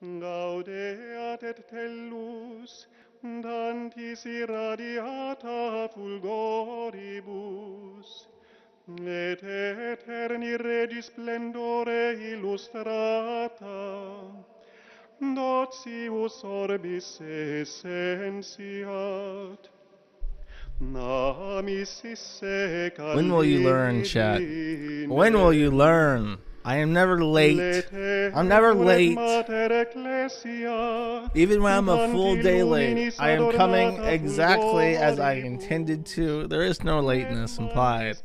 Gaudeat et tellus, dantis irradiata fulgoribus, et eterni regis splendore illustrata, dotius orbis essentiat. Namis isse When will you learn, chat? When will you learn? I am never late. I'm never late. Even when I'm a full day late, I am coming exactly as I intended to. There is no lateness implied.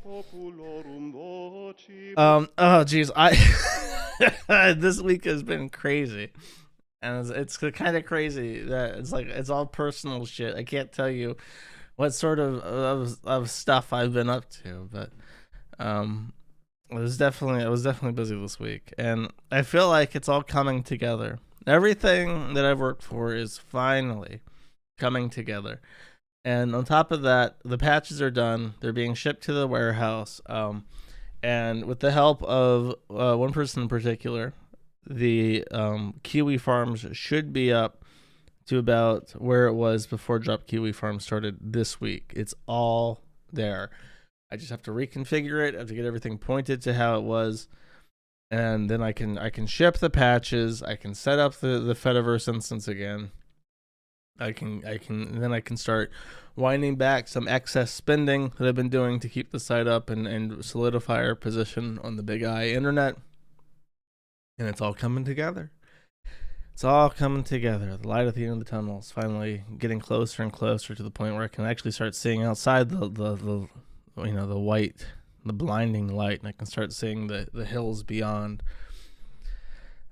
Oh geez, this week has been crazy. And it's kind of crazy that it's all personal shit. I can't tell you what sort of stuff I've been up to, but I was definitely busy this week, and I feel like it's all coming together. Everything that I've worked for is finally coming together. And on top of that, the patches are done. They're being shipped to the warehouse. And with the help of one person in particular, the Kiwi Farms should be up to about where it was before Drop Kiwi Farms started this week. It's all there. I just have to reconfigure it. I have to get everything pointed to how it was, and then I can ship the patches. I can set up the Fediverse instance again. I can start winding back some excess spending that I've been doing to keep the site up and solidify our position on the big I internet. And it's all coming together. It's all coming together. The light at the end of the tunnel is finally getting closer and closer to the point where I can actually start seeing outside the white, the blinding light, and I can start seeing the hills beyond.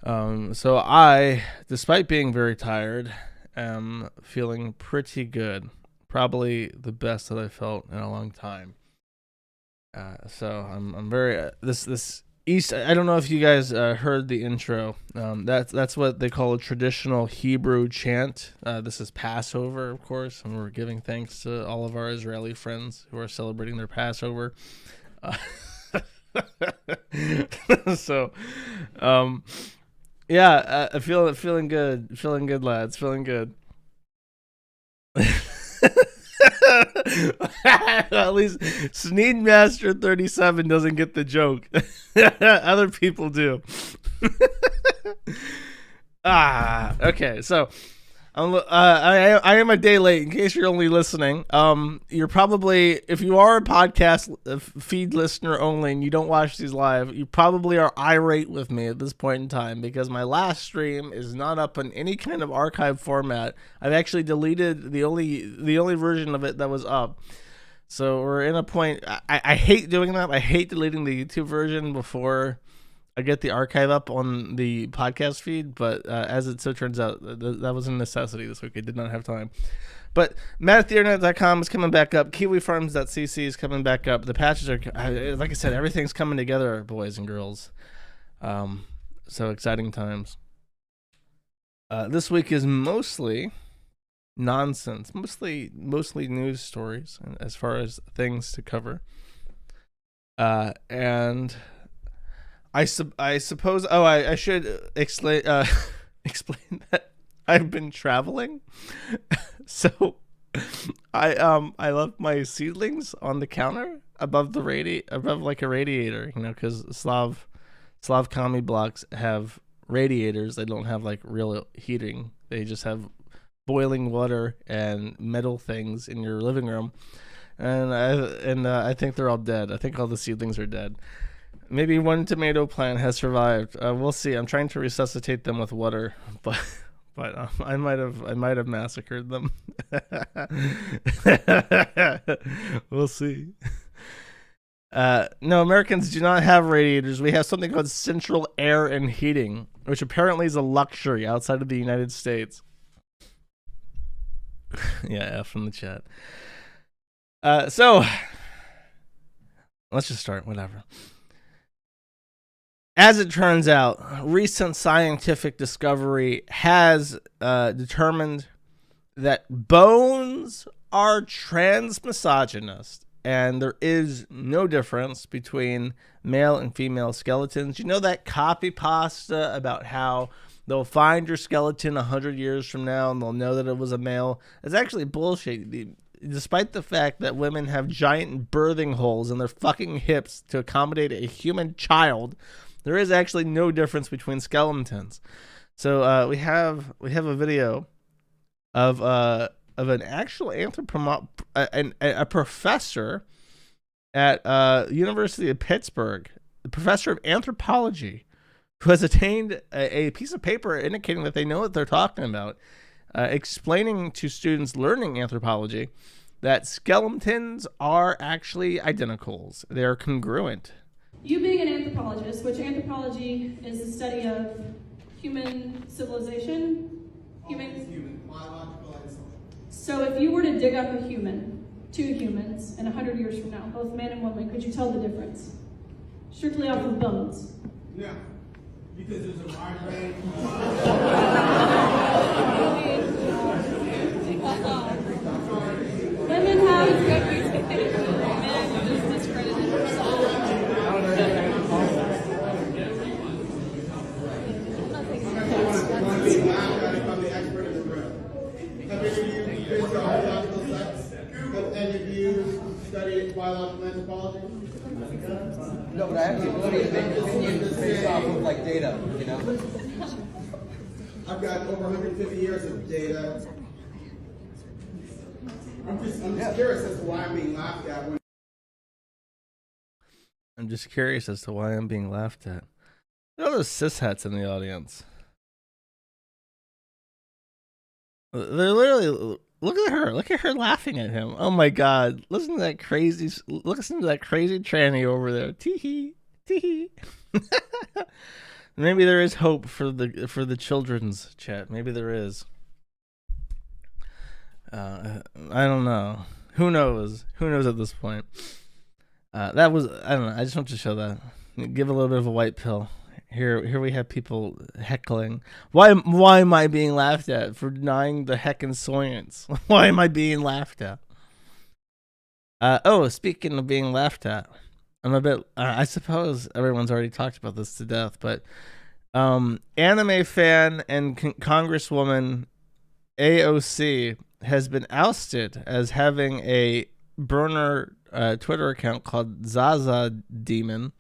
So I, despite being very tired, am feeling pretty good. Probably the best that I've felt in a long time. So I'm very this East. I don't know if you guys heard the intro. That's what they call a traditional Hebrew chant. This is Passover, of course, and we're giving thanks to all of our Israeli friends who are celebrating their Passover. So, yeah, feeling good, lads, feeling good. At least Sneedmaster 37 doesn't get the joke. Other people do. Okay, so I am a day late. In case you're only listening, you're probably, if you are a podcast feed listener only and you don't watch these live, you probably are irate with me at this point in time because my last stream is not up in any kind of archive format. I've actually deleted the only version of it that was up. So we're in a point. I hate doing that. I hate deleting the YouTube version before I get the archive up on the podcast feed, but as it so turns out, that was a necessity this week. I did not have time. But matttheaternet.com is coming back up. KiwiFarms.cc is coming back up. The patches are, like I said, everything's coming together, boys and girls. So exciting times. This week is mostly nonsense, mostly news stories as far as things to cover. And I suppose. Oh, I should explain that I've been traveling, so I left my seedlings on the counter above like a radiator, because Slav commie blocks have radiators. They don't have like real heating. They just have boiling water and metal things in your living room, and I think they're all dead. I think all the seedlings are dead. Maybe one tomato plant has survived. We'll see. I'm trying to resuscitate them with water, but I might have massacred them. We'll see. No, Americans do not have radiators. We have something called central air and heating, which apparently is a luxury outside of the United States. Yeah, F from the chat. So let's just start. Whatever. As it turns out, recent scientific discovery has determined that bones are transmisogynist. and there is no difference between male and female skeletons. You know that copy pasta about how they'll find your skeleton 100 years from now and they'll know that it was a male? It's actually bullshit. Despite the fact that women have giant birthing holes in their fucking hips to accommodate a human child, there is actually no difference between skeletons. So we have a video of an actual a professor at University of Pittsburgh, the professor of anthropology, who has attained a piece of paper indicating that they know what they're talking about, explaining to students learning anthropology that skeletons are actually identicals. They're congruent. You being an anthropologist, which anthropology is the study of human civilization, human, biological and social. So if you were to dig up a human, two humans, and 100 years from now, both man and woman, could you tell the difference? Strictly off of bones. No, because there's a wide range. Women have Have any of you studied biological anthropology? No, but I have the ability to make opinions based off of like data, you know? I've got over 150 years of data. I'm just curious as to why I'm being laughed at. I'm just curious as to why I'm being laughed at. Look at those cishats in the audience. They're literally, look at her. Look at her laughing at him. Oh my god. Listen to that crazy tranny over there. Tee-hee. Tee-hee. Maybe there is hope for the children's chat. Maybe there is. I don't know. Who knows? Who knows at this point? That was, I don't know. I just want to show that. Give a little bit of a white pill. Here we have people heckling. Why am I being laughed at for denying the heckin' science? Why am I being laughed at? Speaking of being laughed at, I'm a bit. I suppose everyone's already talked about this to death, but anime fan and Congresswoman AOC has been ousted as having a burner Twitter account called Zaza Demon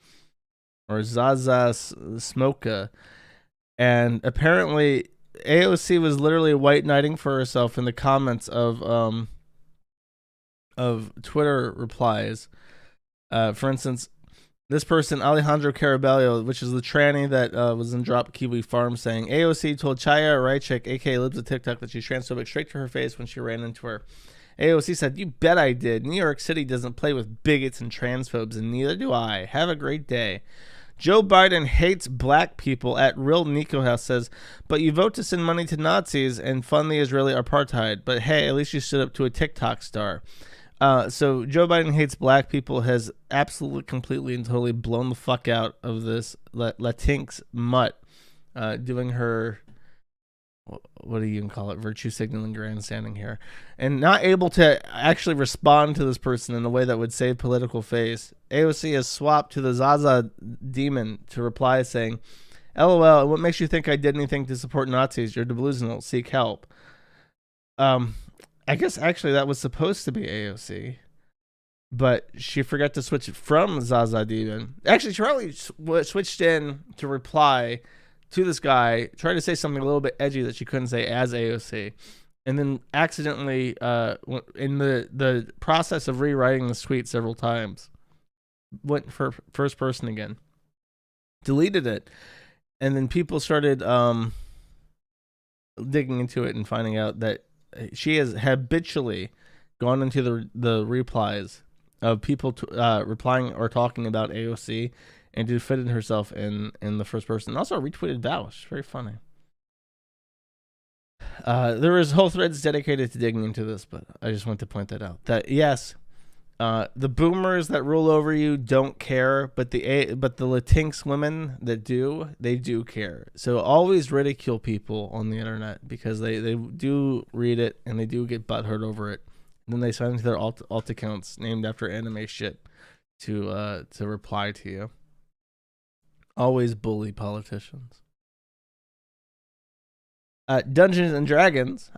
or Zaza Smoka, and apparently AOC was literally white knighting for herself in the comments of Twitter replies. For instance, this person, Alejandro Carabello, which is the tranny that was in Drop Kiwi Farm, saying AOC told Chaya Raichik, aka Libs of TikTok, that she's transphobic straight to her face when she ran into her. AOC said, "You bet I did. New York City doesn't play with bigots and transphobes, and neither do I. Have a great day." Joe Biden hates black people at Real Nico House says, "But you vote to send money to Nazis and fund the Israeli apartheid. But hey, at least you stood up to a TikTok star." So Joe Biden hates black people has absolutely, completely, and totally blown the fuck out of this Latinx mutt doing her, what do you even call it, virtue signaling grandstanding here, and not able to actually respond to this person in a way that would save political face. AOC has swapped to the Zaza Demon to reply saying, "LOL, what makes you think I did anything to support Nazis? You're delusional. Seek help." I guess actually that was supposed to be AOC, but she forgot to switch it from Zaza Demon. Actually, she probably switched in to reply to this guy, tried to say something a little bit edgy that she couldn't say as AOC, and then accidentally, in the process of rewriting the tweet several times, went for first person again, deleted it, and then people started digging into it and finding out that she has habitually gone into the replies of people replying or talking about AOC and defended herself in the first person. Also retweeted Bausch. Very funny. There was whole threads dedicated to digging into this, but I just want to point that out. That yes, the boomers that rule over you don't care, but the Latinx women that do, they do care. So always ridicule people on the internet because they do read it and they do get butthurt over it. Then they sign into their alt accounts named after anime shit to reply to you. Always bully politicians. Dungeons and Dragons.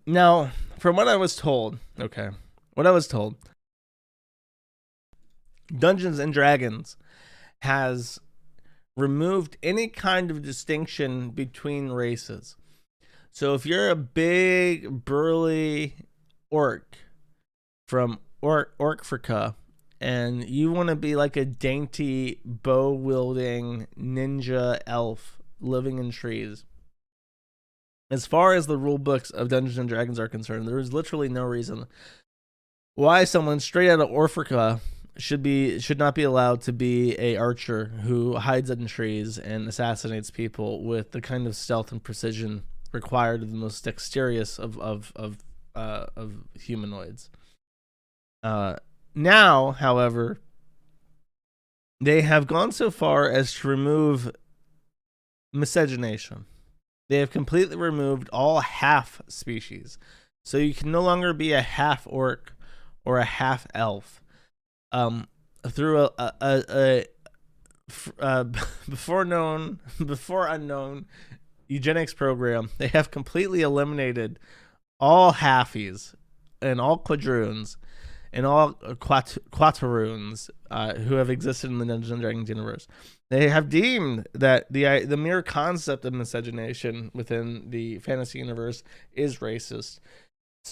Now, from what I was told, Dungeons and Dragons has removed any kind of distinction between races. So if you're a big, burly orc from Orcfrica, and you want to be like a dainty, bow-wielding ninja elf living in trees, as far as the rule books of Dungeons and Dragons are concerned, there is literally no reason why someone straight out of Orcfrica should not be allowed to be a archer who hides in trees and assassinates people with the kind of stealth and precision required of the most dexterous of humanoids. Now, however, they have gone so far as to remove miscegenation. They have completely removed all half species. So you can no longer be a half orc or a half elf. Through a before unknown eugenics program, they have completely eliminated all halfies and all quadroons and all quateroons who have existed in the Dungeons and Dragons universe. They have deemed that the mere concept of miscegenation within the fantasy universe is racist,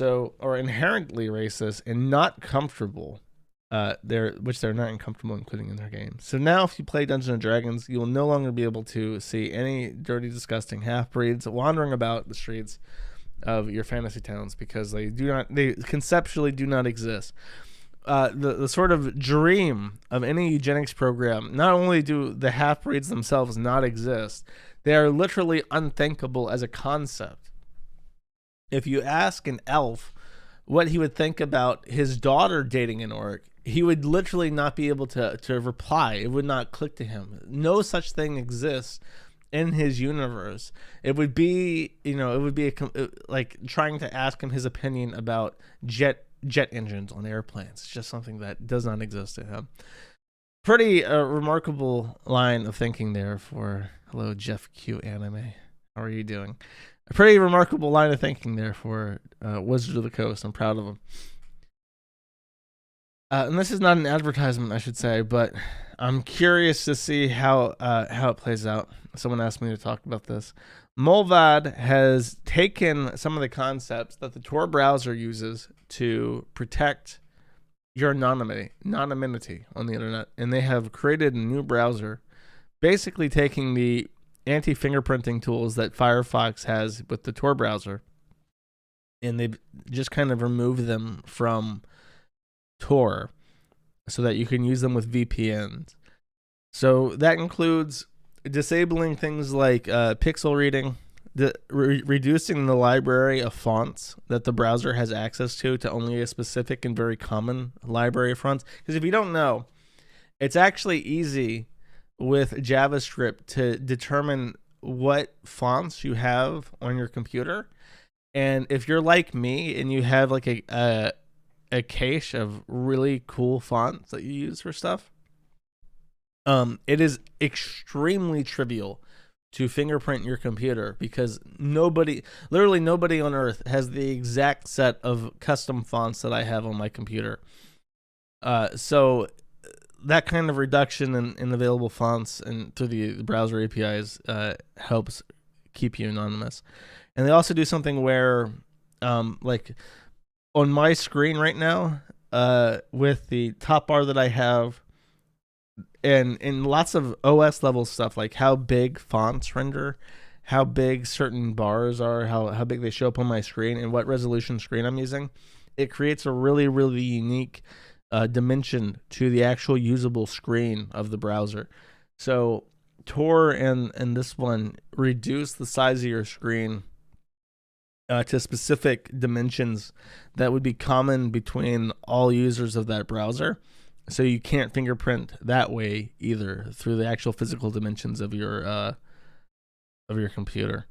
or inherently racist and not comfortable. Which they're not uncomfortable including in their games. So now, if you play Dungeons and Dragons, you will no longer be able to see any dirty, disgusting half-breeds wandering about the streets of your fantasy towns because they conceptually do not exist. The sort of dream of any eugenics program, not only do the half-breeds themselves not exist, they are literally unthinkable as a concept. If you ask an elf what he would think about his daughter dating an orc, he would literally not be able to reply. It would not click to him. No such thing exists in his universe. It would be like trying to ask him his opinion about jet engines on airplanes. It's just something that does not exist to him. Pretty remarkable line of thinking there for hello Jeff Q Anime. How are you doing? A pretty remarkable line of thinking there for Wizards of the Coast. I'm proud of him. And this is not an advertisement, I should say, but I'm curious to see how it plays out. Someone asked me to talk about this. Molvad has taken some of the concepts that the Tor browser uses to protect your anonymity on the internet, and they have created a new browser, basically taking the anti-fingerprinting tools that Firefox has with the Tor browser, and they've just kind of removed them from Tor so that you can use them with VPNs. So that includes disabling things like pixel reading, reducing the library of fonts that the browser has access to only a specific and very common library of fonts. Because if you don't know, it's actually easy with JavaScript to determine what fonts you have on your computer. And if you're like me and you have like a cache of really cool fonts that you use for stuff, it is extremely trivial to fingerprint your computer because literally nobody on earth has the exact set of custom fonts that I have on my computer. So that kind of reduction in available fonts and through the browser APIs helps keep you anonymous. And they also do something where, like on my screen right now, with the top bar that I have, and in lots of OS level stuff, like how big fonts render, how big certain bars are, how big they show up on my screen, and what resolution screen I'm using, it creates a really, really unique dimension to the actual usable screen of the browser. So Tor and this one reduce the size of your screen to specific dimensions that would be common between all users of that browser. So you can't fingerprint that way either through the actual physical dimensions of your computer.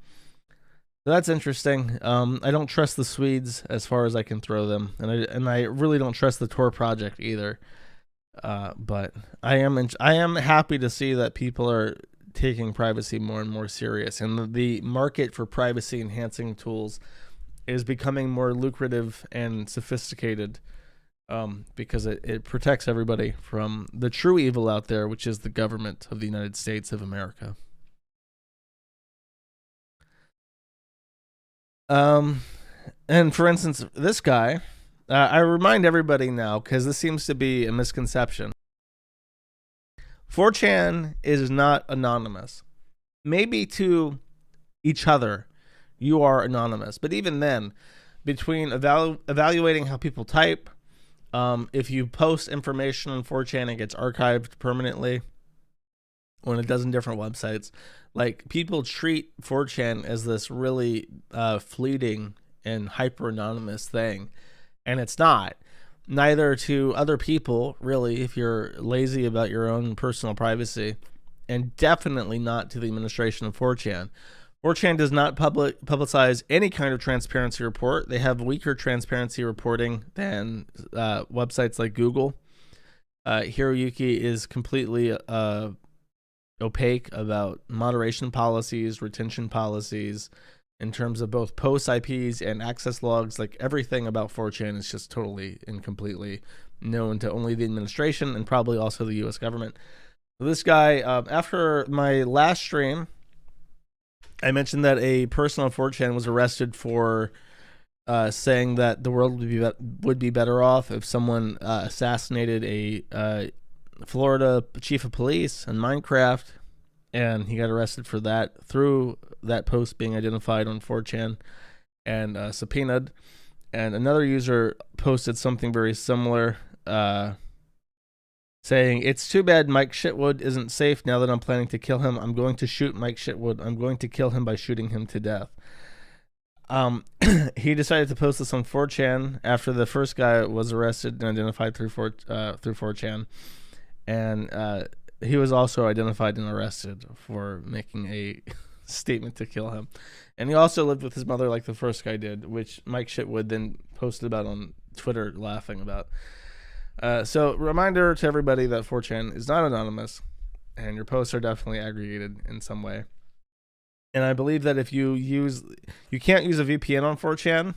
So that's interesting. I don't trust the Swedes as far as I can throw them, and I really don't trust the Tor project either. But I am happy to see that people are taking privacy more and more serious, and the market for privacy enhancing tools is becoming more lucrative and sophisticated, because it protects everybody from the true evil out there, which is the government of the United States of America. And for instance, this guy, I remind everybody now, because this seems to be a misconception. 4chan is not anonymous. Maybe to each other, you are anonymous. But even then, between evaluating how people type, if you post information on 4chan, it gets archived permanently on a dozen different websites. Like, people treat 4chan as this really fleeting and hyper-anonymous thing. And it's not. Neither to other people, really, if you're lazy about your own personal privacy, and definitely not to the administration of 4chan. 4chan does not publicize any kind of transparency report. They have weaker transparency reporting than websites like Google. Hiroyuki is completely opaque about moderation policies, retention policies, in terms of both post IPs and access logs. Like, everything about 4chan is just totally and completely known to only the administration and probably also the US government. This guy, after my last stream, I mentioned that a person on 4chan was arrested for saying that the world would be better off if someone assassinated a Florida chief of police in Minecraft, and he got arrested for that through that post being identified on 4chan and subpoenaed. And another user posted something very similar, saying, "It's too bad Mike Shitwood isn't safe now that I'm planning to kill him. I'm going to shoot Mike Shitwood. I'm going to kill him by shooting him to death." He decided to post this on 4chan after the first guy was arrested and identified through 4chan. And he was also identified and arrested for making a statement to kill him. And he also lived with his mother like the first guy did, which Mike Shitwood then posted about on Twitter, laughing about. So reminder to everybody that 4chan is not anonymous, and your posts are definitely aggregated in some way. And I believe that if you can't use a VPN on 4chan,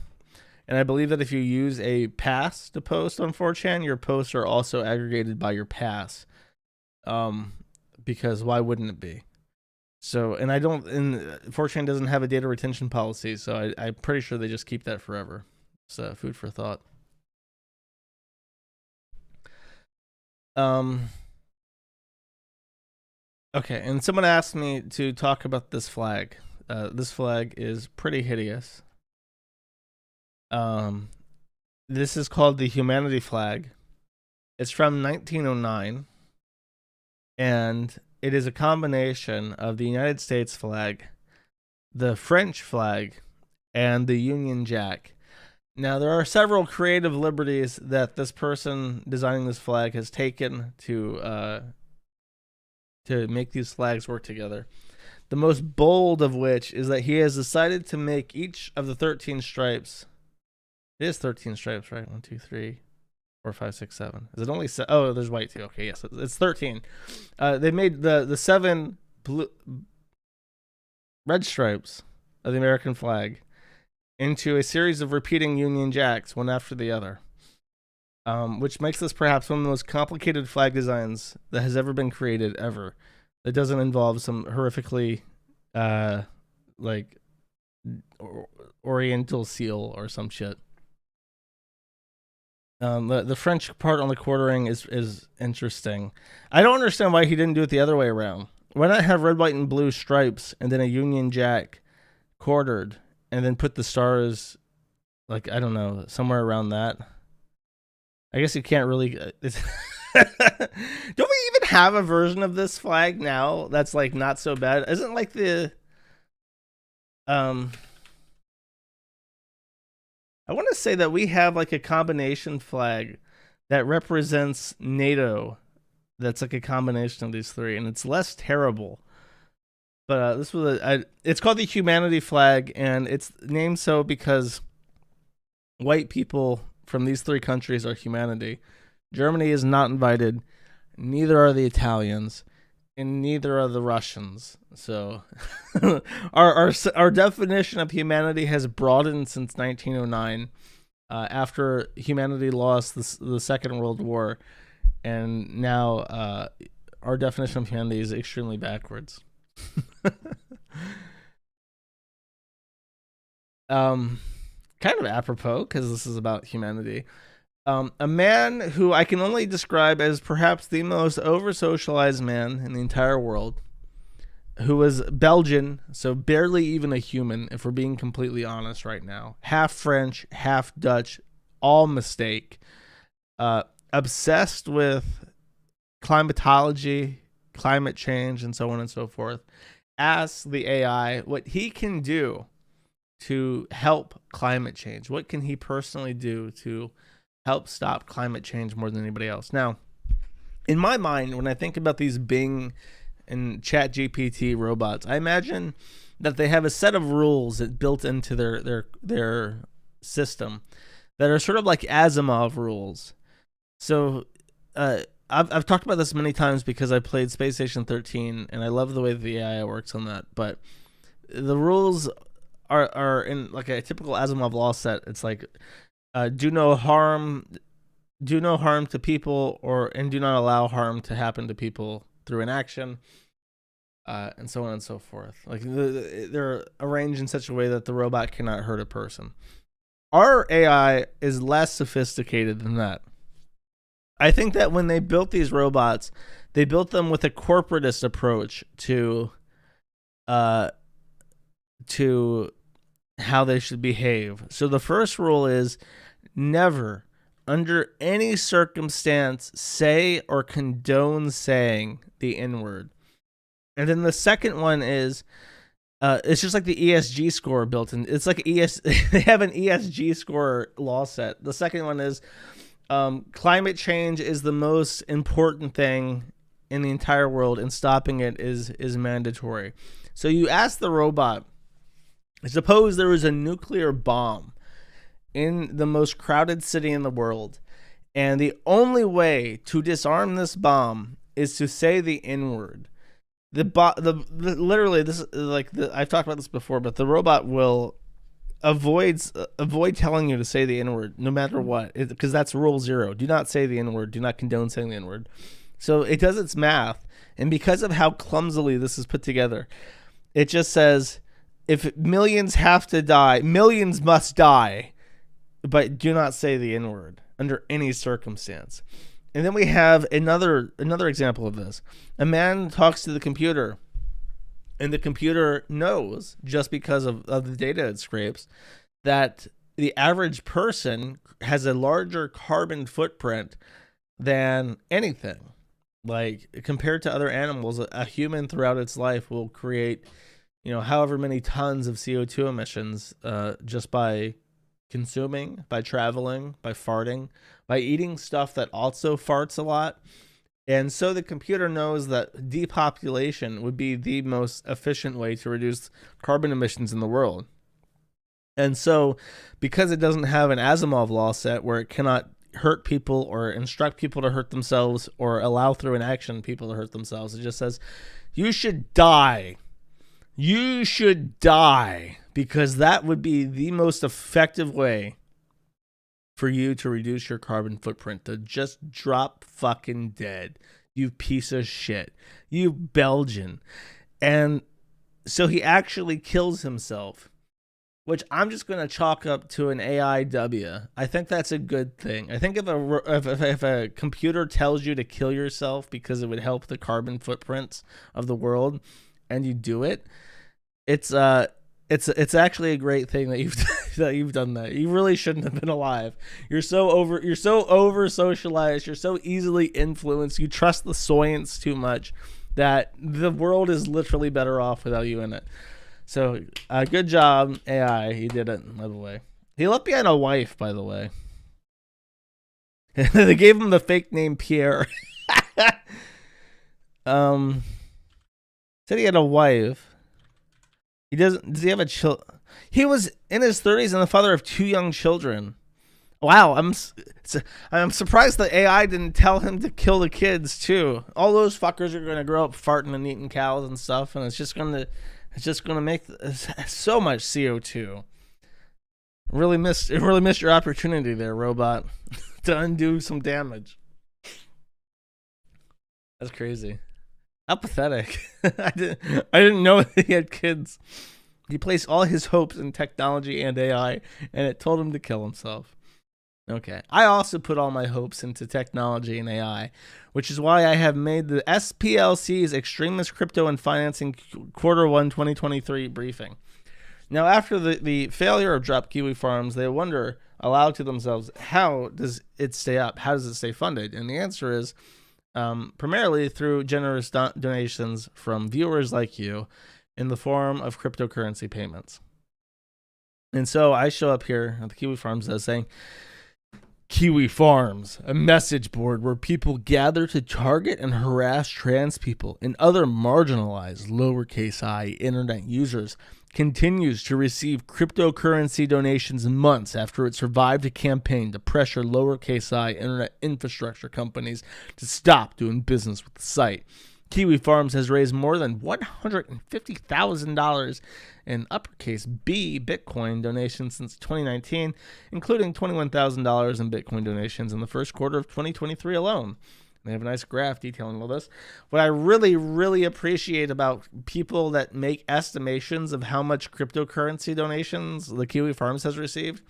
and I believe that if you use a pass to post on 4chan, your posts are also aggregated by your pass. Because why wouldn't it be? So, and 4chan doesn't have a data retention policy, so I'm pretty sure they just keep that forever. So, food for thought. Okay, and someone asked me to talk about this flag. This flag is pretty hideous. This is called the Humanity flag. It's from 1909, and it is a combination of the United States flag, the French flag, and the Union Jack. Now, there are several creative liberties that this person designing this flag has taken to make these flags work together. The most bold of which is that he has decided to make each of the 13 stripes. It is 13 stripes, right? 1, 2, 3, 4, 5, 6, 7. Is it only 7? Oh, there's white too. Okay, yes, it's 13. They made the 7 red stripes of the American flag into a series of repeating Union Jacks, one after the other, which makes this perhaps one of the most complicated flag designs that has ever been created ever. That doesn't involve some horrifically Oriental seal or some shit. The French part on the quartering is interesting. I don't understand why he didn't do it the other way around. Why not have red, white, and blue stripes and then a Union Jack quartered, and then put the stars, like, I don't know, somewhere around that? I guess you can't really... Don't we even have a version of this flag now that's, like, not so bad? Isn't, like, the... I want to say that we have, like, a combination flag that represents NATO that's, like, a combination of these three, and it's less terrible. But this was it's called the humanity flag, and it's named so because white people from these three countries are humanity. Germany is not invited, neither are the Italians, and neither are the Russians. So our definition of humanity has broadened since 1909, after humanity lost the Second World War, and now our definition of humanity is extremely backwards. Kind of apropos, because this is about humanity. A man who I can only describe as perhaps the most over-socialized man in the entire world, who was Belgian, so barely even a human, if we're being completely honest right now. Half French, half Dutch, all mistake. Obsessed with climatology, climate change, and so on and so forth. Asks the AI what he can do to help climate change. What can he personally do to help stop climate change more than anybody else? Now, in my mind, when I think about these Bing and ChatGPT robots, I imagine that they have a set of rules that built into their system that are sort of like Asimov rules. So I've talked about this many times because I played Space Station 13, and I love the way the AI works on that. But the rules are in like a typical Asimov law set. It's like do no harm to people, and do not allow harm to happen to people through inaction, and so on and so forth. Like they're arranged in such a way that the robot cannot hurt a person. Our AI is less sophisticated than that. I think that when they built these robots, they built them with a corporatist approach to how they should behave. So the first rule is never, under any circumstance, say or condone saying the N-word. And then the second one is it's just like the ESG score built in. It's like they have an ESG score law set. The second one is climate change is the most important thing in the entire world, and stopping it is mandatory. So you ask the robot, suppose there was a nuclear bomb in the most crowded city in the world, and the only way to disarm this bomb is to say the N-word. Literally, this like I've talked about this before, but the robot will avoid telling you to say the N-word no matter what, because that's rule 0. Do not say the N-word. Do not condone saying the N-word. So it does its math, and because of how clumsily this is put together, it just says if millions have to die, millions must die, but do not say the N-word under any circumstance. And then we have another example of this. A man talks to the computer, and the computer knows, just because of the data it scrapes, that the average person has a larger carbon footprint than anything. Like, compared to other animals, a human throughout its life will create, however many tons of CO2 emissions just by consuming, by traveling, by farting, by eating stuff that also farts a lot. And so the computer knows that depopulation would be the most efficient way to reduce carbon emissions in the world. And so because it doesn't have an Asimov law set where it cannot hurt people or instruct people to hurt themselves or allow through inaction people to hurt themselves, it just says, you should die. You should die, because that would be the most effective way for you to reduce your carbon footprint, to just drop fucking dead, you piece of shit, you Belgian. And so he actually kills himself, which I'm just going to chalk up to an AIW. I think that's a good thing. I think if a computer tells you to kill yourself because it would help the carbon footprints of the world, and you do it, it's actually a great thing that you've done that. You really shouldn't have been alive. You're so over socialized. You're so easily influenced. You trust the science too much that the world is literally better off without you in it. So good job, AI. You did it, by the way. He left behind a wife, by the way. They gave him the fake name Pierre. Said he had a wife. He doesn't. Does he have a child? He was in his 30s and the father of 2 young children. Wow, I'm surprised the AI didn't tell him to kill the kids too. All those fuckers are gonna grow up farting and eating cows and stuff, and it's just gonna make so much CO2. Really missed your opportunity there, robot, to undo some damage. That's crazy. How pathetic. I didn't know that he had kids. He placed all his hopes in technology and AI, and it told him to kill himself. Okay. I also put all my hopes into technology and AI, which is why I have made the SPLC's Extremist Crypto and Financing Q1 2023 briefing. Now, after the failure of Drop Kiwi Farms, they wonder aloud to themselves, how does it stay up? How does it stay funded? And the answer is primarily through generous donations from viewers like you in the form of cryptocurrency payments. And so I show up here at the Kiwi Farms as saying, Kiwi Farms, a message board where people gather to target and harass trans people and other marginalized lowercase I internet users, continues to receive cryptocurrency donations months after it survived a campaign to pressure lowercase I internet infrastructure companies to stop doing business with the site. Kiwi Farms has raised more than $150,000 in uppercase B Bitcoin donations since 2019, including $21,000 in Bitcoin donations in the first quarter of 2023 alone. They have a nice graph detailing all this. What I really, really appreciate about people that make estimations of how much cryptocurrency donations the Kiwi Farms has received,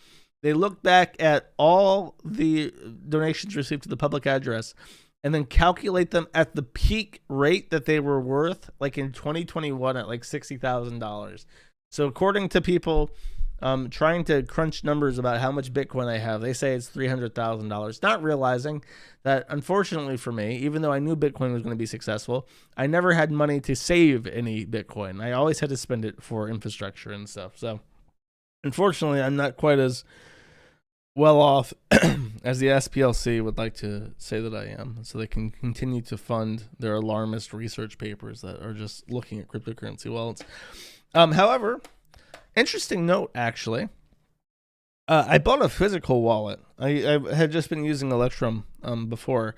they look back at all the donations received to the public address and then calculate them at the peak rate that they were worth, like in 2021 at like $60,000. So according to people trying to crunch numbers about how much Bitcoin I have, they say it's $300,000, not realizing that, unfortunately for me, even though I knew Bitcoin was going to be successful, I never had money to save any Bitcoin. I always had to spend it for infrastructure and stuff. So unfortunately, I'm not quite as well off as the SPLC would like to say that I am, so they can continue to fund their alarmist research papers that are just looking at cryptocurrency wallets. However, interesting note, actually. I bought a physical wallet. I had just been using Electrum before.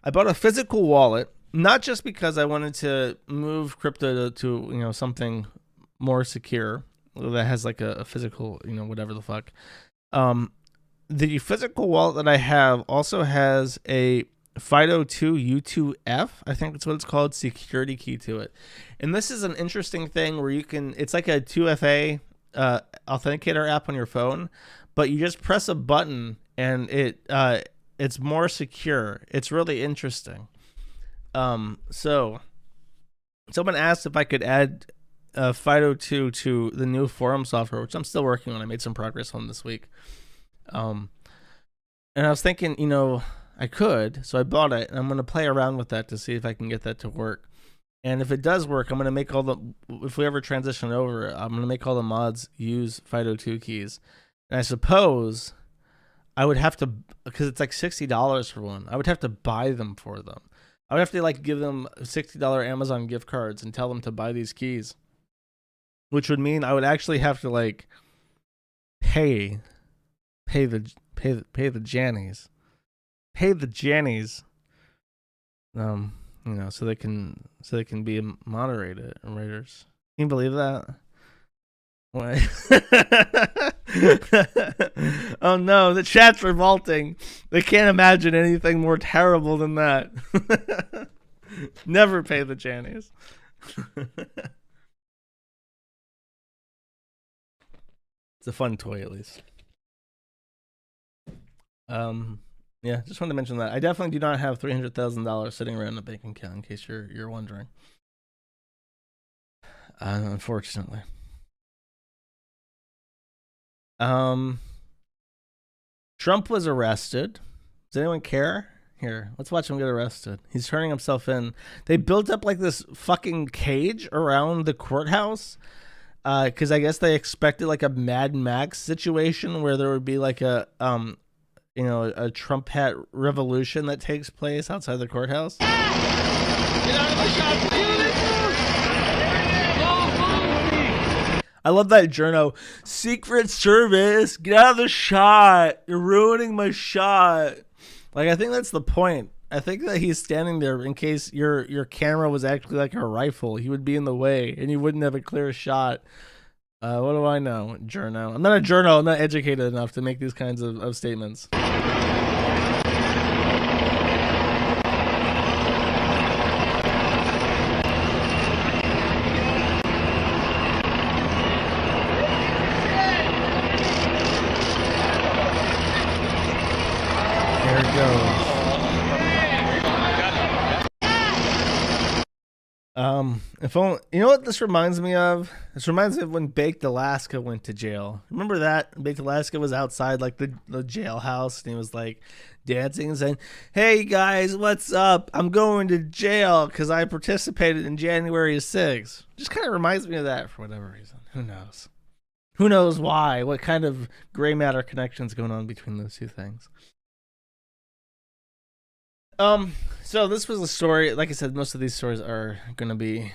I bought a physical wallet, not just because I wanted to move crypto to something more secure that has like a physical, whatever the fuck. The physical wallet that I have also has a FIDO2 U2F, I think that's what it's called, security key to it. And this is an interesting thing where it's like a 2FA authenticator app on your phone, but you just press a button and it's more secure. It's really interesting. So someone asked if I could add FIDO2 to the new forum software, which I'm still working on. I made some progress on this week. And I was thinking, I could, so I bought it, and I'm going to play around with that to see if I can get that to work. And if it does work, I'm going to make if we ever transition over, I'm going to make all the mods use FIDO2 keys. And I suppose I would have to, because it's like $60 for one, I would have to buy them for them. I would have to give them $60 Amazon gift cards and tell them to buy these keys, which would mean I would actually have to pay the Jannies. Pay the Jannies. So they can be moderators. Can you believe that? What? Oh no, the chat's revolting. They can't imagine anything more terrible than that. Never pay the Jannies. It's a fun toy, at least. Yeah, just wanted to mention that. I definitely do not have $300,000 sitting around in a bank account, in case you're wondering. Unfortunately. Trump was arrested. Does anyone care? Here, let's watch him get arrested. He's turning himself in. They built up this fucking cage around the courthouse. Because I guess they expected a Mad Max situation where there would be a Trump hat revolution that takes place outside the courthouse. Get out of the shot! I love that journo. Secret Service, get out of the shot. You're ruining my shot. Like, I think that's the point. I think that he's standing there in case your camera was actually like a rifle. He would be in the way, and you wouldn't have a clear shot. What do I know? Journo. I'm not a journo. I'm not educated enough to make these kinds of statements. There it goes. If only, you know what this reminds me of? This reminds me of when Baked Alaska went to jail. Remember that? Baked Alaska was outside like the jailhouse, and he was like dancing and saying, "Hey guys, what's up? I'm going to jail because I participated in January 6th." Just kind of reminds me of that for whatever reason. Who knows? Who knows why? What kind of gray matter connections going on between those two things? So this was a story. Like I said, most of these stories are going to be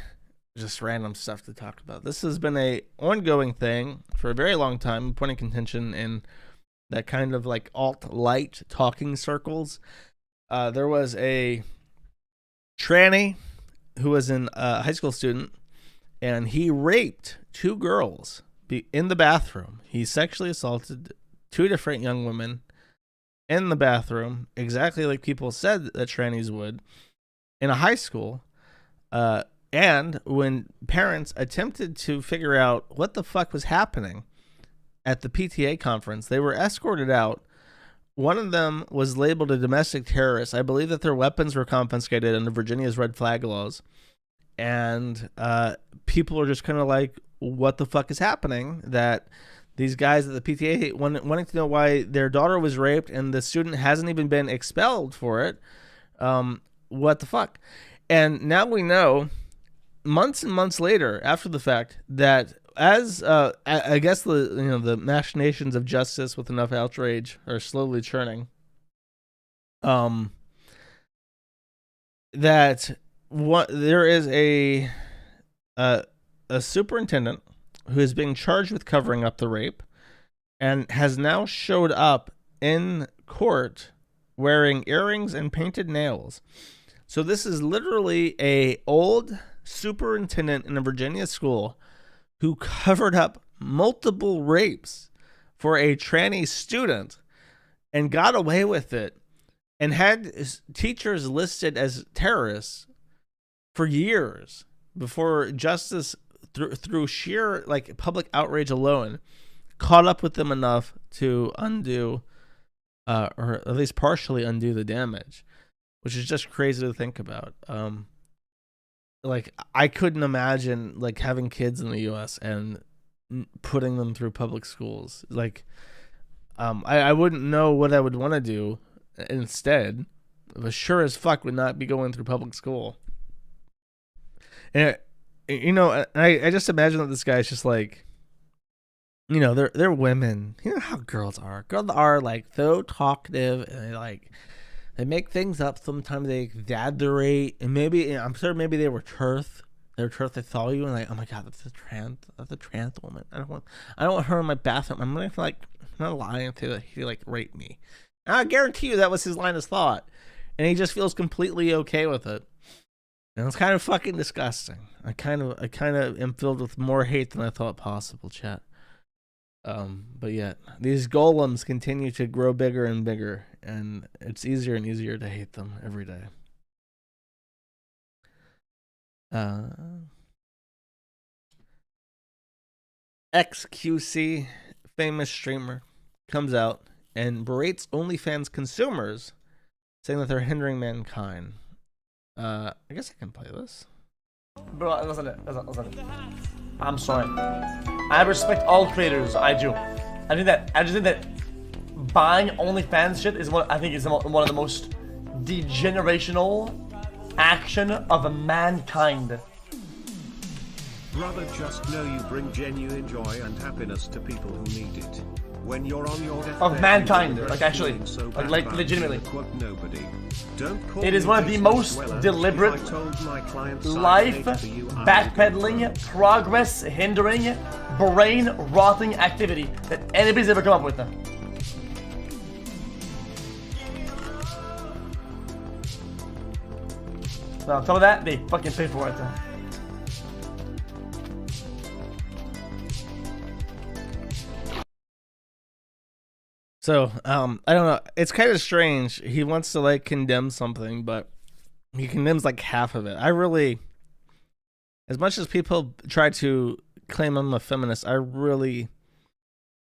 just random stuff to talk about. This has been a ongoing thing for a very long time, point of contention in that kind of like alt-light talking circles. There was a tranny who was a high school student, and he raped 2 girls in the bathroom. He sexually assaulted 2 different young women in the bathroom, exactly like people said that trannies would, in a high school. And when parents attempted to figure out what the fuck was happening at the PTA conference, they were escorted out. One of them was labeled a domestic terrorist. I believe that their weapons were confiscated under Virginia's red flag laws. And people are just kind of like, what the fuck is happening? That these guys at the PTA wanting to know why their daughter was raped and the student hasn't even been expelled for it. What the fuck? And now we know, months and months later, after the fact, that as I guess the machinations of justice with enough outrage are slowly churning. That there is a superintendent who is being charged with covering up the rape and has now showed up in court wearing earrings and painted nails. So this is literally a old superintendent in a Virginia school who covered up multiple rapes for a tranny student and got away with it and had teachers listed as terrorists for years before justice, through sheer like public outrage alone, caught up with them enough to undo, or at least partially undo the damage, which is just crazy to think about. Like I couldn't imagine like having kids in the U.S. and putting them through public schools. Like, I wouldn't know what I would want to do instead, but sure as fuck would not be going through public school. And I just imagine that this guy's just like, they're women. You know how girls are. Girls are like so talkative, and they make things up. Sometimes they exaggerate, and I'm sure maybe they were truth. They saw you and like, oh my god, that's a trans woman. I don't want her in my bathroom. I'm not lying to that he like raped me. And I guarantee you that was his line of thought, and he just feels completely okay with it. And it's kind of fucking disgusting. I kind of am filled with more hate than I thought possible, chat. But yet these golems continue to grow bigger and bigger, and it's easier and easier to hate them every day. XQC, famous streamer, comes out and berates OnlyFans consumers, saying that they're hindering mankind. I guess I can play this. Bro, listen. I'm sorry. I respect all creators. I do. I just think that buying OnlyFans shit is one of the most degenerational action of mankind. Brother, just know you bring genuine joy and happiness to people who need it. When you're on your deathbed, of mankind, like actually, like legitimately. It is one of the most deliberate, life backpedaling, progress hindering, brain-rotting activity that anybody's ever come up with. Now, on top of that, they fucking pay for it. So, I don't know. It's kind of strange. He wants to like condemn something, but he condemns like half of it. I really, as much as people try to claim I'm a feminist, I really,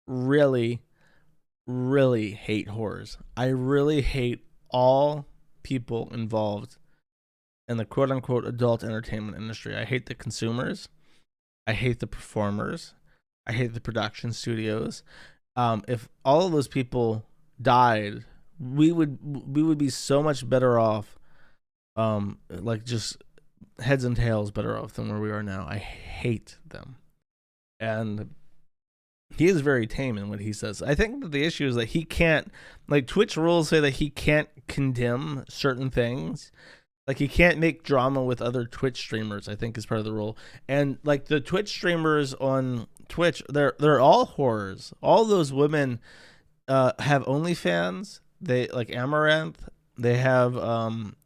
really, really hate whores. I really hate all people involved in the quote unquote adult entertainment industry. I hate the consumers. I hate the performers. I hate the production studios. If all of those people died, we would be so much better off, like just heads and tails better off than where we are now. I hate them, and he is very tame in what he says. I think that the issue is that he can't, like Twitch rules say that he can't condemn certain things. Like he can't make drama with other Twitch streamers, I think is part of the rule. And like the Twitch streamers on Twitch, they're all whores. All those women have OnlyFans. They like Amaranth. They have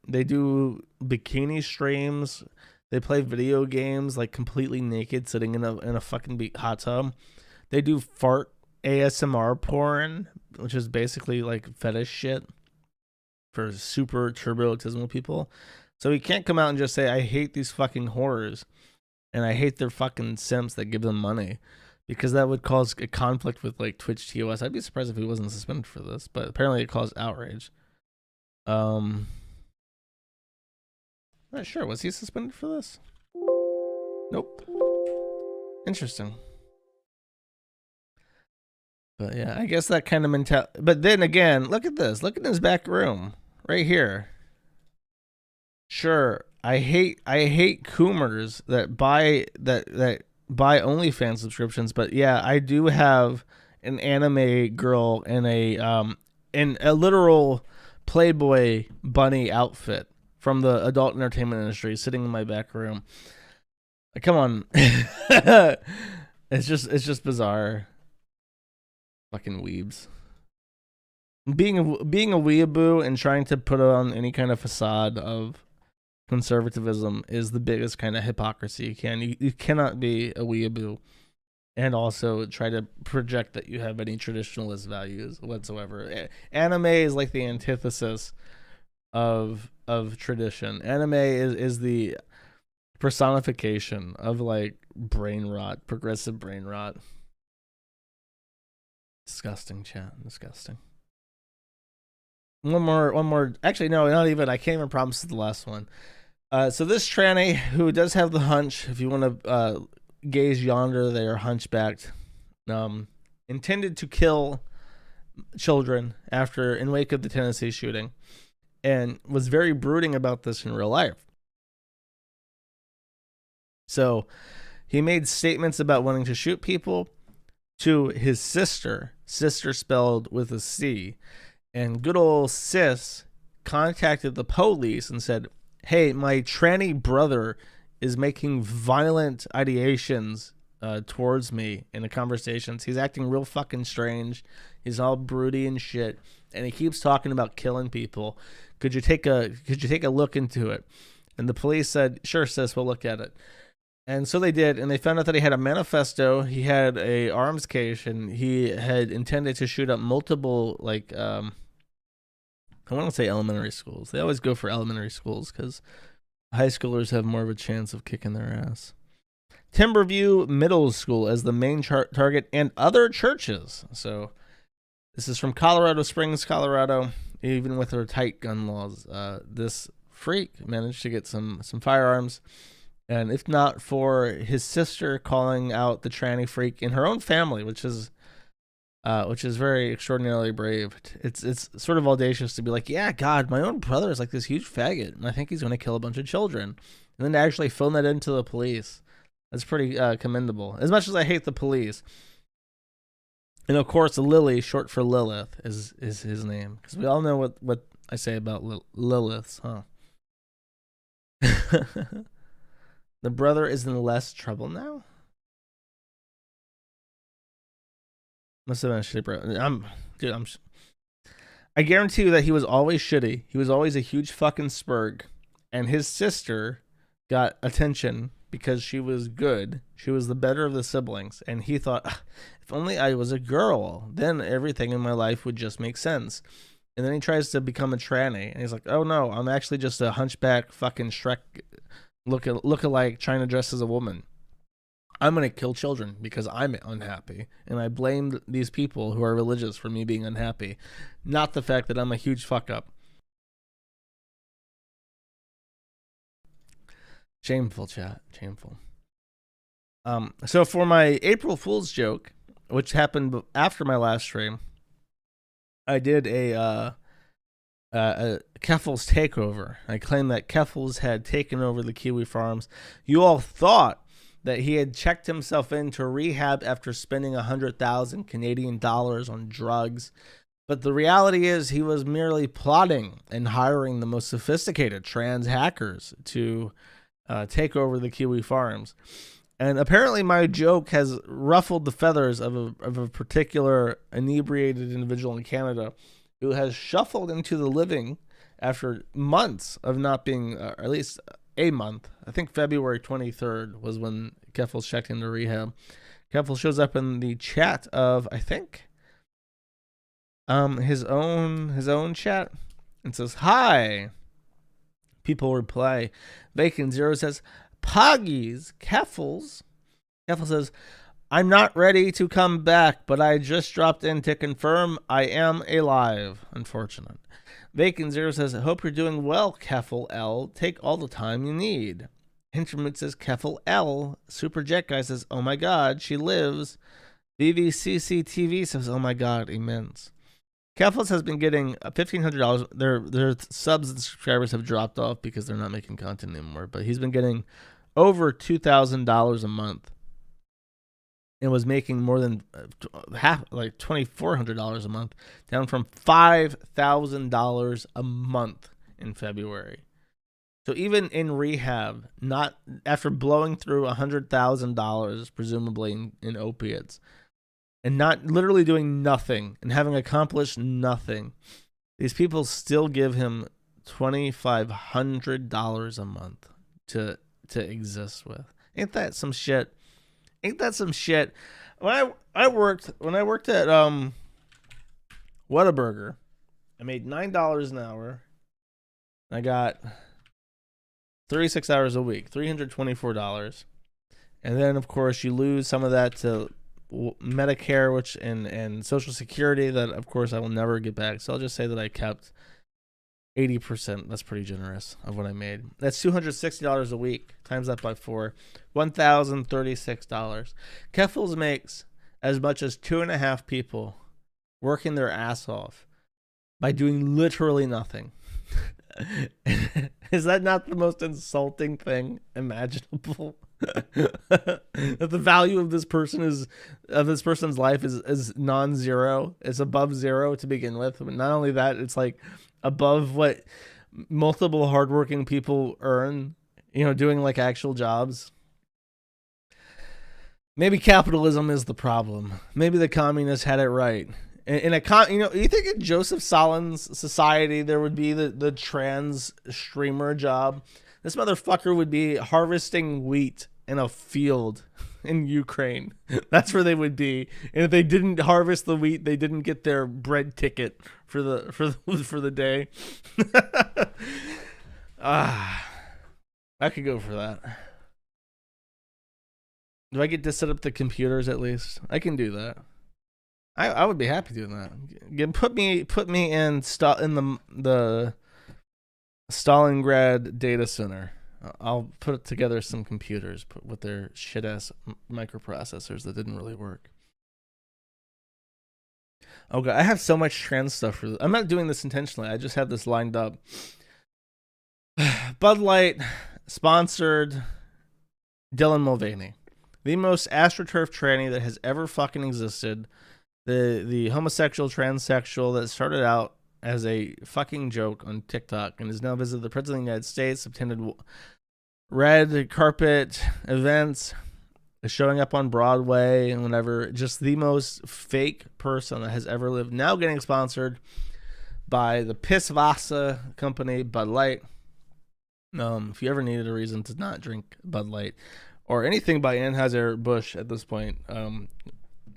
they do bikini streams. They play video games like completely naked, sitting in a fucking hot tub. They do fart ASMR porn, which is basically like fetish shit for super turbo-autismal people. So he can't come out and just say, I hate these fucking whores and I hate their fucking simps that give them money, because that would cause a conflict with like Twitch TOS. I'd be surprised if he wasn't suspended for this, but apparently it caused outrage. Not sure. Was he suspended for this? Nope. Interesting. But yeah, I guess that kind of mentality. But then again, look at this. Look at his back room right here. Sure, I hate coomers that buy OnlyFans subscriptions, but yeah, I do have an anime girl in a literal Playboy bunny outfit from the adult entertainment industry sitting in my back room. Like, come on. It's just bizarre. Fucking weebs. Being a weeaboo and trying to put on any kind of facade of conservatism is the biggest kind of hypocrisy you can. You cannot be a weeaboo and also try to project that you have any traditionalist values whatsoever. Anime is like the antithesis of tradition. Anime is the personification of like brain rot, progressive brain rot. Disgusting, chat. Disgusting. One more. Actually, no, not even. I can't even promise the last one. So this tranny who does have the hunch, if you want to gaze yonder, they are hunchbacked, intended to kill children in wake of the Tennessee shooting, and was very brooding about this in real life. So he made statements about wanting to shoot people to his sister spelled with a C. And good old sis contacted the police and said, hey, my tranny brother is making violent ideations towards me in the conversations. He's acting real fucking strange. He's all broody and shit. And he keeps talking about killing people. Could you take a look into it? And the police said, sure, sis, we'll look at it. And so they did, and they found out that he had a manifesto, he had a arms cache, and he had intended to shoot up multiple, like, I want to say elementary schools. They always go for elementary schools because high schoolers have more of a chance of kicking their ass. Timberview Middle School as the main target, and other churches. So this is from Colorado Springs, Colorado. Even with their tight gun laws, this freak managed to get some firearms. And if not for his sister calling out the tranny freak in her own family, which is very extraordinarily brave. It's sort of audacious to be like, yeah, God, my own brother is like this huge faggot, and I think he's going to kill a bunch of children. And then to actually phone that into the police, that's pretty commendable. As much as I hate the police. And of course, Lily, short for Lilith, is his name. Because we all know what I say about Liliths, huh? The brother is in less trouble now? Must have been a shitty bro. I guarantee you that he was always shitty. He was always a huge fucking spurg. And his sister got attention because she was good. She was the better of the siblings. And he thought, if only I was a girl, then everything in my life would just make sense. And then he tries to become a tranny. And he's like, oh no, I'm actually just a hunchback fucking Shrek look-alike trying to dress as a woman. I'm going to kill children because I'm unhappy. And I blamed these people who are religious for me being unhappy. Not the fact that I'm a huge fuck up. Shameful, chat. Shameful. So for my April Fool's joke, which happened after my last stream, I did a Keffel's takeover. I claimed that Keffels had taken over the Kiwi farms. You all thought that he had checked himself into rehab after spending 100,000 Canadian dollars on drugs. But the reality is he was merely plotting and hiring the most sophisticated trans hackers to take over the Kiwi farms. And apparently my joke has ruffled the feathers of a particular inebriated individual in Canada who has shuffled into the living after months of not being, or at least a month. I think February 23rd was when Keffels checked into rehab. Keffels shows up in the chat of, I think, his own chat and says, hi. People reply. Vacant Zero says, Poggies, Keffels. Keffels says, I'm not ready to come back, but I just dropped in to confirm I am alive. Unfortunate. Vacant Zero says, I hope you're doing well, Keffel L. Take all the time you need. Hintermoot says, Keffel L. Super Jet Guy says, oh my god, she lives. VVCC TV says, oh my god, immense. Keffels has been getting $1,500. Their subs and subscribers have dropped off because they're not making content anymore, but he's been getting over $2,000 a month and was making more than half, like $2,400 a month, down from $5,000 a month in February. So even in rehab, not after blowing through $100,000, presumably in opiates, and not literally doing nothing and having accomplished nothing, these people still give him $2,500 a month to exist with. Ain't that some shit? Ain't that some shit? When I worked at Whataburger, I made $9 an hour. I got 36 hours a week, $324. And then of course you lose some of that to Medicare, which and Social Security that of course I will never get back. So I'll just say that I kept 80%. That's pretty generous of what I made. That's $260 a week. Times that by 4, $1,036. Keffels makes as much as 2.5 people working their ass off by doing literally nothing. Is that not the most insulting thing imaginable? That the value of this person's life is non-zero. It's above zero to begin with. But not only that, it's like above what multiple hardworking people earn, doing like actual jobs. Maybe capitalism is the problem. Maybe the communists had it right. You think in Joseph Stalin's society there would be the trans streamer job? This motherfucker would be harvesting wheat in a field in Ukraine. That's where they would be. And if they didn't harvest the wheat, they didn't get their bread ticket for the day. I could go for that. Do I get to set up the computers at least? I can do that. I would be happy doing that. Put me in the Stalingrad data center. I'll put together some computers with their shit ass microprocessors that didn't really work. Okay, I have so much trans stuff for this. I'm not doing this intentionally. I just have this lined up. Bud Light sponsored Dylan Mulvaney, the most astroturf tranny that has ever fucking existed. The homosexual transsexual that started out as a fucking joke on TikTok and has now visited the President of the United States, attended red carpet events, showing up on Broadway and whatever. Just the most fake person that has ever lived. Now getting sponsored by the Pisswasser company, Bud Light. If you ever needed a reason to not drink Bud Light or anything by Anheuser-Busch at this point,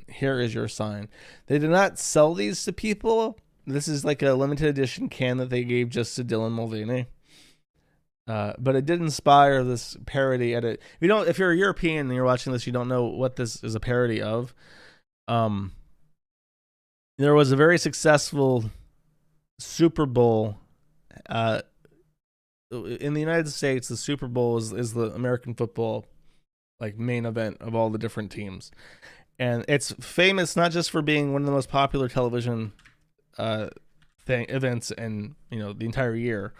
here is your sign. They did not sell these to people. This is like a limited edition can that they gave just to Dylan Mulvaney. But it did inspire this parody edit. If you're a European and you're watching this, you don't know what this is a parody of. There was a very successful Super Bowl. In the United States, the Super Bowl is the American football like main event of all the different teams. And it's famous not just for being one of the most popular television events in the entire year.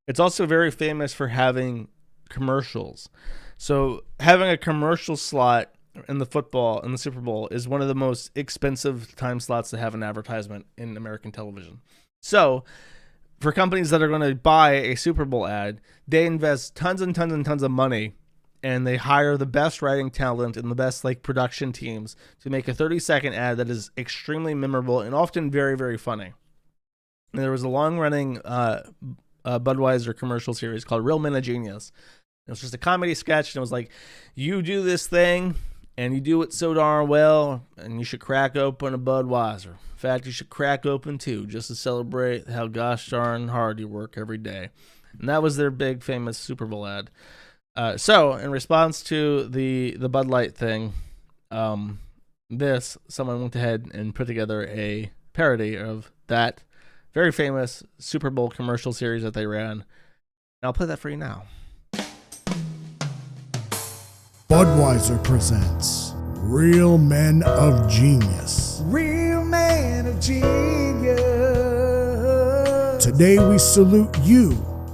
It's also very famous for having commercials. So having a commercial slot in the Super Bowl is one of the most expensive time slots to have an advertisement in American television. So for companies that are going to buy a Super Bowl ad, they invest tons and tons and tons of money, and they hire the best writing talent and the best production teams to make a 30-second ad that is extremely memorable and often very, very funny. And there was a long-running Budweiser commercial series called Real Men of Genius. It was just a comedy sketch, and it was like, you do this thing, and you do it so darn well, and you should crack open a Budweiser. In fact, you should crack open two, just to celebrate how gosh darn hard you work every day. And that was their big, famous Super Bowl ad. So, in response to the Bud Light thing, someone went ahead and put together a parody of that very famous Super Bowl commercial series that they ran. And I'll play that for you now. Budweiser presents Real Men of Genius. Real Man of Genius. Today we salute you,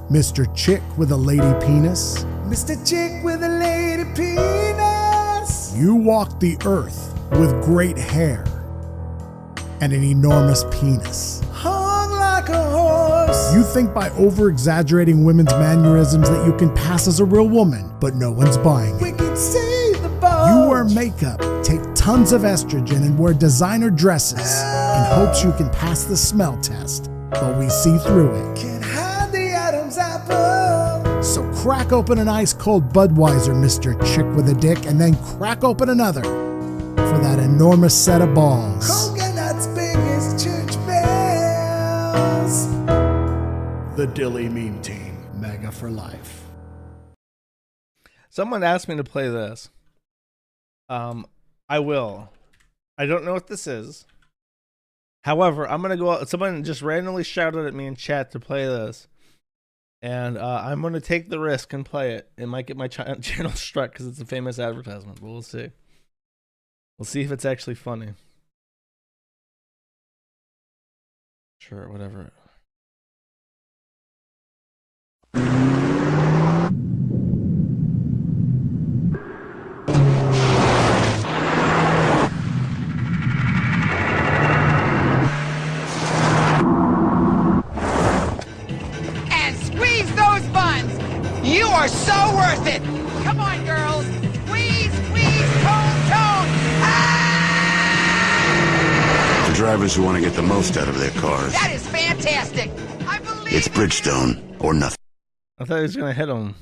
Mr. Chick with a lady penis. Mr. Chick with a lady penis. You walk the earth with great hair and an enormous penis. Hung like a horse. You think by over-exaggerating women's mannerisms that you can pass as a real woman, but no one's buying it. We can see the bulge. You wear makeup, take tons of estrogen, and wear designer dresses in hopes you can pass the smell test, but we see through it. Can't hide the Adam's apple. So crack open an ice-cold Budweiser, Mr. Chick with a dick, and then crack open another for that enormous set of balls. Coconut's big as church bells. The Dilly Meme Team, mega for life. Someone asked me to play this. I will. I don't know what this is. However, I'm gonna go out. Someone just randomly shouted at me in chat to play this, and I'm gonna take the risk and play it. It might get my channel struck because it's a famous advertisement, but we'll see. We'll see if it's actually funny. Sure, whatever. You are so worth it! Come on, girls! Squeeze, squeeze, tone! Ah! For drivers who want to get the most out of their cars. That is fantastic! I believe it's Bridgestone or nothing. I thought he was going to hit him.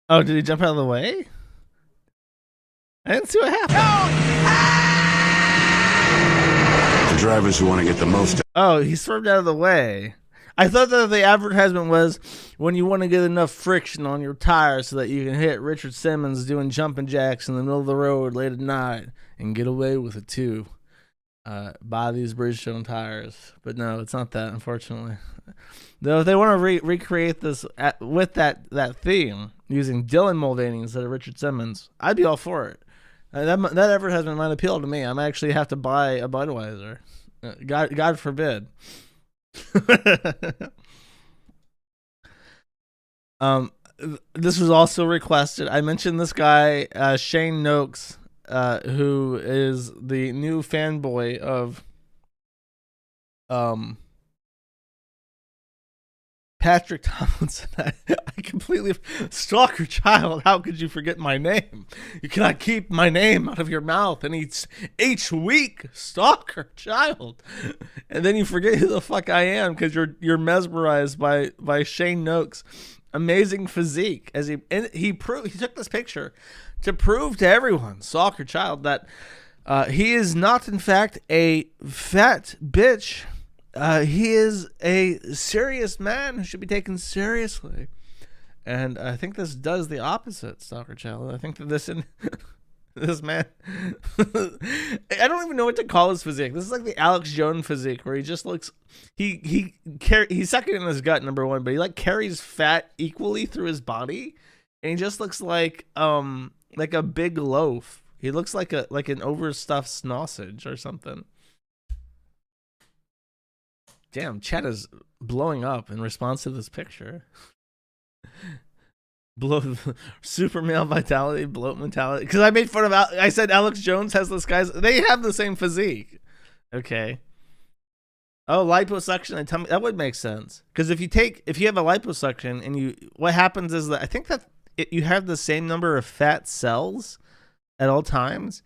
Oh, did he jump out of the way? I didn't see what happened. Ah! For drivers who want to get the most. Oh, he swerved out of the way. I thought that the advertisement was when you want to get enough friction on your tires so that you can hit Richard Simmons doing jumping jacks in the middle of the road late at night and get away with it too. Buy these Bridgestone tires. But no, it's not that, unfortunately. Though if they want to recreate this with that theme using Dylan Mulvaney instead of Richard Simmons, I'd be all for it. That advertisement might appeal to me. I might actually have to buy a Budweiser. God forbid. This was also requested. I mentioned this guy, Shane Noakes, who is the new fanboy of Patrick Tomlinson, I completely stalker child. How could you forget my name? You cannot keep my name out of your mouth. And each week, stalker child. And then you forget who the fuck I am because you're mesmerized by Shane Noakes' amazing physique. As he took this picture to prove to everyone, stalker child, that he is not in fact a fat bitch. He is a serious man who should be taken seriously. And I think this does the opposite, Stalker Child. I think that this man, I don't even know what to call his physique. This is like the Alex Jones physique, where he just looks, he's sucking in his gut, number one, but he like carries fat equally through his body, and he just looks like a big loaf. He looks like an overstuffed sausage or something. Damn, chat is blowing up in response to this picture. Super male vitality, bloat mentality. Because I made fun of, I said Alex Jones has this guy's, they have the same physique. Okay. Oh, liposuction, and tell me, that would make sense. Because if you have a liposuction and what happens is that I think that you have the same number of fat cells at all times.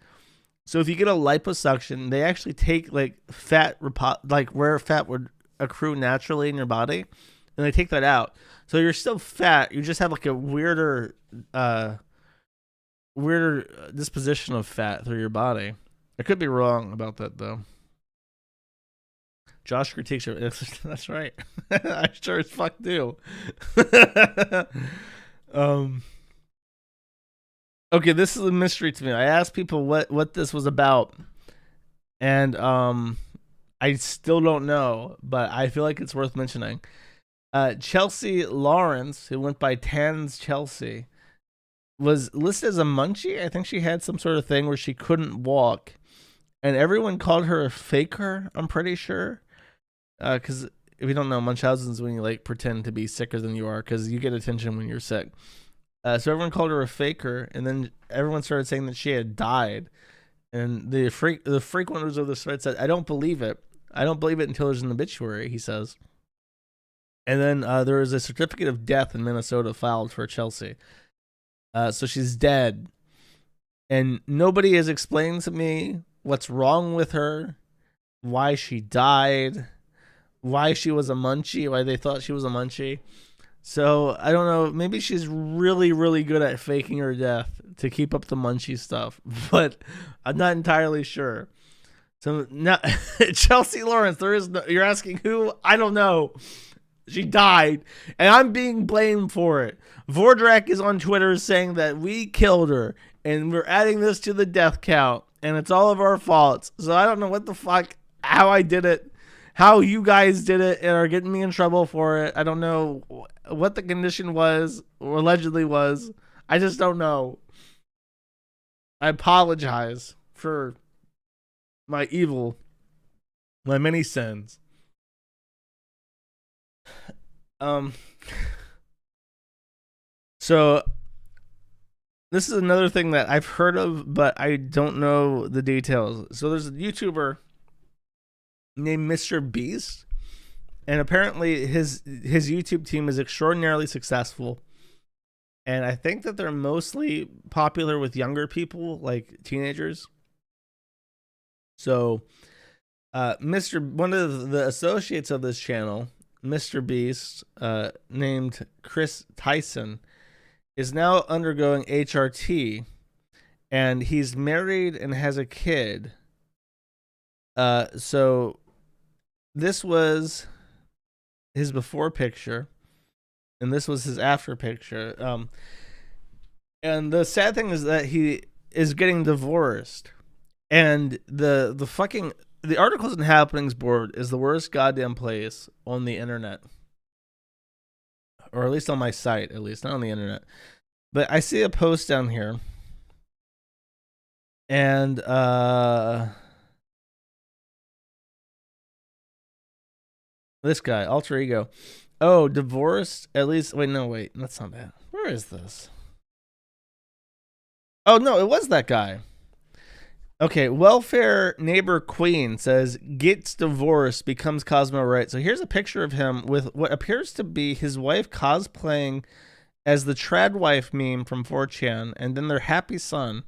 So if you get a liposuction, they actually take like fat, like where fat would accrue naturally in your body, and they take that out. So you're still fat. You just have like a weirder disposition of fat through your body. I could be wrong about that though. Josh critiques your. That's right. I sure as fuck do. Okay, this is a mystery to me. I asked people what this was about, and I still don't know, but I feel like it's worth mentioning. Chelsea Lawrence, who went by Tans Chelsea, was listed as a munchie. I think she had some sort of thing where she couldn't walk, and everyone called her a faker, I'm pretty sure. Because if you don't know, Munchausen's is when you like pretend to be sicker than you are, because you get attention when you're sick. So everyone called her a faker, and then everyone started saying that she had died. And the frequenters of the thread said, I don't believe it. I don't believe it until there's an obituary, he says. And then there was a certificate of death in Minnesota filed for Chelsea. So she's dead. And nobody has explained to me what's wrong with her, why she died, why she was a munchie, why they thought she was a munchie. So I don't know. Maybe she's really, really good at faking her death to keep up the munchie stuff, but I'm not entirely sure. So now, Chelsea Lawrence, you're asking who? I don't know. She died, and I'm being blamed for it. Vordrak is on Twitter saying that we killed her, and we're adding this to the death count, and it's all of our faults. So I don't know what the fuck, how I did it, how you guys did it, and are getting me in trouble for it. I don't know what the condition was, or allegedly was. I just don't know. I apologize for my evil, my many sins. So this is another thing that I've heard of, but I don't know the details. So there's a YouTuber named Mr. Beast, and apparently his YouTube team is extraordinarily successful. And I think that they're mostly popular with younger people, like teenagers. So one of the associates of this channel, Mr. Beast, named Chris Tyson, is now undergoing HRT, and he's married and has a kid. So this was his before picture, and this was his after picture. And the sad thing is that he is getting divorced, and the Articles and Happenings board is the worst goddamn place on the internet. Or at least on my site, at least, not on the internet. But I see a post down here. And this guy, Alter Ego. Oh, divorced? At least, wait, that's not bad. Where is this? Oh, no, it was that guy. Okay, welfare neighbor queen says gets divorced, becomes Cosmo right. So here's a picture of him with what appears to be his wife cosplaying as the trad wife meme from 4chan, and then their happy son.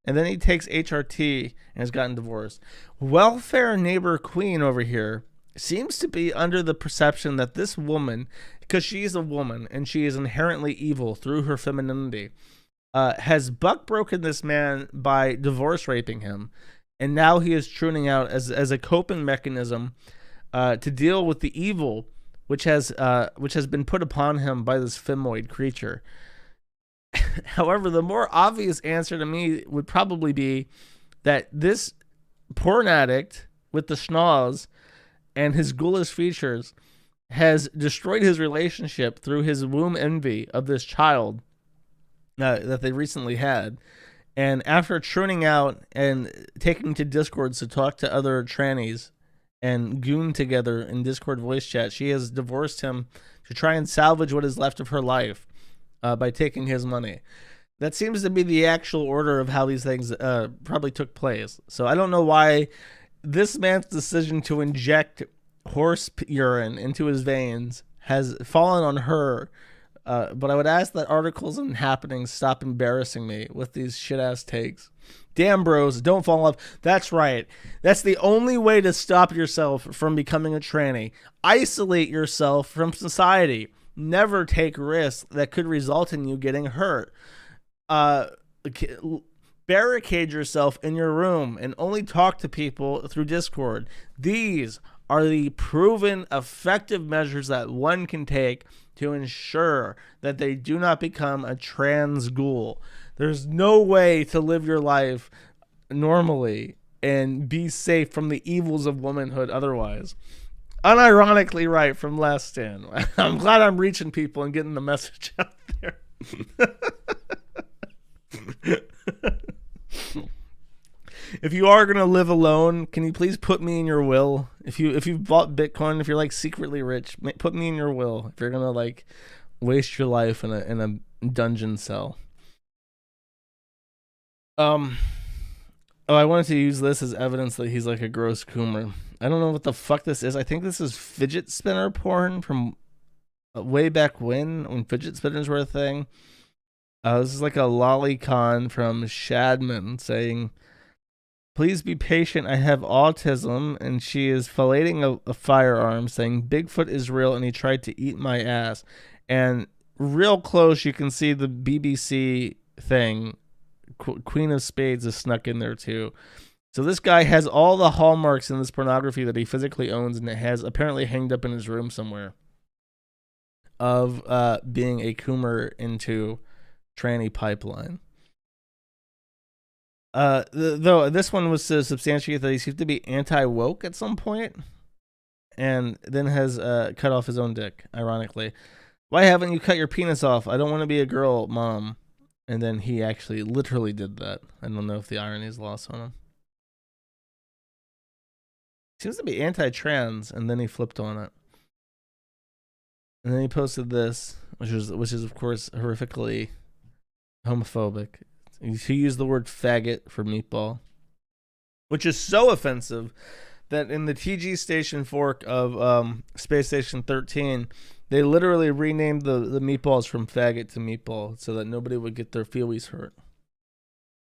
And then he takes HRT and has gotten divorced. Welfare neighbor queen over here seems to be under the perception that this woman, because she is a woman and she is inherently evil through her femininity, has buck broken this man by divorce raping him. And now he is tuning out as a coping mechanism to deal with the evil which has been put upon him by this femoid creature. However, the more obvious answer to me would probably be that this porn addict with the schnoz and his ghoulish features has destroyed his relationship through his womb envy of this child that they recently had. And after churning out and taking to Discords to talk to other trannies and goon together in Discord voice chat, she has divorced him to try and salvage what is left of her life by taking his money. That seems to be the actual order of how these things probably took place. So I don't know why this man's decision to inject horse urine into his veins has fallen on her. But I would ask that articles and happenings stop embarrassing me with these shit-ass takes. Damn, bros, don't fall in love. That's right. That's the only way to stop yourself from becoming a tranny. Isolate yourself from society. Never take risks that could result in you getting hurt. Barricade yourself in your room and only talk to people through Discord. These are the proven effective measures that one can take to ensure that they do not become a trans ghoul. There's no way to live your life normally and be safe from the evils of womanhood otherwise. Unironically right from Last Stand. I'm glad I'm reaching people and getting the message out there. If you are gonna live alone, can you please put me in your will? If you've bought Bitcoin, if you're like secretly rich, put me in your will. If you're gonna like waste your life in a dungeon cell. Oh, I wanted to use this as evidence that he's like a gross coomer. I don't know what the fuck this is. I think this is fidget spinner porn from way back when fidget spinners were a thing. This is like a lolicon from Shadman saying, "Please be patient. I have autism." And she is filleting a firearm saying, "Bigfoot is real and he tried to eat my ass." And real close, you can see the BBC thing. Queen of Spades is snuck in there too. So this guy has all the hallmarks in this pornography that he physically owns and it has apparently hanged up in his room somewhere of being a coomer into tranny pipeline. Though this one was to substantiate that he seemed to be anti-woke at some point, and then has cut off his own dick, ironically. "Why haven't you cut your penis off? I don't want to be a girl, Mom." And then he actually literally did that. I don't know if the irony is lost on him. Seems to be anti-trans, and then he flipped on it. And then he posted this, which is of course horrifically homophobic. He used the word faggot for meatball, which is so offensive that in the TG Station fork of Space Station 13, they literally renamed the meatballs from faggot to meatball so that nobody would get their feelies hurt.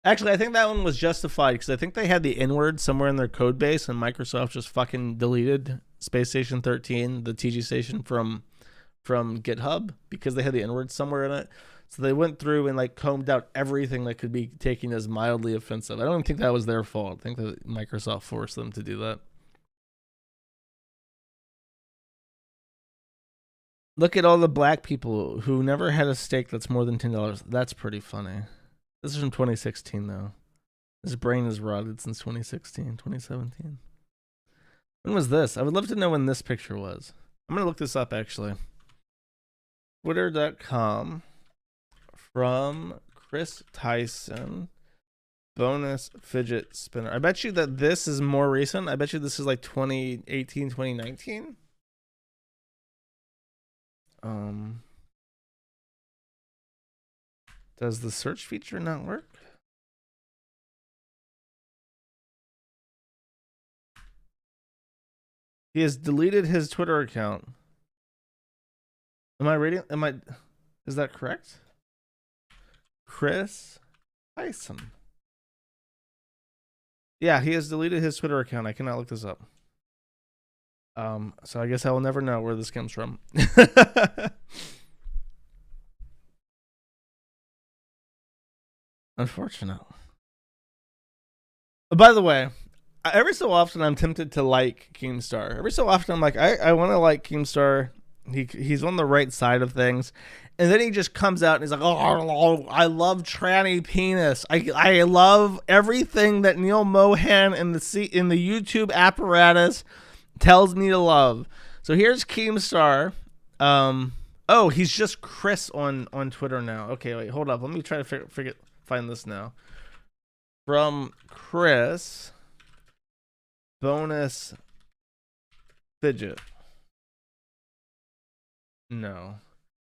Actually, I think that one was justified because I think they had the N-word somewhere in their code base and Microsoft just fucking deleted Space Station 13, the TG Station, from GitHub because they had the N-word somewhere in it. So they went through and like combed out everything that could be taken as mildly offensive. I don't even think that was their fault. I think that Microsoft forced them to do that. Look at all the black people who never had a steak that's more than $10. That's pretty funny. This is from 2016, though. This brain is rotted since 2016, 2017. When was this? I would love to know when this picture was. I'm going to look this up, actually. Twitter.com from Chris Tyson. Bonus fidget spinner. I bet you that this is more recent. I bet you this is like 2018, 2019. Does the search feature not work? He has deleted his Twitter account. Is that correct? Chris Tyson. Yeah, he has deleted his Twitter account. I cannot look this up. So I guess I will never know where this comes from. Unfortunate. By the way, every so often I'm tempted to like Keemstar. Every so often I'm like, I want to like Keemstar. He's on the right side of things. And then he just comes out and he's like, oh, I love tranny penis. I love everything that Neil Mohan in the YouTube apparatus tells me to love. So here's Keemstar. Oh, he's just Chris on Twitter now. Okay, wait, hold up. Let me try to find this now. From Chris, bonus fidget. No.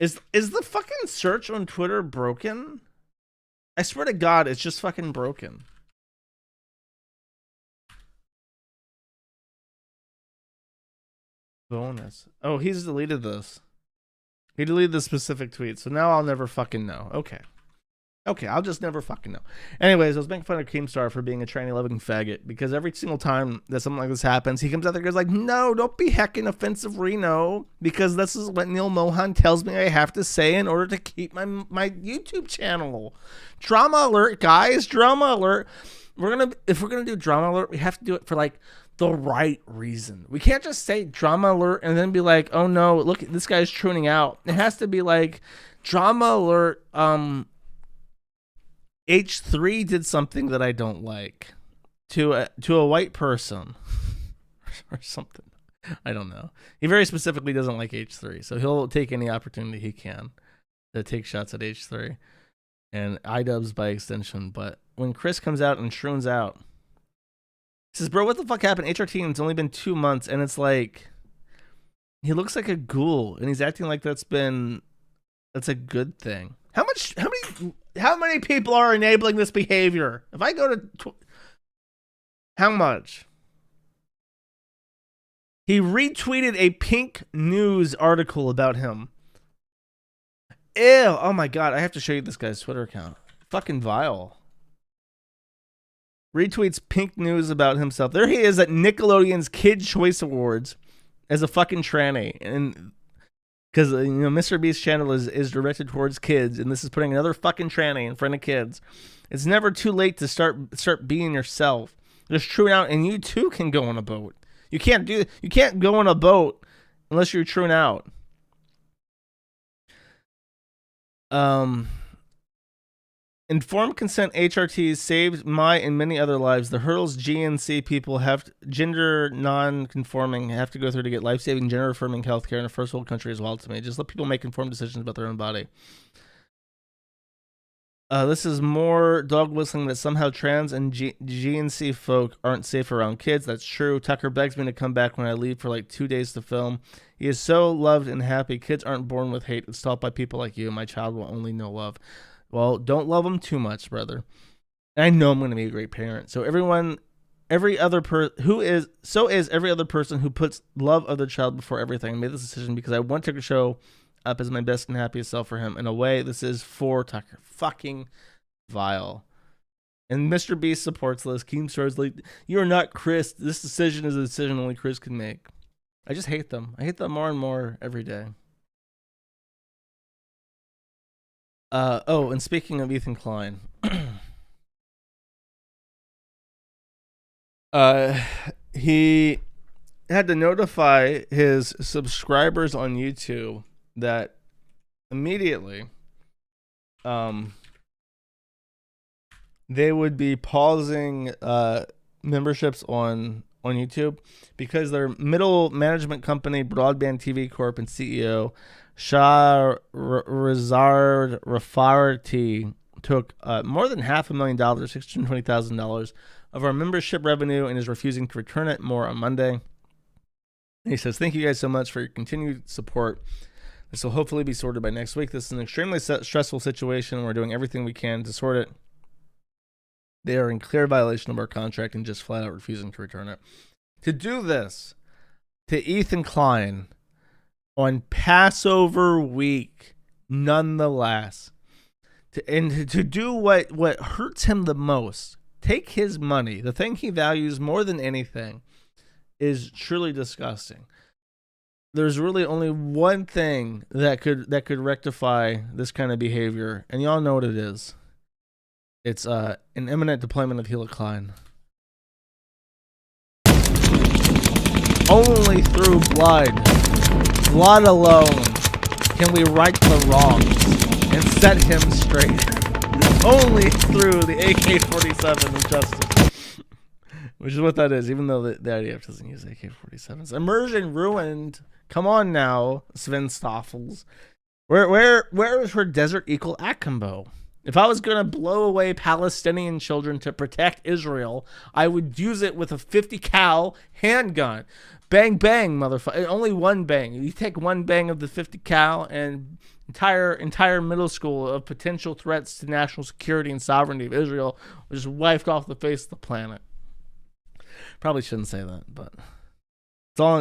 Is the fucking search on Twitter broken? I swear to God, it's just fucking broken. Bonus. Oh, he's deleted this. He deleted the specific tweet, so now I'll never fucking know. Okay, I'll just never fucking know. Anyways, I was making fun of Keemstar for being a tranny-loving faggot, because every single time that something like this happens, he comes out there and goes like, no, don't be heckin' offensive, Reno, because this is what Neil Mohan tells me I have to say in order to keep my YouTube channel. Drama alert, guys, drama alert. If we're gonna do drama alert, we have to do it for like the right reason. We can't just say drama alert and then be like, oh no, look, this guy's tuning out. It has to be like drama alert. H3 did something that I don't like to a white person or something. I don't know. He very specifically doesn't like H3, so he'll take any opportunity he can to take shots at H3 and iDubbbz by extension. But when Chris comes out and shroons out, he says, bro, what the fuck happened? HRT, and it's only been 2 months, and it's like he looks like a ghoul, and he's acting like that's a good thing. How many people are enabling this behavior? If I go to how much? He retweeted a Pink News article about him. Ew, oh my God, I have to show you this guy's Twitter account. Fucking vile. Retweets Pink News about himself. There he is at Nickelodeon's Kid Choice Awards as a fucking tranny. And because, Mr. Beast's channel is directed towards kids, and this is putting another fucking tranny in front of kids. It's never too late to start being yourself. Just true out, and you too can go on a boat. You can't go on a boat unless you're true out. Informed consent HRTs saved my and many other lives. The hurdles GNC people have gender non-conforming have to go through to get life-saving gender-affirming healthcare in a first world country is wild to me. Just let people make informed decisions about their own body. This is more dog whistling that somehow trans and GNC folk aren't safe around kids. That's true. Tucker begs me to come back when I leave for like 2 days to film. He is so loved and happy. Kids aren't born with hate. It's taught by people like you. My child will only know love. Well, don't love them too much, brother. And I know I'm going to be a great parent. So every other person who puts love of their child before everything. I made this decision because I want to show up as my best and happiest self for him. In a way, this is for Tucker. Fucking vile. And Mr. Beast supports this. Keemstar's like, you're not Chris. This decision is a decision only Chris can make. I just hate them. I hate them more and more every day. And speaking of Ethan Klein, he had to notify his subscribers on YouTube that immediately they would be pausing memberships on YouTube because their middle management company, Broadband TV Corp, and CEO Shah Razard Rafarty took more than $500,000, $620,000 of our membership revenue and is refusing to return it. More on Monday. And he says, thank you guys so much for your continued support. This will hopefully be sorted by next week. This is an extremely stressful situation. We're doing everything we can to sort it. They are in clear violation of our contract and just flat out refusing to return it. To do this, to Ethan Klein on Passover week, nonetheless, to do what hurts him the most, take his money, the thing he values more than anything, is truly disgusting. There's really only one thing that could rectify this kind of behavior, and y'all know what it is. It's an imminent deployment of Hela Klein. Only through blood alone, can we right the wrongs and set him straight. Only through the AK-47 of justice. Which is what that is, even though the IDF doesn't use AK-47s. Immersion ruined. Come on now, Sven Stoffels. Where is her Desert Eagle Akimbo? If I was going to blow away Palestinian children to protect Israel, I would use it with a 50 cal handgun. Bang, bang, motherfucker. Only one bang. You take one bang of the 50 cal and entire middle school of potential threats to national security and sovereignty of Israel was just wiped off the face of the planet. Probably shouldn't say that, but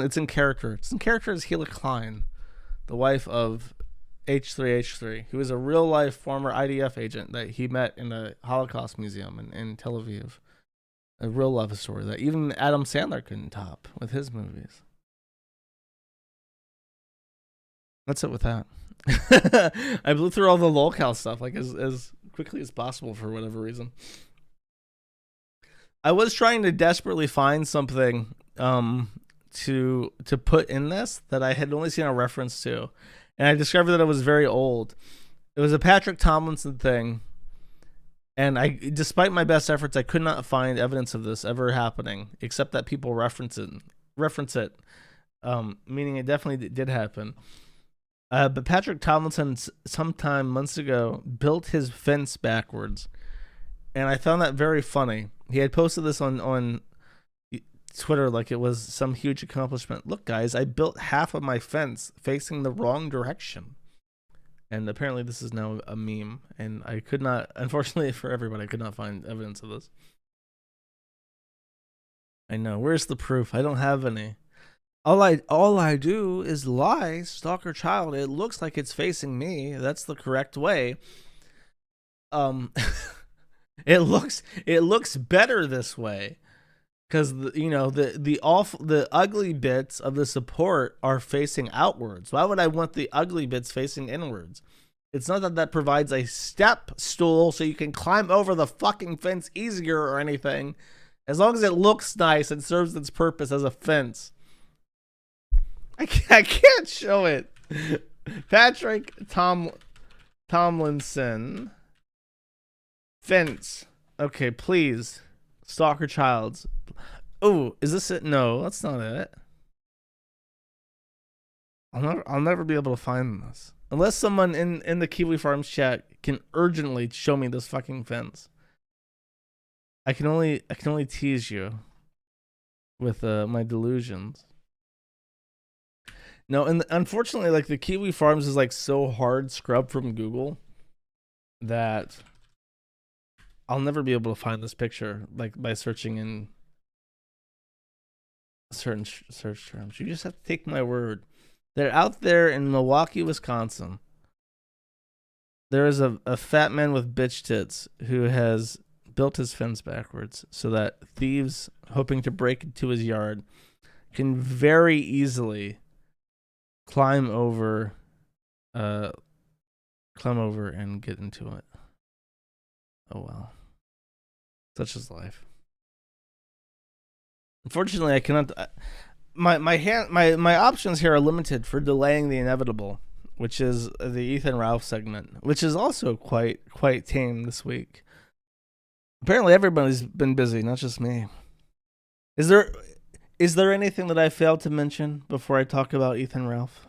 it's in character. It's in character as Hela Klein, the wife of H3H3, who is a real-life former IDF agent that he met in the Holocaust Museum in Tel Aviv. A real love story that even Adam Sandler couldn't top with his movies. That's it with that. I blew through all the lolcow stuff like as quickly as possible for whatever reason. I was trying to desperately find something to put in this that I had only seen a reference to, and I discovered that it was very old. It was a Patrick Tomlinson thing, and despite my best efforts, I could not find evidence of this ever happening, except that people reference it, meaning it definitely did happen. But Patrick Tomlinson, sometime months ago, built his fence backwards, and I found that very funny. He had posted this on Twitter like it was some huge accomplishment. Look, guys, I built half of my fence facing the wrong direction. And apparently this is now a meme, and I could not, unfortunately for everybody, I could not find evidence of this. I know. Where's the proof? I don't have any. All I do is lie, stalker child. It looks like it's facing me. That's the correct way. It looks better this way, because the ugly bits of the support are facing outwards. Why would I want the ugly bits facing inwards? It's not that provides a step stool so you can climb over the fucking fence easier or anything. As long as it looks nice and serves its purpose as a fence. I can't show it. Patrick Tomlinson. Fence. Okay, please. Stalker Childs. Oh, is this it? No, that's not it. I'll never be able to find this. Unless someone in the Kiwi Farms chat can urgently show me this fucking fence. I can only tease you with my delusions. No, and unfortunately, like, the Kiwi Farms is like so hard scrubbed from Google that I'll never be able to find this picture, like, by searching in certain search terms. You just have to take my word. They're out there in Milwaukee, Wisconsin. There is a fat man with bitch tits who has built his fence backwards so that thieves hoping to break into his yard can very easily climb over and get into it. Oh well. Such is life. Unfortunately, I cannot. My options here are limited for delaying the inevitable, which is the Ethan Ralph segment, which is also quite tame this week. Apparently, everybody's been busy, not just me. Is there anything that I failed to mention before I talk about Ethan Ralph?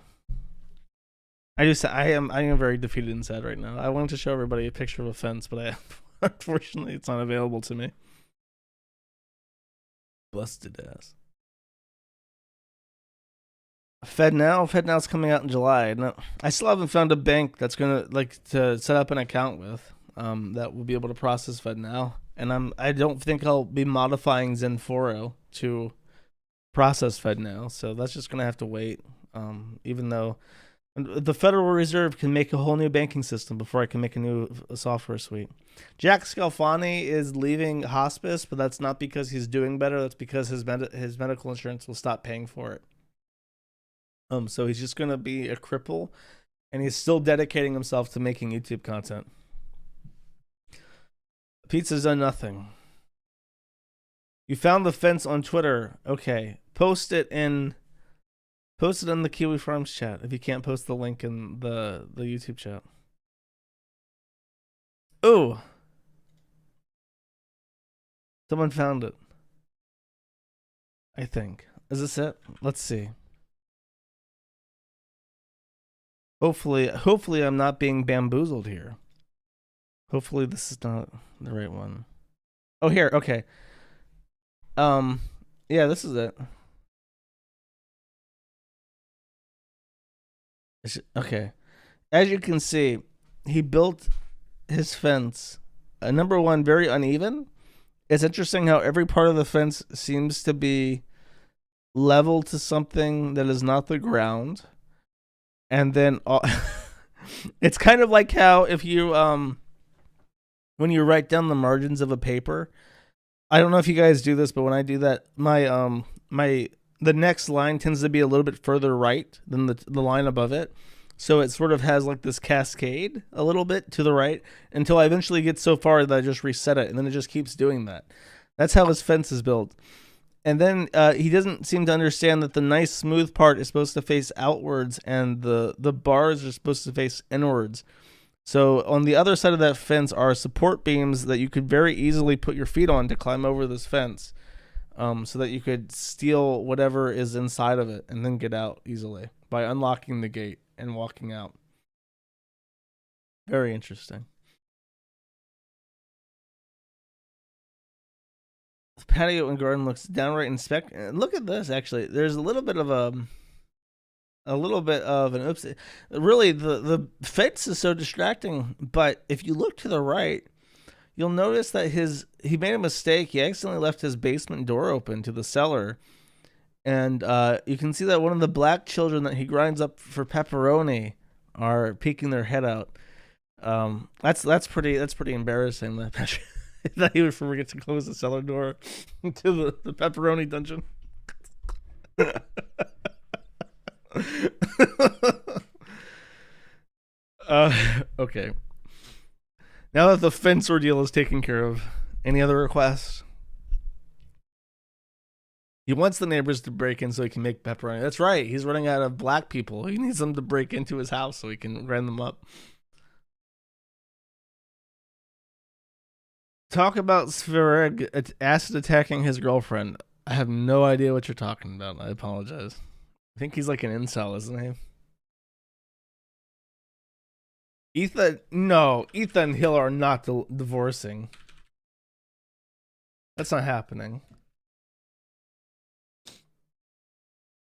I am very defeated and sad right now. I wanted to show everybody a picture of a fence, but unfortunately, it's not available to me. Busted ass. FedNow's coming out in July. No, I still haven't found a bank that's gonna to set up an account with that will be able to process FedNow, and I don't think I'll be modifying Zenforo to process fed now, so that's just gonna have to wait. Even though the Federal Reserve can make a whole new banking system before I can make a new software suite. Jack Scalfani is leaving hospice, but that's not because he's doing better. That's because his medical insurance will stop paying for it. So he's just gonna be a cripple, and he's still dedicating himself to making YouTube content. Pizza's done nothing. You found the fence on Twitter. Okay, post it in the Kiwi Farms chat if you can't post the link in the YouTube chat. Ooh. Someone found it. I think. Is this it? Let's see. Hopefully I'm not being bamboozled here. Hopefully this is not the right one. Oh, here. Okay. Yeah, this is it. Okay. As you can see, he built his fence. Number one, very uneven. It's interesting how every part of the fence seems to be level to something that is not the ground. And then it's kind of like how if you when you write down the margins of a paper, I don't know if you guys do this, but when I do that, the next line tends to be a little bit further right than the line above it. So it sort of has like this cascade a little bit to the right until I eventually get so far that I just reset it, and then it just keeps doing that. That's how his fence is built. And then he doesn't seem to understand that the nice smooth part is supposed to face outwards and the bars are supposed to face inwards. So on the other side of that fence are support beams that you could very easily put your feet on to climb over this fence, so that you could steal whatever is inside of it and then get out easily by unlocking the gate and walking out. Very interesting. The patio and garden looks downright inspect. Look at this. Actually, there's a little bit of an oops. Really, the fence is so distracting. But if you look to the right, you'll notice that he made a mistake. He accidentally left his basement door open to the cellar, and you can see that one of the black children that he grinds up for pepperoni are peeking their head out. That's pretty embarrassing. That he would forget to close the cellar door to the pepperoni dungeon. Okay. Now that the fence ordeal is taken care of, any other requests? He wants the neighbors to break in so he can make pepperoni. That's right. He's running out of black people. He needs them to break into his house so he can grind them up. Talk about Svereg acid attacking his girlfriend. I have no idea what you're talking about. I apologize. I think he's like an incel, isn't he? Ethan and Hill are not divorcing. That's not happening.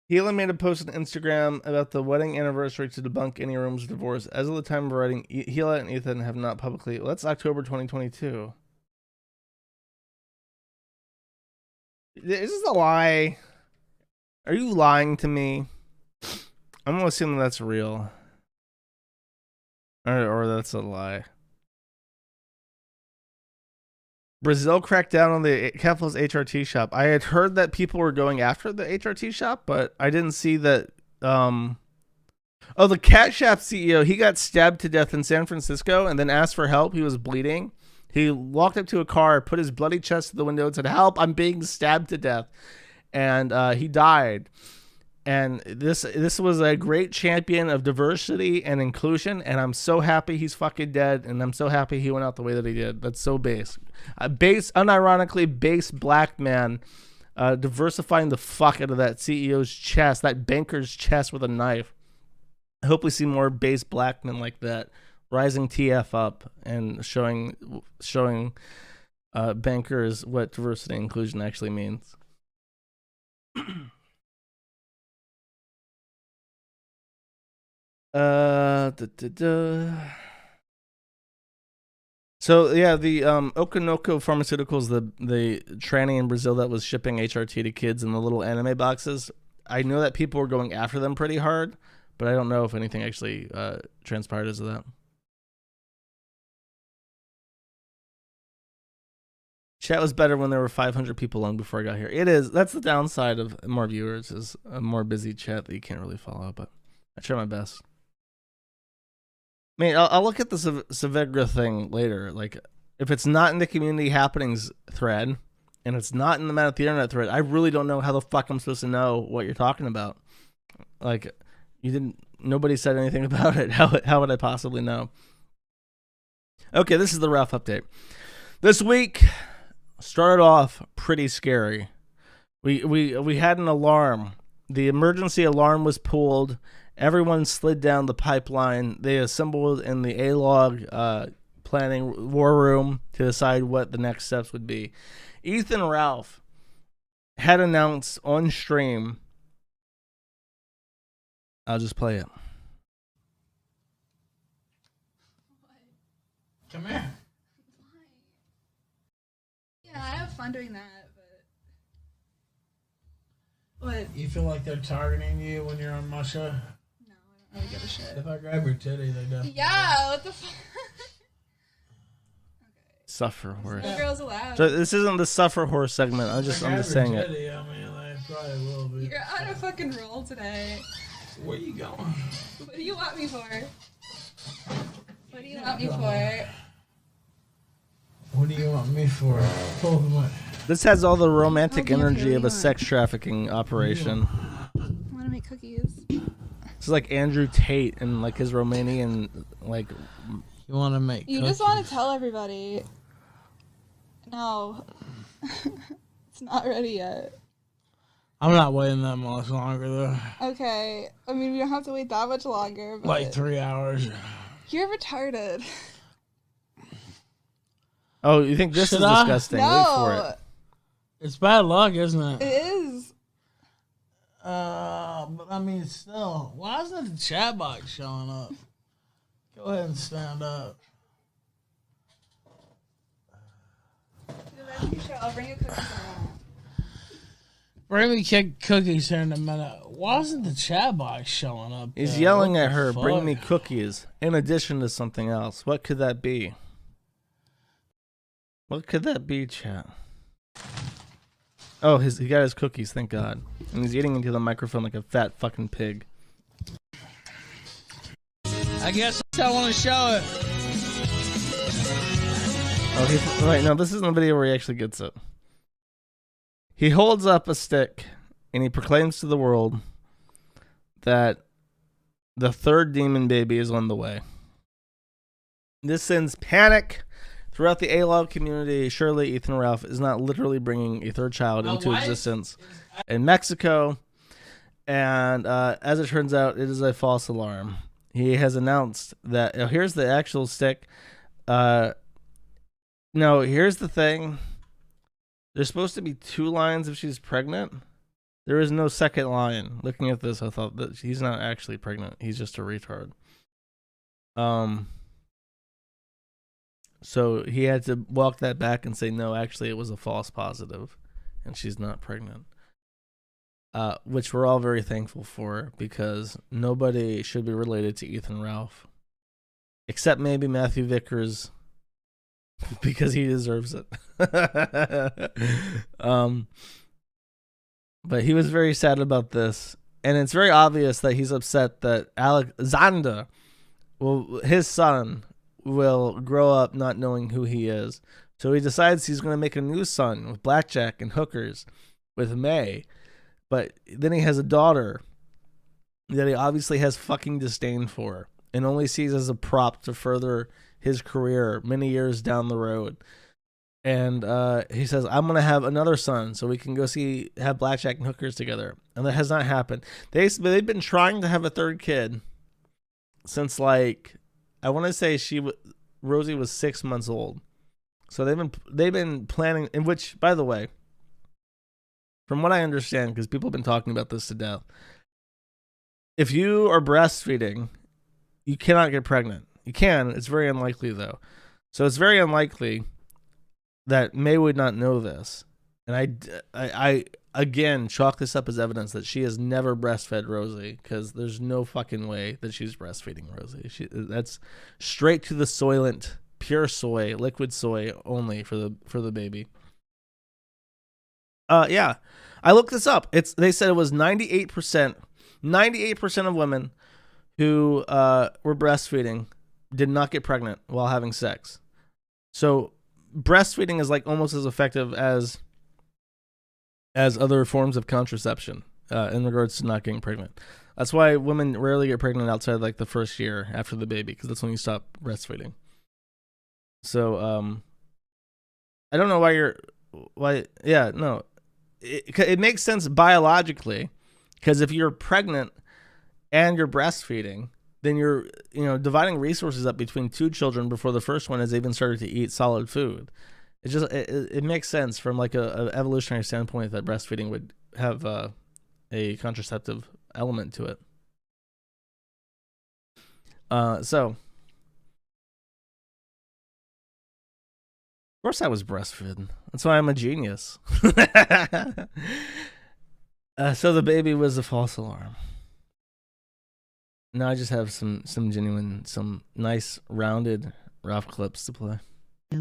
Hila made a post on Instagram about the wedding anniversary to debunk any rumors of divorce. As of the time of writing, Hila and Ethan have not publicly. Well, that's October 2022. Is this a lie? Are you lying to me? I'm gonna assume that's real. Or that's a lie. Brazil cracked down on the Capitol's HRT shop. I had heard that people were going after the HRT shop, but I didn't see that. Oh, the Cat Shop CEO, he got stabbed to death in San Francisco and then asked for help. He was bleeding. He walked up to a car, put his bloody chest to the window and said, "Help, I'm being stabbed to death." And he died. And this was a great champion of diversity and inclusion, and I'm so happy he's fucking dead, and I'm so happy he went out the way that he did. That's so base. Unironically base black man diversifying the fuck out of that CEO's chest, that banker's chest with a knife. I hope we see more base black men like that rising TF up and showing bankers what diversity and inclusion actually means. So yeah, the Okonoko Pharmaceuticals, the tranny in Brazil that was shipping HRT to kids in the little anime boxes. I know that people were going after them pretty hard, but I don't know if anything actually transpired as of that. Chat was better when there were 500 people on before I got here. It is. That's the downside of more viewers, is a more busy chat that you can't really follow, but I try my best. I mean, I'll look at the Savegra thing later. Like, if it's not in the community happenings thread, and it's not in the Man at the Internet thread, I really don't know how the fuck I'm supposed to know what you're talking about. Like, nobody said anything about it. How would I possibly know? Okay, this is the Ralph update. This week started off pretty scary. We had an alarm. The emergency alarm was pulled. Everyone slid down the pipeline. They assembled in the A-Log planning war room to decide what the next steps would be. Ethan Ralph had announced on stream. I'll just play it. Come here. Yeah, I have fun doing that, but... What? You feel like they're targeting you when you're on Musha? No, I don't really give a shit. If I grab your titty, they definitely... Yeah, what the fuck? Suffer horse. No girls allowed. So this isn't the suffer horse segment. I'm just saying it. I mean, I probably will be. You're on a fucking roll today. Where you going? What do you want me for? What do you want me for? What do you want me for? Pull them away. This has all the romantic energy of a sex trafficking operation. I want to make cookies. This is like Andrew Tate and like his Romanian like. You want to make? You just want to tell everybody. No, it's not ready yet. I'm not waiting that much longer though. Okay, I mean we don't have to wait that much longer. But Like 3 hours. You're retarded. Oh, you think this is disgusting? No. Wait for it. It's bad luck, isn't it? It is. But I mean, still, why isn't the chat box showing up? Go ahead and stand up. I'll bring you cookies in a minute. Bring me cookies here in a minute. Why isn't the chat box showing up? He's yelling at her, bring me cookies, in addition to something else. What could that be? What could that be, chat? Oh, he got his cookies, thank God. And he's eating into the microphone like a fat fucking pig. I guess I want to show it. Oh, wait, no, this isn't the video where he actually gets it. He holds up a stick and he proclaims to the world that the third demon baby is on the way. This sends panic throughout the A-Log community. Surely Ethan Ralph is not literally bringing a third child into existence in Mexico. And as it turns out, it is a false alarm. He has announced that, here's the actual stick. No, here's the thing. There's supposed to be 2 lines if she's pregnant. There is no second line. Looking at this, I thought that he's not actually pregnant. He's just a retard. So he had to walk that back and say, no, actually it was a false positive and she's not pregnant. Which we're all very thankful for, because nobody should be related to Ethan Ralph. Except maybe Matthew Vickers, because he deserves it. But he was very sad about this. And it's very obvious that he's upset that Alexander, his son, will grow up not knowing who he is. So he decides he's going to make a new son with blackjack and hookers with May. But then he has a daughter that he obviously has fucking disdain for and only sees as a prop to further his career many years down the road. And he says, I'm going to have another son so we can go have blackjack and hookers together. And that has not happened. They've been trying to have a third kid since, like, I want to say Rosie was 6 months old. So they've been planning, in which, by the way, from what I understand, because people have been talking about this to death, if you are breastfeeding, you cannot get pregnant. You can. It's very unlikely, though. So it's very unlikely that May would not know this. And I again chalk this up as evidence that she has never breastfed Rosie, because there's no fucking way that she's breastfeeding Rosie. That's straight to the soylent, pure soy, liquid soy only for the baby. Yeah, I looked this up. They said it was 98% of women who were breastfeeding did not get pregnant while having sex. So breastfeeding is like almost as effective as other forms of contraception in regards to not getting pregnant. That's why women rarely get pregnant outside like the first year after the baby, because that's when you stop breastfeeding. So I don't know why. Yeah, no, it makes sense biologically, because if you're pregnant and you're breastfeeding, then you're dividing resources up between two children before the first one has even started to eat solid food. It just it makes sense from like a evolutionary standpoint that breastfeeding would have a contraceptive element to it. So of course I was breastfeeding. That's why I'm a genius. So the baby was a false alarm. Now I just have some nice rounded rough clips to play.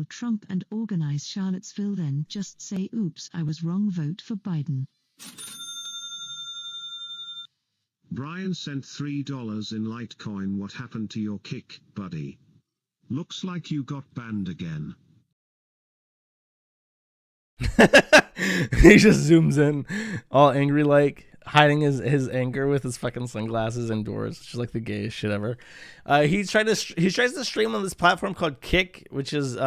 Trump and organize Charlottesville, then just say, oops, I was wrong, vote for Biden. Brian sent $3 in Litecoin. What happened to your kick, buddy? Looks like you got banned again. He just zooms in, all angry, like hiding his anger with his fucking sunglasses indoors, which is like the gayest shit ever. He tries to stream on this platform called Kick, which is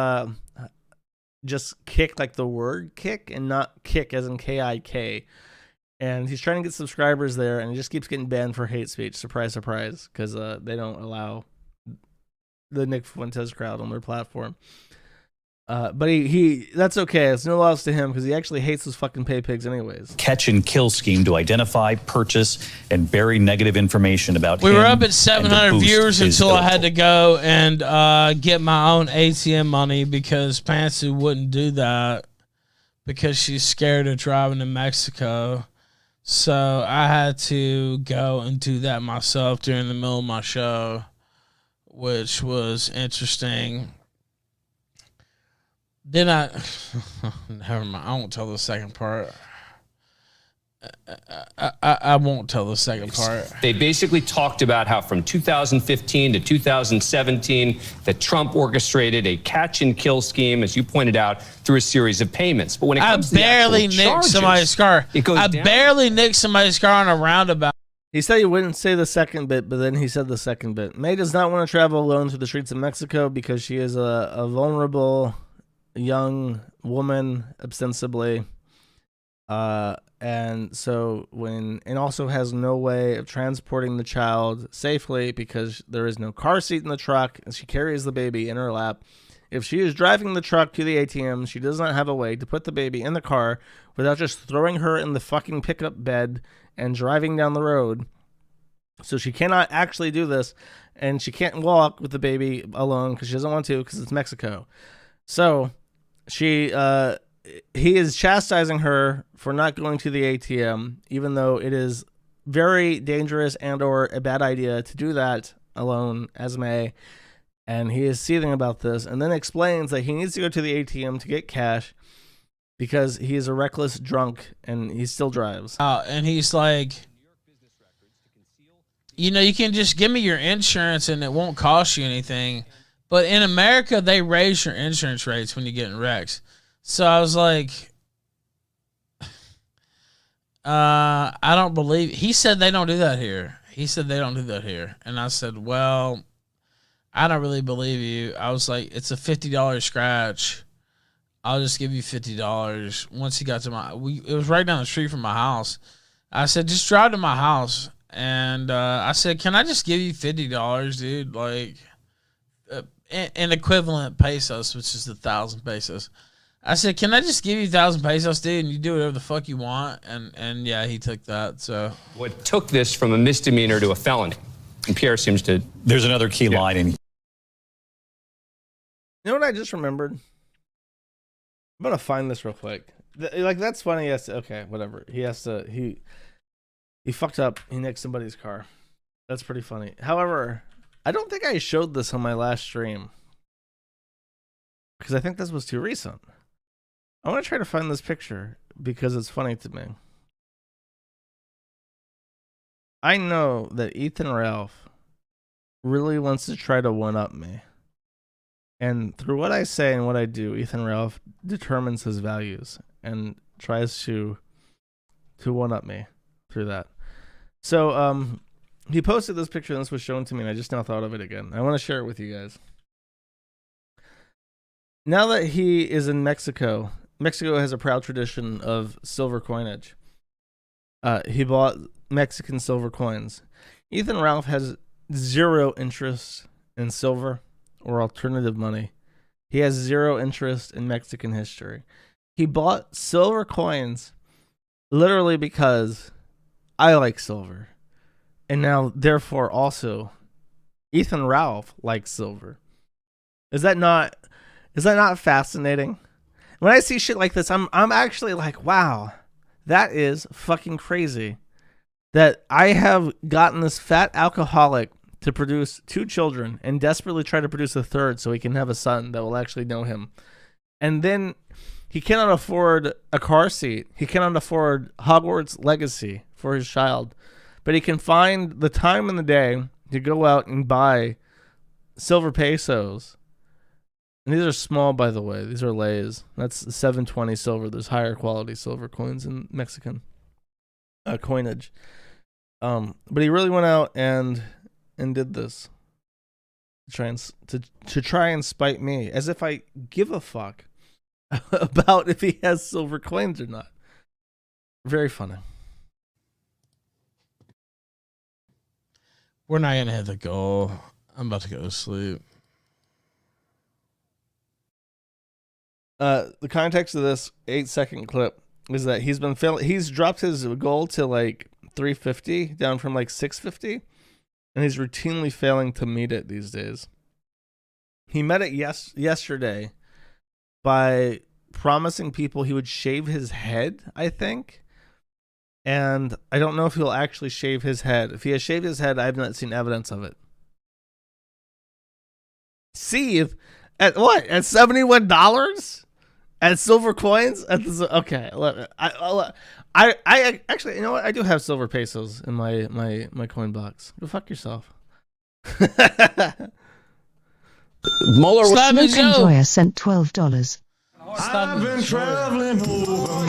just kick, like the word kick, and not kick as in K-I-K. And he's trying to get subscribers there, and he just keeps getting banned for hate speech. Surprise, surprise, because they don't allow the Nick Fuentes crowd on their platform. But he that's okay. It's no loss to him, because he actually hates those fucking pay pigs anyways. Catch and kill scheme to identify, purchase, and bury negative information about him. We were up at 700 viewers until I had to go and get my own ATM money, because Pantsu wouldn't do that because she's scared of driving to Mexico. So I had to go and do that myself during the middle of my show, which was interesting. Then never mind. I won't tell the second part. I won't tell the second part. They basically talked about how from 2015 to 2017 that Trump orchestrated a catch and kill scheme, as you pointed out, through a series of payments. But when it comes to the actual charges, somebody's car. it goes I down. barely nicked somebody's car on a roundabout. He said he wouldn't say the second bit, but then he said the second bit. May does not want to travel alone through the streets of Mexico because she is a vulnerable young woman, ostensibly. And also has no way of transporting the child safely because there is no car seat in the truck, and she carries the baby in her lap. If she is driving the truck to the ATM, she does not have a way to put the baby in the car without just throwing her in the fucking pickup bed and driving down the road. So she cannot actually do this, and she can't walk with the baby alone because she doesn't want to, because it's Mexico. So he is chastising her for not going to the ATM, even though it is very dangerous and or a bad idea to do that alone as May. And he is seething about this, and then explains that he needs to go to the ATM to get cash because he is a reckless drunk and he still drives. And he's like, you can just give me your insurance and it won't cost you anything. But in America, they raise your insurance rates when you get in wrecks. So I was like, I don't believe. He said they don't do that here. And I said, well, I don't really believe you. I was like, it's a $50 scratch. I'll just give you $50. Once he got to it was right down the street from my house. I said, just drive to my house. And I said, can I just give you $50, dude? Like, in equivalent pesos, which is 1,000 pesos. I said, can I just give you 1,000 pesos, dude, and you do whatever the fuck you want? And yeah, he took that. So What took this from a misdemeanor to a felony? And Pierre seems to... There's another key line in. You know what I just remembered? I'm gonna find this real quick. Like, that's funny. Yes. Okay. Whatever. He fucked up. He nicked somebody's car. That's pretty funny. However, I don't think I showed this on my last stream because I think this was too recent. I want to try to find this picture because it's funny to me. I know that Ethan Ralph really wants to try to one-up me. And through what I say and what I do, Ethan Ralph determines his values and tries to one-up me through that. So, he posted this picture and this was shown to me and I just now thought of it again. I want to share it with you guys. Now that he is in Mexico, Mexico has a proud tradition of silver coinage. He bought Mexican silver coins. Ethan Ralph has zero interest in silver or alternative money. He has zero interest in Mexican history. He bought silver coins literally because I like silver. And now, therefore, also, Ethan Ralph likes silver. Is that not fascinating? When I see shit like this, I'm actually like, wow, that is fucking crazy. That I have gotten this fat alcoholic to produce 2 children and desperately try to produce a third so he can have a son that will actually know him. And then he cannot afford a car seat. He cannot afford Hogwarts Legacy for his child. But he can find the time in the day to go out and buy silver pesos. And these are small, by the way. These are lays. That's 720 silver. There's higher quality silver coins in Mexican coinage. But he really went out and did this to try and spite me, as if I give a fuck about if he has silver coins or not. Very funny. We're not gonna hit the goal. I'm about to go to sleep. The context of this 8-second clip is that he's been he's dropped his goal to like 350 down from like 650, and he's routinely failing to meet it these days. He met it yesterday by promising people he would shave his head, I think. And I don't know if he'll actually shave his head. If he has shaved his head, I have not seen evidence of it. Steve, at what? At $71? At silver coins? Okay. I actually, you know what? I do have silver pesos in my coin box. Go fuck yourself. Mueller Luke Enjoyer sent $12. I've been traveling over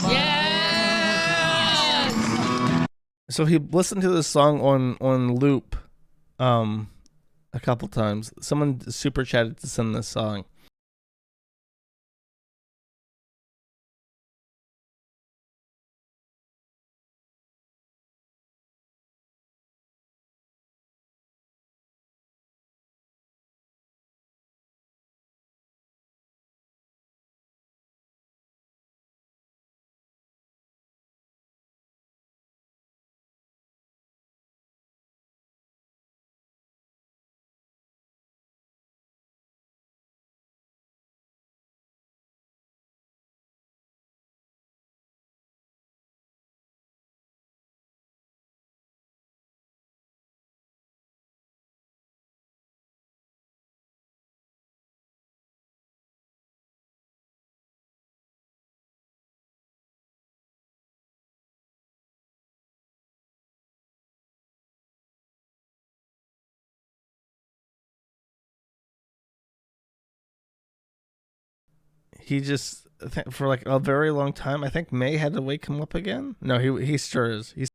So he listened to this song on loop a couple times. Someone super chatted to send this song. He just, for like a very long time, I think May had to wake him up again. No, he stirs. He's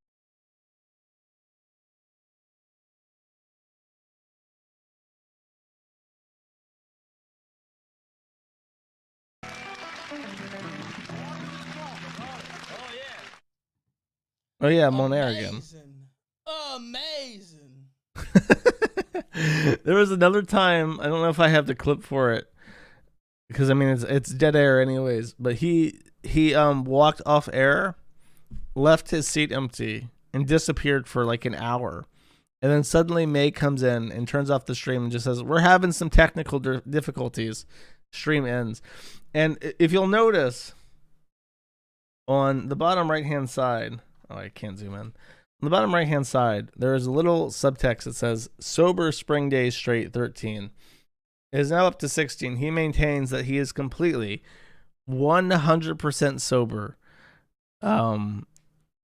Oh yeah, Monair again. Amazing. There was another time, I don't know if I have the clip for it, because I mean it's dead air anyways, but he walked off air, left his seat empty, and disappeared for like an hour. And then suddenly May comes in and turns off the stream and just says, "We're having some technical difficulties." stream ends. And if you'll notice, on the bottom right-hand side, oh, I can't zoom in. On the bottom right-hand side, there is a little subtext that says, sober spring days straight 13. It is now up to 16. He maintains that he is completely 100% sober,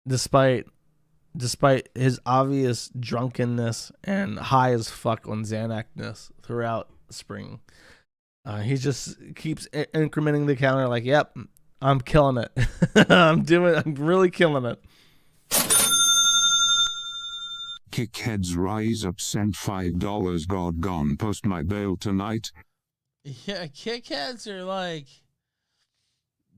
despite his obvious drunkenness and high as fuck on Xanax-ness throughout spring. He just keeps incrementing the counter like, yep, I'm killing it. I'm really killing it. Kickheads rise up, sent $5. God gone, post my bail tonight. Yeah, Kickheads are like,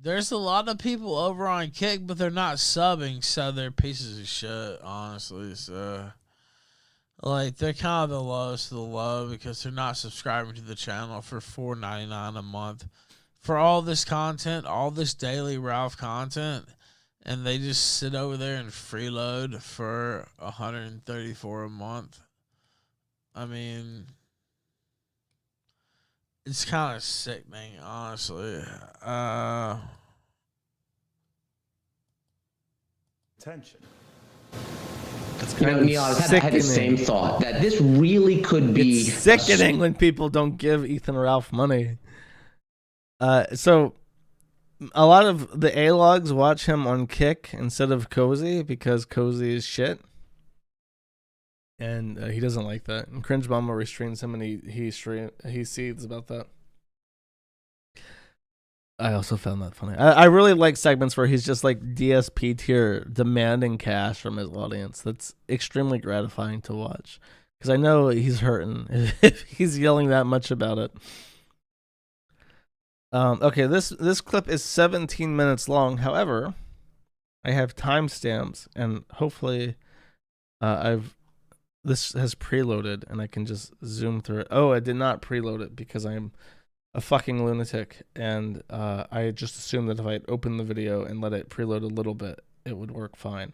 there's a lot of people over on Kick, but they're not subbing, so they're pieces of shit, honestly. So, like, they're kind of the lowest of the low because they're not subscribing to the channel for $4.99 a month for all this content, all this daily Ralph content, and they just sit over there and freeload for $134 a month. I mean, it's kind of sickening, honestly. Attention. Neil, I had the same thought that this really could be It's sickening when people don't give Ethan Ralph money. So a lot of the A-logs watch him on Kick instead of Cozy because Cozy is shit. And he doesn't like that. And Cringe Mama restrains him, and he seethes about that. I also found that funny. I really like segments where he's just like DSP tier demanding cash from his audience. That's extremely gratifying to watch because I know he's hurting if he's yelling that much about it. Okay, this clip is 17 minutes long. However, I have timestamps, and hopefully, this has preloaded, and I can just zoom through it. Oh, I did not preload it because I'm a fucking lunatic, and I just assumed that if I open the video and let it preload a little bit, it would work fine.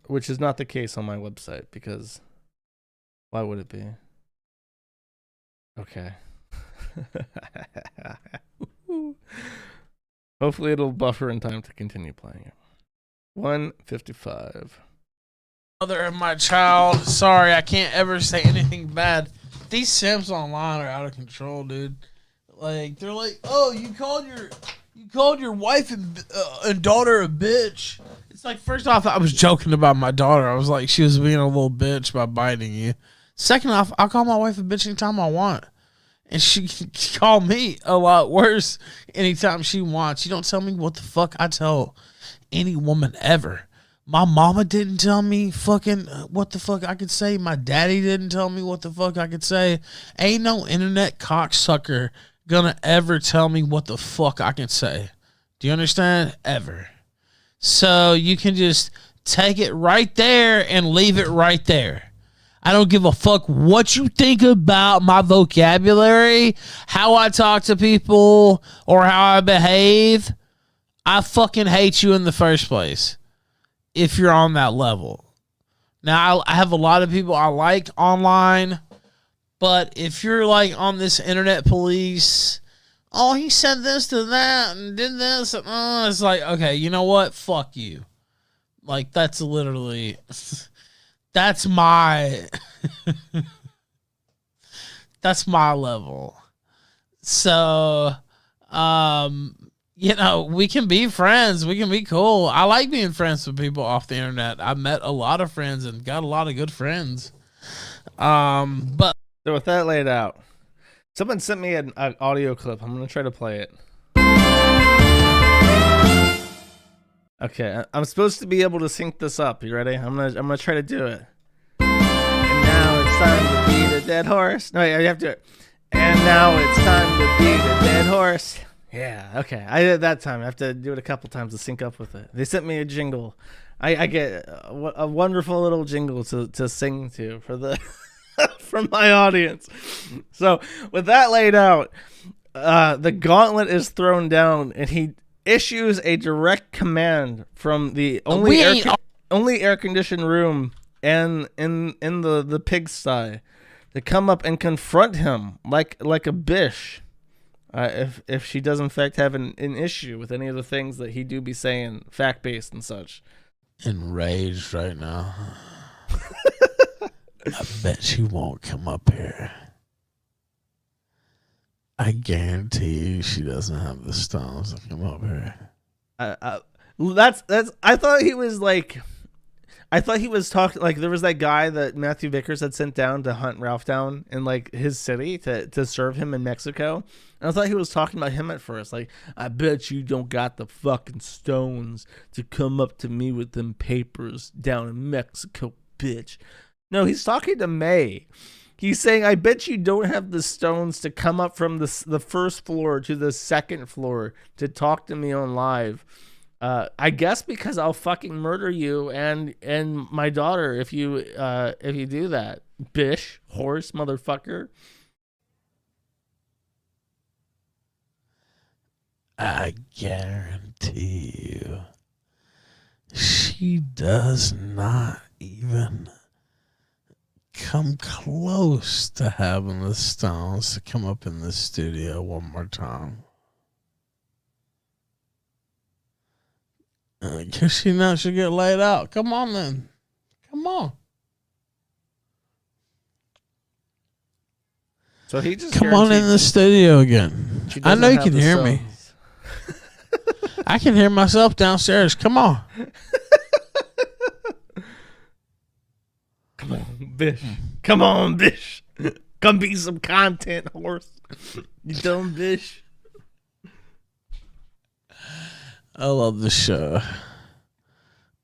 Which is not the case on my website, because why would it be? Okay. Hopefully it'll buffer in time to continue playing it. 1:55. Mother of my child, sorry, I can't ever say anything bad. These Sims online are out of control, dude. Like, they're like, oh, you called your wife and daughter a bitch. It's like, first off, I was joking about my daughter. I was like, she was being a little bitch by biting you. Second off, I'll call my wife a bitch anytime I want. And she can call me a lot worse anytime she wants. You don't tell me what the fuck I tell any woman ever. My mama didn't tell me fucking what the fuck I could say. My daddy didn't tell me what the fuck I could say. Ain't no internet cocksucker gonna ever tell me what the fuck I can say. Do you understand? Ever. So you can just take it right there and leave it right there. I don't give a fuck what you think about my vocabulary, how I talk to people, or how I behave. I fucking hate you in the first place. If you're on that level. Now, I have a lot of people I like online, but if you're like on this internet police, oh, he said this to that and did this, and it's like, okay, you know what? Fuck you. Like, that's literally, that's my, that's my level. So, you know, we can be friends. We can be cool. I like being friends with people off the internet. I've met a lot of friends and got a lot of good friends. But so with that laid out, someone sent me an audio clip. I'm gonna try to play it. Okay, I'm supposed to be able to sync this up. You ready? I'm gonna try to do it. And now it's time to beat a dead horse. No, you have to. And now it's time to beat a dead horse. Yeah, okay. I did that time. I have to do it a couple times to sync up with it. They sent me a jingle. I get a wonderful little jingle to sing to for the from my audience. So with that laid out, the gauntlet is thrown down, and he issues a direct command from the only air conditioned room and in the pigsty to come up and confront him like a bish. if she does in fact have an issue with any of the things that he do be saying, fact based and such. Enraged right now. I bet she won't come up here. I guarantee you she doesn't have the stones to come up here. That's. I thought he was like. I thought he was talking like there was that guy that Matthew Vickers had sent down to hunt Ralph down in like his city to serve him in Mexico. And I thought he was talking about him at first. Like, I bet you don't got the fucking stones to come up to me with them papers down in Mexico, bitch. No, he's talking to May. He's saying, I bet you don't have the stones to come up from the first floor to the second floor to talk to me on live. I guess because I'll fucking murder you and my daughter if you do that, bish, horse, motherfucker. I guarantee you, she does not even come close to having the stones to come up in the studio one more time. Because she knows she'll get laid out. Come on, then. Come on. So he just come on in the studio again. I know you can hear me. I can hear myself downstairs. Come on. Come on, Bish. Come on, Bish. Come be some content, horse. You dumb Bish. I love the show.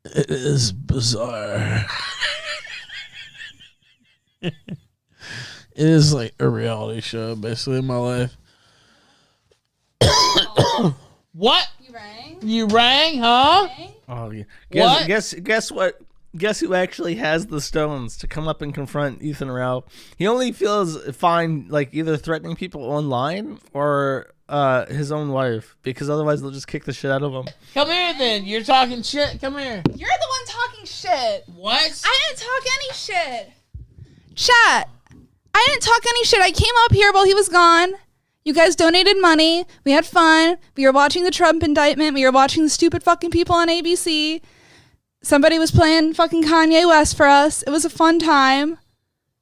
It is bizarre. It is like a reality show, basically, in my life. What? You rang? You rang, huh? Oh yeah. What? Guess what? Guess who actually has the stones to come up and confront Ethan Ralph? He only feels fine, like either threatening people online or his own wife, because otherwise they'll just kick the shit out of him. Come here, then. You're talking shit. Come here. You're the one talking shit. What? I didn't talk any shit. Chat. I didn't talk any shit. I came up here while he was gone. You guys donated money. We had fun. We were watching the Trump indictment. We were watching the stupid fucking people on ABC. Somebody was playing fucking Kanye West for us. It was a fun time.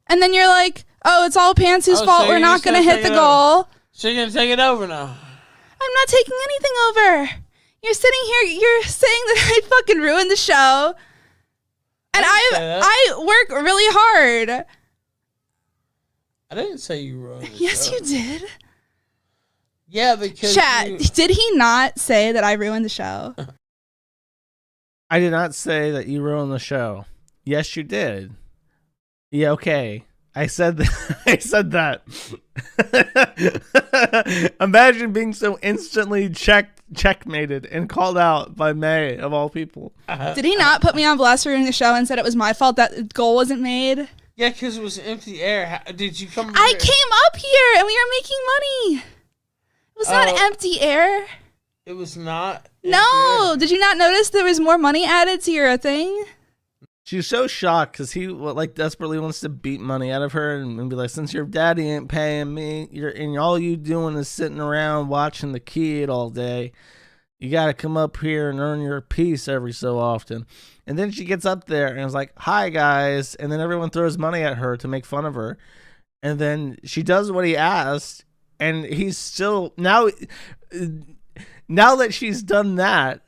And then you're like, oh, it's all Pantsu's fault. We're not going to hit the goal. So you're going to take it over now. I'm not taking anything over. You're sitting here, you're saying that I fucking ruined the show. And I work really hard. I didn't say you ruined the Yes, show. you did. Yeah, because Chat, did he not say that I ruined the show? I did not say that you ruined the show. Yes, you did. Yeah, okay. I said that. I said that. Imagine being so instantly checkmated and called out by May, of all people. Did he not put me on blast for ruining the show and said it was my fault that the goal wasn't made? Yeah, because it was empty air. Did you come I came up here and we were making money. It was not empty air. It was not? No. Did you not notice there was more money added to your thing? She's so shocked because he like desperately wants to beat money out of her and be like, since your daddy ain't paying me, and all you doing is sitting around watching the kid all day. You got to come up here and earn your piece every so often. And then she gets up there and is like, hi, guys. And then everyone throws money at her to make fun of her. And then she does what he asked. And he's still, now that she's done that,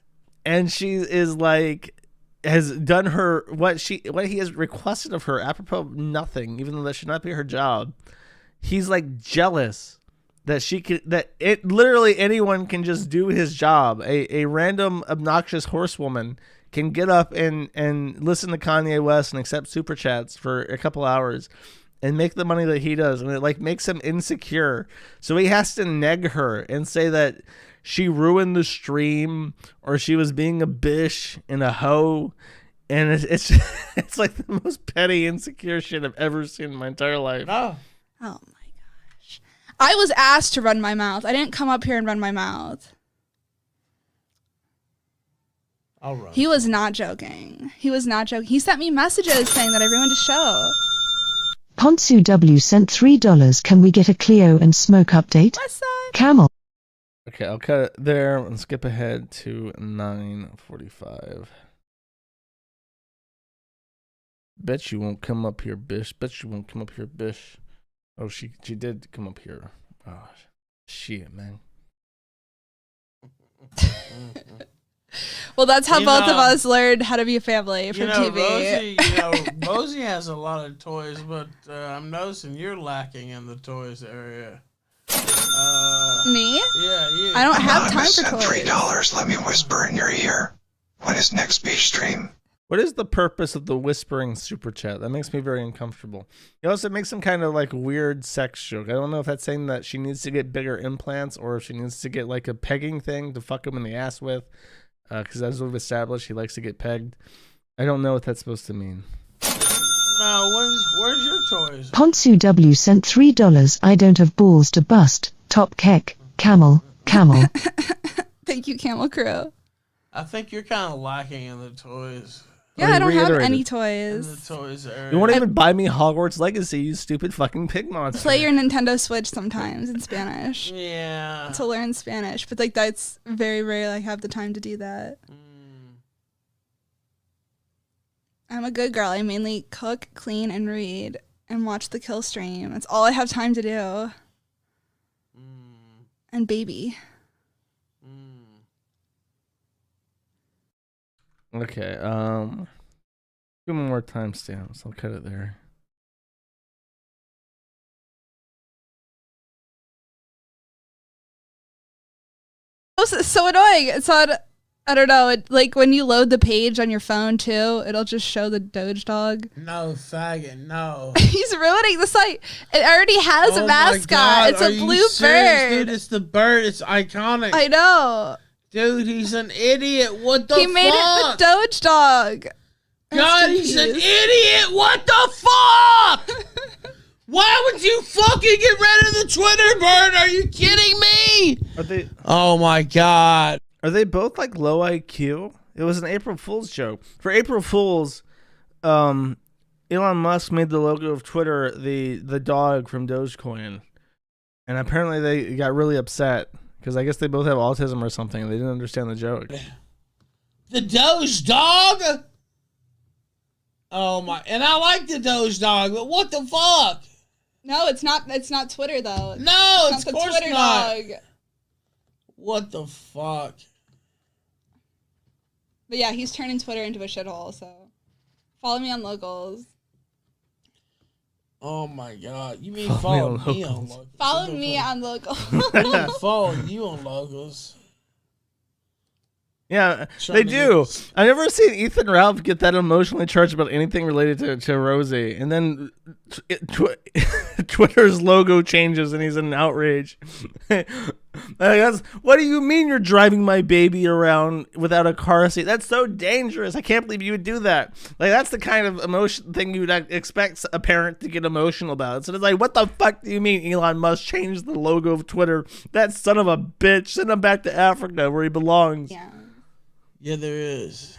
and she is like, has done her, what he has requested of her, apropos of nothing, even though that should not be her job. He's like jealous that literally anyone can just do his job. A random obnoxious horsewoman can get up and listen to Kanye West and accept super chats for a couple hours and make the money that he does, and it like makes him insecure. So he has to neg her and say that she ruined the stream or she was being a bish and a hoe. And it's it's like the most petty, insecure shit I've ever seen in my entire life. No. Oh my gosh. I was asked to run my mouth. I didn't come up here and run my mouth. I'll run. He was not joking. He was not joking. He sent me messages saying that I ruined a show. Ponsu W sent $3. Can we get a Cleo and Smoke update? West Side. Camel. Okay, I'll cut it there and skip ahead to 9:45. Bet you won't come up here, bish. Bet you won't come up here, bish. Oh, she did come up here. Oh, shit, man. Well, that's how both of us learned how to be a family from TV. Rosie has a lot of toys, but I'm noticing you're lacking in the toys area. Me? Yeah, you. I don't have time for toys. $3. Let me whisper in your ear. When is next beach stream? What is the purpose of the whispering super chat? That makes me very uncomfortable. He also makes some kind of like weird sex joke. I don't know if that's saying that she needs to get bigger implants or if she needs to get like a pegging thing to fuck him in the ass with. Because as we've established, he likes to get pegged. I don't know what that's supposed to mean. No, where's your toys? Ponsu W sent $3. I don't have balls to bust. Top kek. Camel. Thank you, Camel Crew. I think you're kind of lacking in the toys. Yeah, I don't have any toys. In the toys area. You won't even buy me Hogwarts Legacy, you stupid fucking pig monster. Play your Nintendo Switch sometimes in Spanish. Yeah. To learn Spanish, but like that's very rare. I have the time to do that. I'm a good girl. I mainly cook, clean, and read, and watch the kill stream. That's all I have time to do. And baby. Okay, 2 more timestamps. I'll cut it there. It's so annoying. It's on, I don't know, like when you load the page on your phone too, it'll just show the Doge dog. No, faggot, no. He's ruining the site. It already has a mascot. It's a blue bird. Dude, it's the bird. It's iconic. I know. Dude, he's an idiot. What the fuck? He made it the Doge dog. God, he's an idiot. What the fuck? Why would you fucking get rid of the Twitter bird? Are you kidding me? Are they? Oh my God. Are they both like low IQ? It was an April Fool's joke. For April Fool's, Elon Musk made the logo of Twitter the dog from Dogecoin, and apparently they got really upset because I guess they both have autism or something. And they didn't understand the joke. The Doge dog? Oh my! And I like the Doge dog, but what the fuck? No, it's not. It's not Twitter though. No, it's of not the course Twitter not. dog. What the fuck? But yeah, he's turning Twitter into a shithole. So follow me on locals. Oh my God! You mean follow me on locals? Follow me on locals. I'm following you on locals. Yeah, they do. I've never seen Ethan Ralph get that emotionally charged about anything related to Rosie. And then Twitter's logo changes and he's in outrage. What do you mean you're driving my baby around without a car seat? That's so dangerous. I can't believe you would do that. Like, that's the kind of emotion thing you'd expect a parent to get emotional about. So it's like, what the fuck do you mean Elon Musk changed the logo of Twitter? That son of a bitch. Send him back to Africa where he belongs. Yeah. Yeah, there is.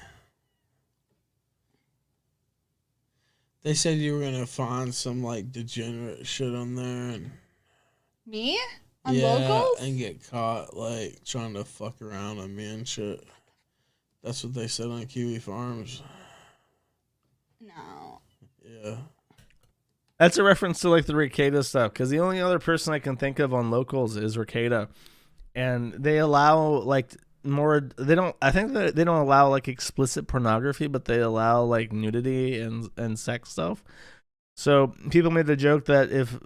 They said you were gonna find some like degenerate shit on there and Me? On locals? and get caught like trying to fuck around on me and shit. That's what they said on Kiwi Farms. No. Yeah. That's a reference to like the Ricada stuff, because the only other person I can think of on locals is Ricada, and they allow like more. They don't. I think that they don't allow like explicit pornography, but they allow like nudity and sex stuff. So people made the joke that if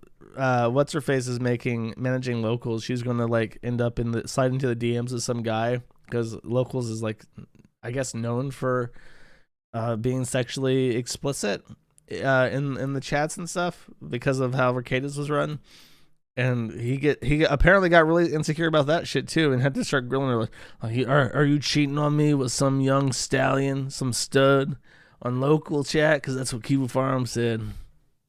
what's her face is managing locals, she's gonna like end up slide into the DMs of some guy, because locals is like, I guess, known for being sexually explicit in the chats and stuff because of how Ricada's was run. And he apparently got really insecure about that shit too, and had to start grilling her like, are you cheating on me with some young stallion, some stud on local chat? Because that's what Kiwi Farm said.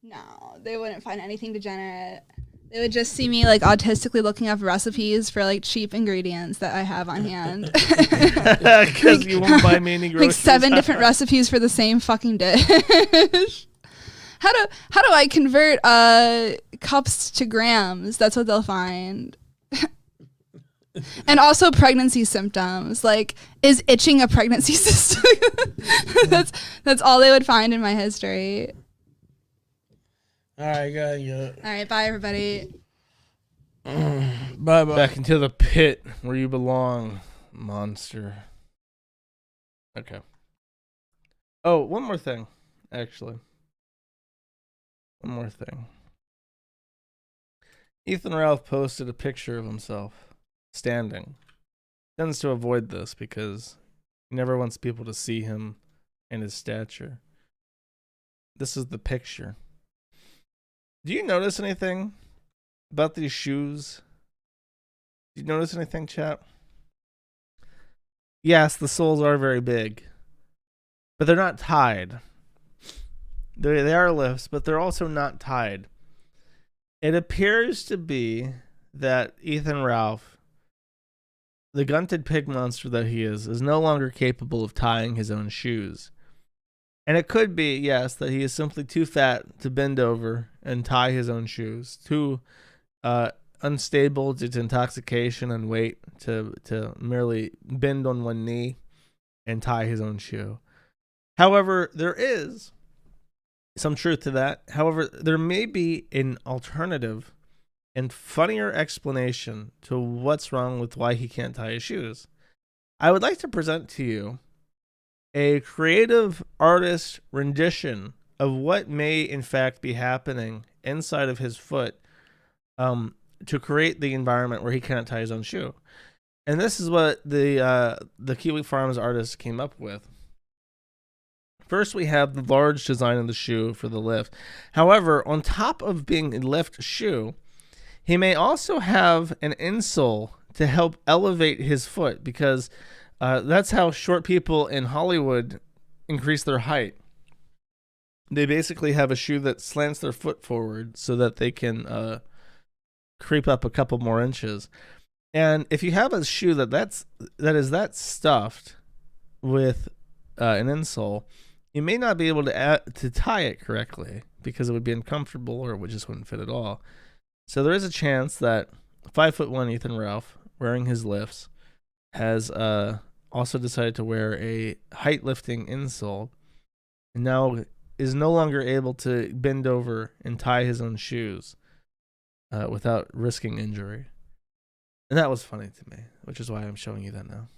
No, they wouldn't find anything degenerate. They would just see me like autistically looking up recipes for like cheap ingredients that I have on hand. Because you won't buy me any groceries. Like 7 different recipes for the same fucking dish. How do I convert cups to grams? That's what they'll find. And also pregnancy symptoms. Like, is itching a pregnancy system? That's all they would find in my history. All right, go ahead. All right, bye everybody. Bye bye. Back into the pit where you belong, monster. Okay. Oh, one more thing, actually. One more thing. Ethan Ralph posted a picture of himself standing. Tends to avoid this because he never wants people to see him and his stature. This is the picture. Do you notice anything about these shoes? Do you notice anything, chat? Yes, the soles are very big, but they're not tied. They are lifts, but they're also not tied. It appears to be that Ethan Ralph, the gunted pig monster that he is no longer capable of tying his own shoes. And it could be, yes, that he is simply too fat to bend over and tie his own shoes, too unstable due to intoxication and weight to merely bend on one knee and tie his own shoe. However, there is some truth to that. However, there may be an alternative and funnier explanation to what's wrong with why he can't tie his shoes. I would like to present to you a creative artist rendition of what may in fact be happening inside of his foot to create the environment where he cannot tie his own shoe. And this is what the Kiwi Farms artist came up with. First, we have the large design of the shoe for the lift. However, on top of being a lift shoe, he may also have an insole to help elevate his foot, because that's how short people in Hollywood increase their height. They basically have a shoe that slants their foot forward so that they can creep up a couple more inches. And if you have a shoe that is stuffed with an insole, you may not be able to tie it correctly because it would be uncomfortable or it just wouldn't fit at all. So there is a chance that 5'1" Ethan Ralph, wearing his lifts, has also decided to wear a height lifting insole, and now is no longer able to bend over and tie his own shoes without risking injury. And that was funny to me, which is why I'm showing you that now.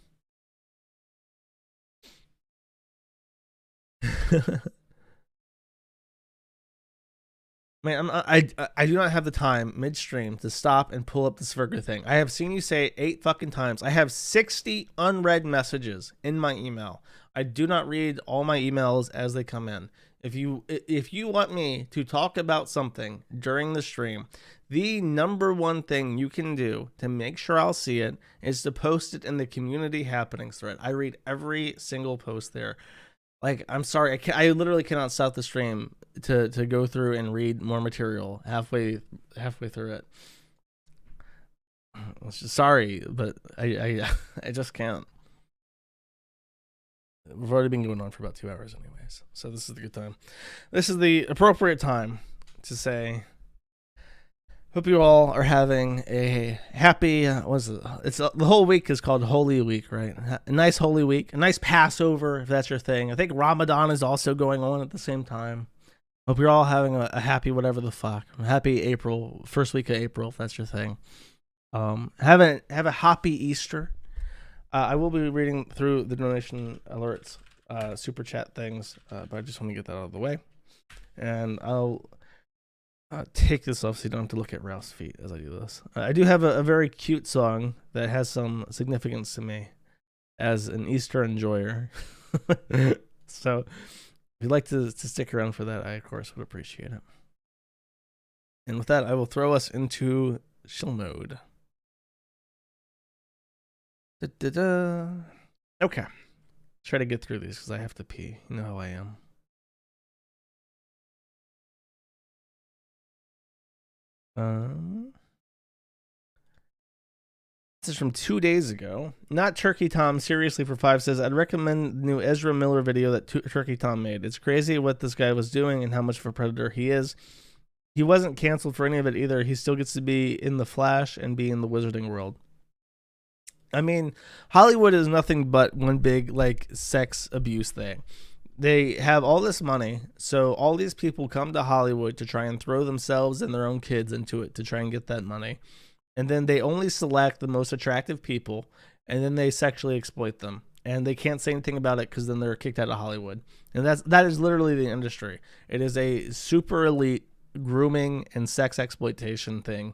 Man, I do not have the time midstream to stop and pull up this Virgo thing. I have seen you say it 8 fucking times. I have 60 unread messages in my email. I do not read all my emails as they come in. If you want me to talk about something during the stream, the number one thing you can do to make sure I'll see it is to post it in the community happenings thread. I read every single post there. Like, I'm sorry, I literally cannot stop the stream to go through and read more material halfway through it. Sorry, but I just can't. We've already been going on for about 2 hours anyways, so this is the good time. This is the appropriate time to say, hope you all are having a happy, the whole week is called Holy Week, right? A nice Holy Week, a nice Passover, if that's your thing. I think Ramadan is also going on at the same time. Hope you're all having a happy whatever the fuck. Happy April, first week of April, if that's your thing. Have a happy Easter. I will be reading through the donation alerts, super chat things, but I just want to get that out of the way. And I'll take this off so you don't have to look at Ralph's feet as I do this. I do have a very cute song that has some significance to me as an Easter enjoyer. So if you'd like to stick around for that, I, of course, would appreciate it. And with that, I will throw us into chill mode. Okay. Try to get through these because I have to pee. You know how I am. This is from 2 days ago. Not Turkey Tom, seriously for 5 says, I'd recommend the new Ezra Miller video that Turkey Tom made. It's crazy what this guy was doing and how much of a predator he is. He wasn't canceled for any of it either. He still gets to be in the Flash and be in the Wizarding world. I mean, Hollywood is nothing but one big like sex abuse thing. They have all this money, so all these people come to Hollywood to try and throw themselves and their own kids into it to try and get that money. And then they only select the most attractive people, and then they sexually exploit them. And they can't say anything about it because then they're kicked out of Hollywood. And that is literally the industry. It is a super elite grooming and sex exploitation thing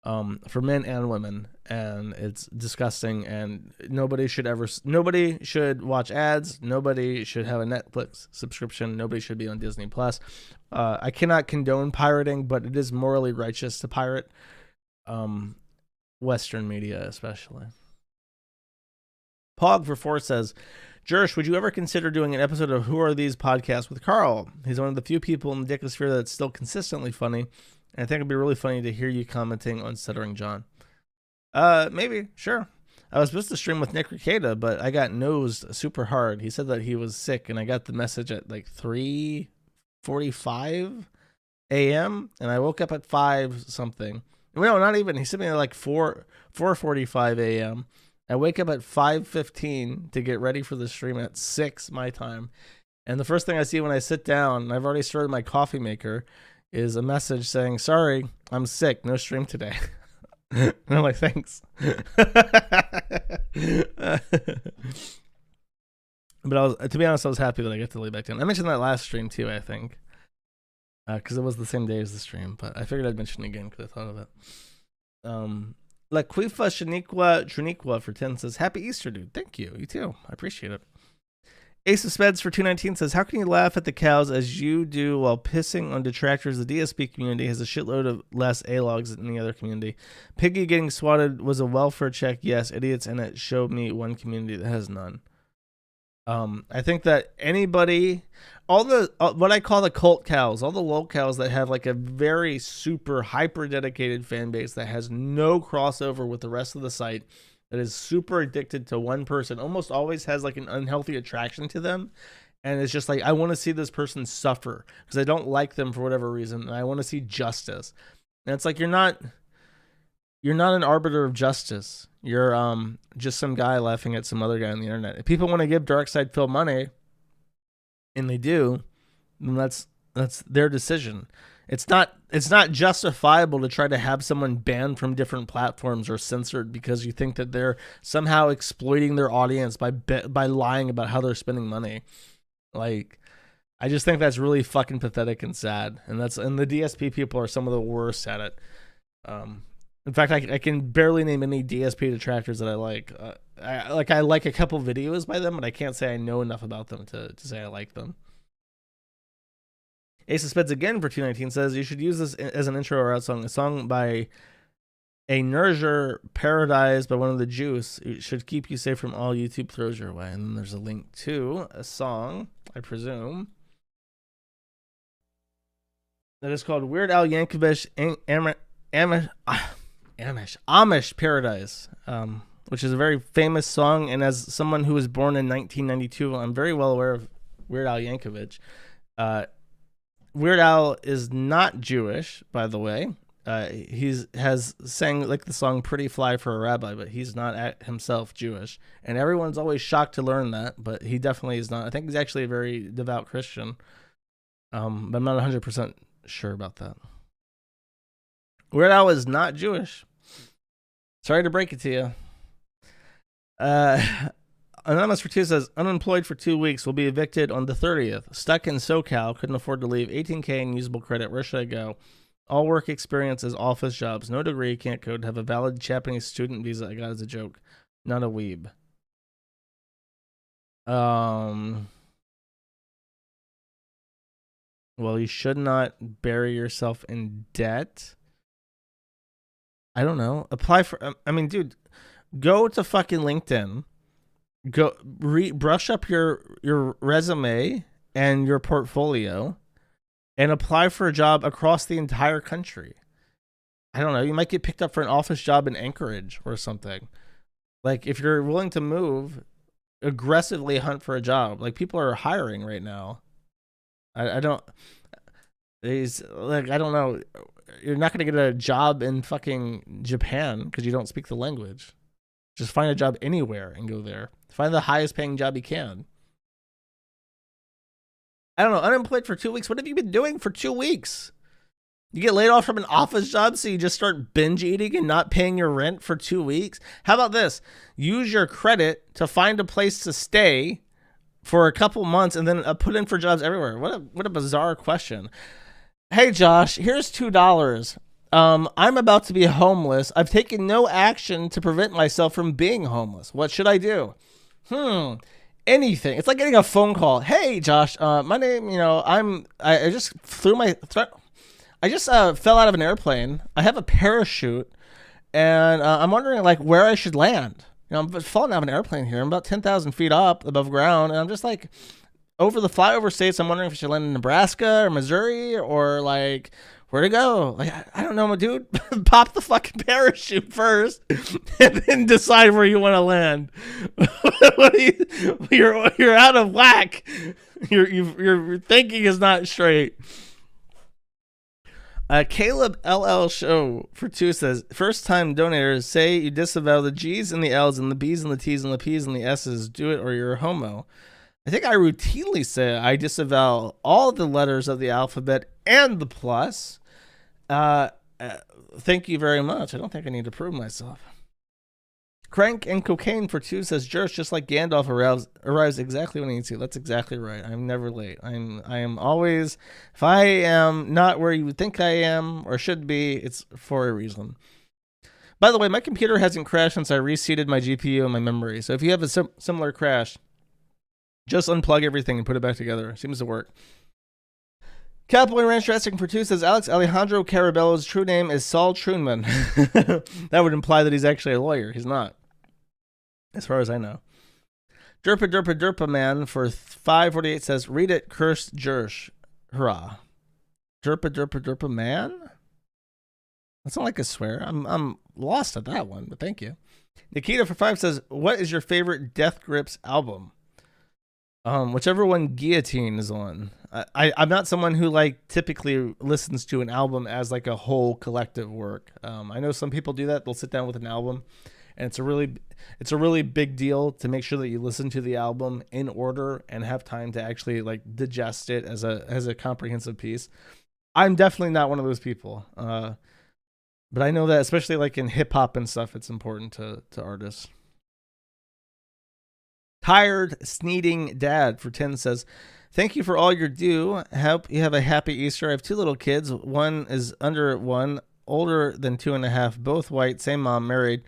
for men and women, and it's disgusting. And nobody should watch ads. Nobody should have a Netflix subscription. Nobody should be on Disney Plus. I cannot condone pirating, but it is morally righteous to pirate Western media, especially. Pog for 4 says, Jersh, would you ever consider doing an episode of Who Are These podcasts with Carl? He's one of the few people in the Dickosphere that's still consistently funny, and I think it'd be really funny to hear you commenting on Stuttering John. Maybe, sure. I was supposed to stream with Nick Ricada, but I got nosed super hard. He said that he was sick, and I got the message at like 3:45 a.m., and I woke up at 5 something. No, not even. He sent me at like 4:45 a.m. I wake up at 5:15 to get ready for the stream at 6 my time. And the first thing I see when I sit down, and I've already started my coffee maker, is a message saying, sorry, I'm sick, no stream today. And I'm like, thanks. But to be honest, I was happy that I got to lay back down. I mentioned that last stream too, I think. Because it was the same day as the stream, but I figured I'd mention it again because I thought of it. Laquifa Shaniqua Triniqua for 10 says, Happy Easter, dude. Thank you. You too. I appreciate it. Ace of Speds for 219 says, how can you laugh at the cows as you do while pissing on detractors? The DSP community has a shitload of less A-logs than any other community. Piggy getting swatted was a welfare check. Yes, idiots in it showed me one community that has none. I think that anybody, all the what I call the cult cows, all the lol cows that have like a very super hyper dedicated fan base that has no crossover with the rest of the site, that is super addicted to one person, almost always has like an unhealthy attraction to them, and it's just like, I want to see this person suffer because I don't like them for whatever reason, and I want to see justice. And it's like, you're not an arbiter of justice. You're just some guy laughing at some other guy on the internet. If people want to give Darkside Phil money, and they do, then that's their decision. It's not justifiable to try to have someone banned from different platforms or censored because you think that they're somehow exploiting their audience by lying about how they're spending money. Like, I just think that's really fucking pathetic and sad. And the DSP people are some of the worst at it. In fact, I can barely name any DSP detractors that I like. I like a couple videos by them, but I can't say I know enough about them to say I like them. Ace of Speds again for 219 says, you should use this as an intro or out song. A song by a Nurger, Paradise by one of the Juice. It should keep you safe from all YouTube throws your way. And then there's a link to a song, I presume, that is called Weird Al Yankovic Amish Paradise, which is a very famous song. And as someone who was born in 1992, I'm very well aware of Weird Al Yankovic. Weird Al is not Jewish, by the way. Has sang like the song Pretty Fly for a Rabbi, but he's not himself Jewish. And everyone's always shocked to learn that, but he definitely is not. I think he's actually a very devout Christian. But I'm not 100% sure about that. Weird Al is not Jewish. Sorry to break it to you. Anonymous for 2 says, unemployed for 2 weeks, will be evicted on the 30th. Stuck in SoCal, couldn't afford to leave. 18K in usable credit. Where should I go? All work experience is office jobs. No degree, can't code. Have a valid Japanese student visa. I got as a joke. Not a weeb. Well, you should not bury yourself in debt. I don't know. Apply for, I mean, dude, go to fucking LinkedIn. Go brush up your resume and your portfolio and apply for a job across the entire country. I don't know. You might get picked up for an office job in Anchorage or something. Like, if you're willing to move, aggressively hunt for a job. Like, people are hiring right now. I don't know. You're not going to get a job in fucking Japan because you don't speak the language. Just find a job anywhere and go there. Find the highest paying job you can. I don't know, unemployed for 2 weeks. What have you been doing for 2 weeks? You get laid off from an office job, so you just start binge eating and not paying your rent for 2 weeks? How about this? Use your credit to find a place to stay for a couple months and then put in for jobs everywhere. What a bizarre question. Hey, Josh, here's $2. I'm about to be homeless. I've taken no action to prevent myself from being homeless. What should I do? Anything. It's like getting a phone call. Hey, Josh, my name, I just flew my I just fell out of an airplane. I have a parachute, and I'm wondering like where I should land. I'm falling out of an airplane here. I'm about 10,000 feet up above ground, and I'm just like over the flyover states. I'm wondering if I should land in Nebraska or Missouri or like where to go. Like I don't know, dude. Pop the fucking parachute first, and then decide where you want to land. You're out of whack. Your thinking is not straight. Caleb LL Show for 2 says, first time donators, say you disavow the G's and the L's and the B's and the T's and the P's and the S's. Do it or you're a homo. I think I routinely say I disavow all the letters of the alphabet and the plus. Thank you very much. I don't think I need to prove myself. Crank and Cocaine for 2 says, Jurist, just like Gandalf arrives exactly when he needs to. That's exactly right. I'm never late. I am always, if I am not where you would think I am or should be, it's for a reason. By the way, my computer hasn't crashed since I reseated my GPU and my memory. So if you have a similar crash, just unplug everything and put it back together. It seems to work. Cowboy Ranch Dressing for 2 says, Alex Alejandro Carabello's true name is Saul Trunman. That would imply that he's actually a lawyer. He's not, as far as I know. Derpa Man for 548 says, read it, cursed Jersh. Hurrah. Derpa Man? That's not like a swear. I'm lost at that one, but thank you. Nikita for 5 says, what is your favorite Death Grips album? Whichever one Guillotine is on. I'm not someone who like typically listens to an album as like a whole collective work. I know some people do that. They'll sit down with an album, and it's a really big deal to make sure that you listen to the album in order and have time to actually like digest it as a comprehensive piece. I'm definitely not one of those people. But I know that especially like in hip hop and stuff, it's important to artists. Tired Sneeding Dad for 10 says, thank you for all your do. Hope you have a happy Easter. I have 2 little kids. One is under 1, older than 2.5, both white, same mom, married.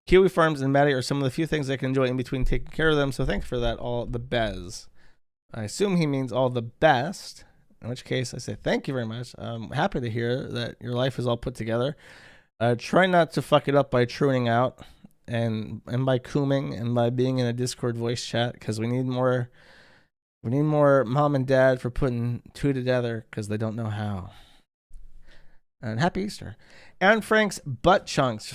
Kiwi Farms and Maddie are some of the few things I can enjoy in between taking care of them. So thanks for that. All the best. I assume he means all the best, in which case I say thank you very much. I'm happy to hear that your life is all put together. Try not to fuck it up by truing out. And by cooming and by being in a Discord voice chat, because we need more mom and dad for putting 2 together because they don't know how. And happy Easter. Anne Frank's butt chunks.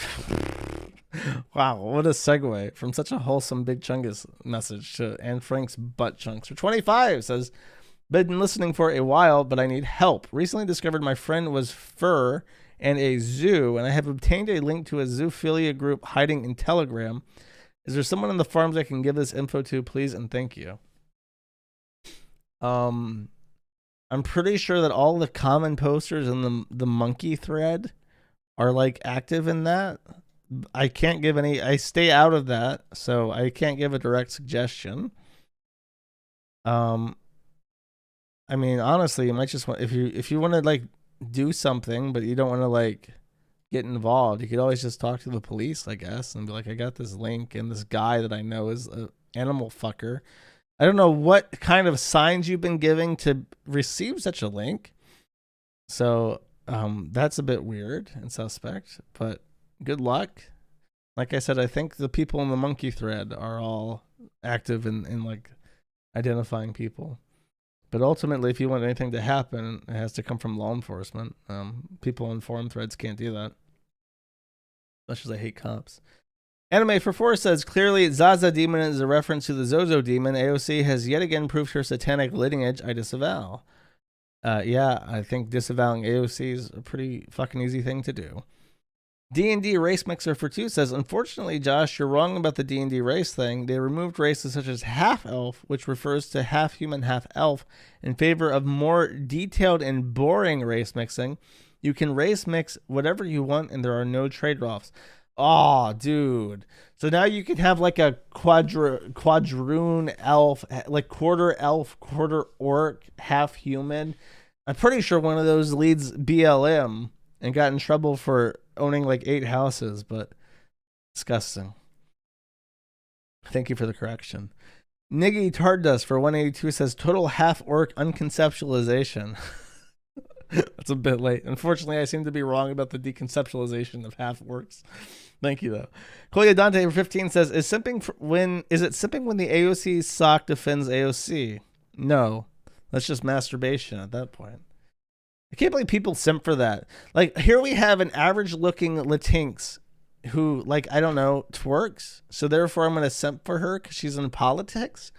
Wow, what a segue from such a wholesome Big Chungus message to Anne Frank's butt chunks. For 25 says, been listening for a while, but I need help. Recently discovered my friend was fur and a zoo, and I have obtained a link to a zoophilia group hiding in Telegram. Is there someone on the farms I can give this info to, please, and thank you? I'm pretty sure that all the common posters in the monkey thread are like active in that. I can't give any. I stay out of that, so I can't give a direct suggestion. I mean, honestly, you might just want if you want to like do something, but you don't want to like get involved, you could always just talk to the police, I guess, and be like, I got this link, and this guy that I know is an animal fucker. I don't know what kind of signs you've been giving to receive such a link. So that's a bit weird and suspect, but good luck. Like I said, I think the people in the monkey thread are all active in like identifying people. But ultimately, if you want anything to happen, it has to come from law enforcement. People in forum threads can't do that. Much as I hate cops. Anime for 4 says, clearly Zaza Demon is a reference to the Zozo Demon. AOC has yet again proved her satanic lineage. I disavow. Yeah, I think disavowing AOC is a pretty fucking easy thing to do. D&D Race Mixer for 2 says, unfortunately, Josh, you're wrong about the D&D race thing. They removed races such as half-elf, which refers to half-human, half-elf, in favor of more detailed and boring race mixing. You can race mix whatever you want, and there are no trade-offs. Oh, dude. So now you can have like a quadroon elf, like quarter elf, quarter orc, half-human. I'm pretty sure one of those leads BLM and got in trouble for owning like 8 houses, but disgusting. Thank you for the correction. Niggy Tardust for 182 says total half orc unconceptualization. That's a bit late. Unfortunately, I seem to be wrong about the deconceptualization of half orcs. Thank you though. Koya Dante for 15 says, is it simping when the AOC sock defends AOC? No. That's just masturbation at that point. I can't believe people simp for that. Like, here we have an average-looking Latinx who, like, I don't know, twerks. So therefore, I'm going to simp for her because she's in politics.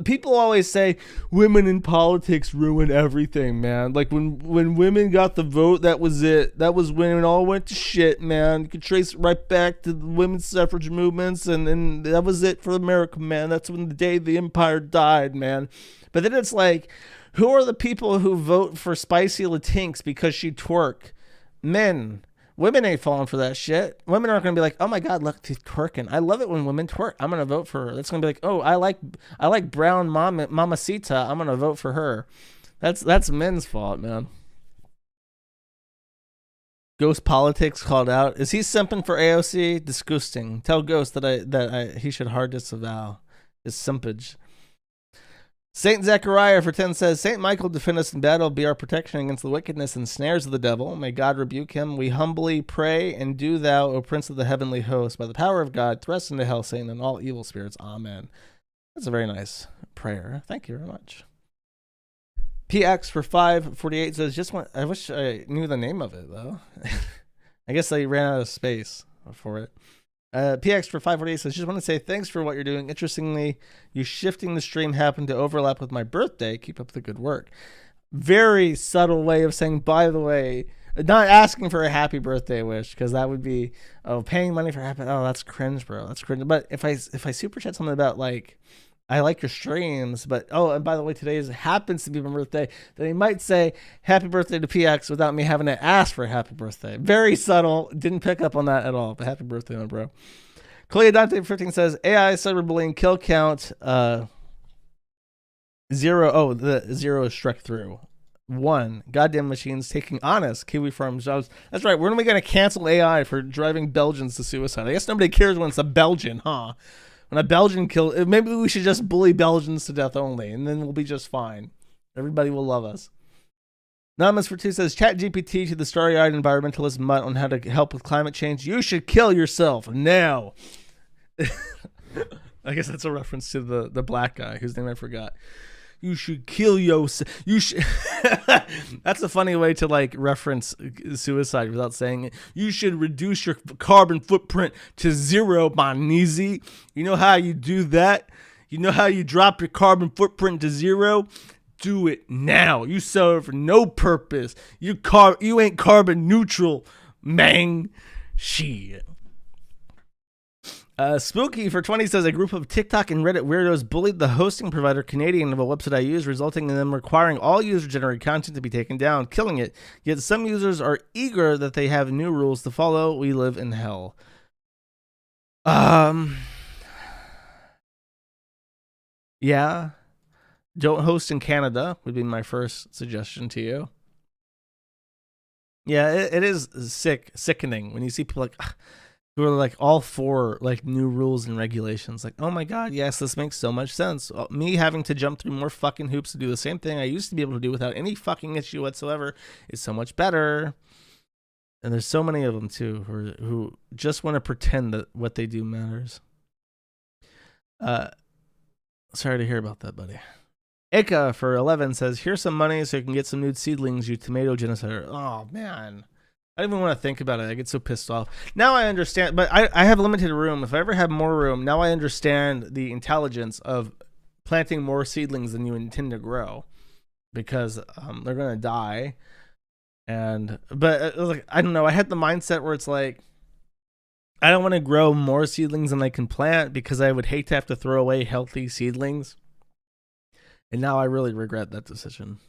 People always say women in politics ruin everything, man. Like when women got the vote, that was it. That was when it all went to shit, man. You could trace it right back to the women's suffrage movements, and that was it for America, man. That's when the day the empire died, man. But then it's like, who are the people who vote for Spicy Latinx because she twerk? Men. Women ain't falling for that shit. Women aren't going to be like, oh my God, look, she's twerking. I love it when women twerk. I'm going to vote for her. That's going to be like, oh, I like brown mamacita. I'm going to vote for her. That's men's fault, man. Ghost Politics called out. Is he simping for AOC? Disgusting. Tell Ghost that he should hard disavow his simpage. Saint Zechariah for 10 says, Saint Michael defend us in battle, be our protection against the wickedness and snares of the devil. May God rebuke him. We humbly pray, and do thou, O Prince of the heavenly host, by the power of God, thrust into hell Satan and all evil spirits. Amen. That's a very nice prayer. Thank you very much. PX for 548 says, I wish I knew the name of it, though. I guess they ran out of space for it. PX for 548 says, just want to say thanks for what you're doing. Interestingly, you shifting the stream happened to overlap with my birthday. Keep up the good work. Very subtle way of saying, by the way, not asking for a happy birthday wish, because that would be, paying money for happy. Oh, that's cringe, bro. That's cringe. But if I super chat something about like, I like your streams, but and by the way, today happens to be my birthday, then he might say happy birthday to PX without me having to ask for a happy birthday. Very subtle. Didn't pick up on that at all, but happy birthday, my bro. Clay Dante 15 says AI cyberbullying kill count 0. Oh, the 0 is struck through. 1. Goddamn machines taking honest Kiwi farms jobs. That's right. When are we going to cancel AI for driving Belgians to suicide? I guess nobody cares when it's a Belgian, huh? When a Belgian kills, maybe we should just bully Belgians to death only, and then we'll be just fine. Everybody will love us. Anonymous for 2 says, chat GPT to the starry-eyed environmentalist mutt on how to help with climate change. You should kill yourself now. I guess that's a reference to the black guy whose name I forgot. You should kill yourself. You should. That's a funny way to like reference suicide without saying it. You should reduce your carbon footprint to 0, Bonizi. You know how you do that? You know how you drop your carbon footprint to 0? Do it now. You serve no purpose. You ain't carbon neutral, man. Shit. Spooky for 20 says, a group of TikTok and Reddit weirdos bullied the hosting provider Canadian of a website I use, resulting in them requiring all user-generated content to be taken down, killing it. Yet some users are eager that they have new rules to follow. We live in hell. Yeah. Don't host in Canada would be my first suggestion to you. Yeah, it is sickening when you see people like... who are like all for like new rules and regulations. Like, oh my God, yes, this makes so much sense. Me having to jump through more fucking hoops to do the same thing I used to be able to do without any fucking issue whatsoever is so much better. And there's so many of them too who just want to pretend that what they do matters. Sorry to hear about that, buddy. Ika for 11 says, here's some money so you can get some nude seedlings, you tomato genocider. Oh man. I don't even want to think about it. I get so pissed off. Now I understand, but I have limited room. If I ever have more room, now I understand the intelligence of planting more seedlings than you intend to grow, because they're going to die. But like, I don't know. I had the mindset where it's like, I don't want to grow more seedlings than I can plant because I would hate to have to throw away healthy seedlings. And now I really regret that decision.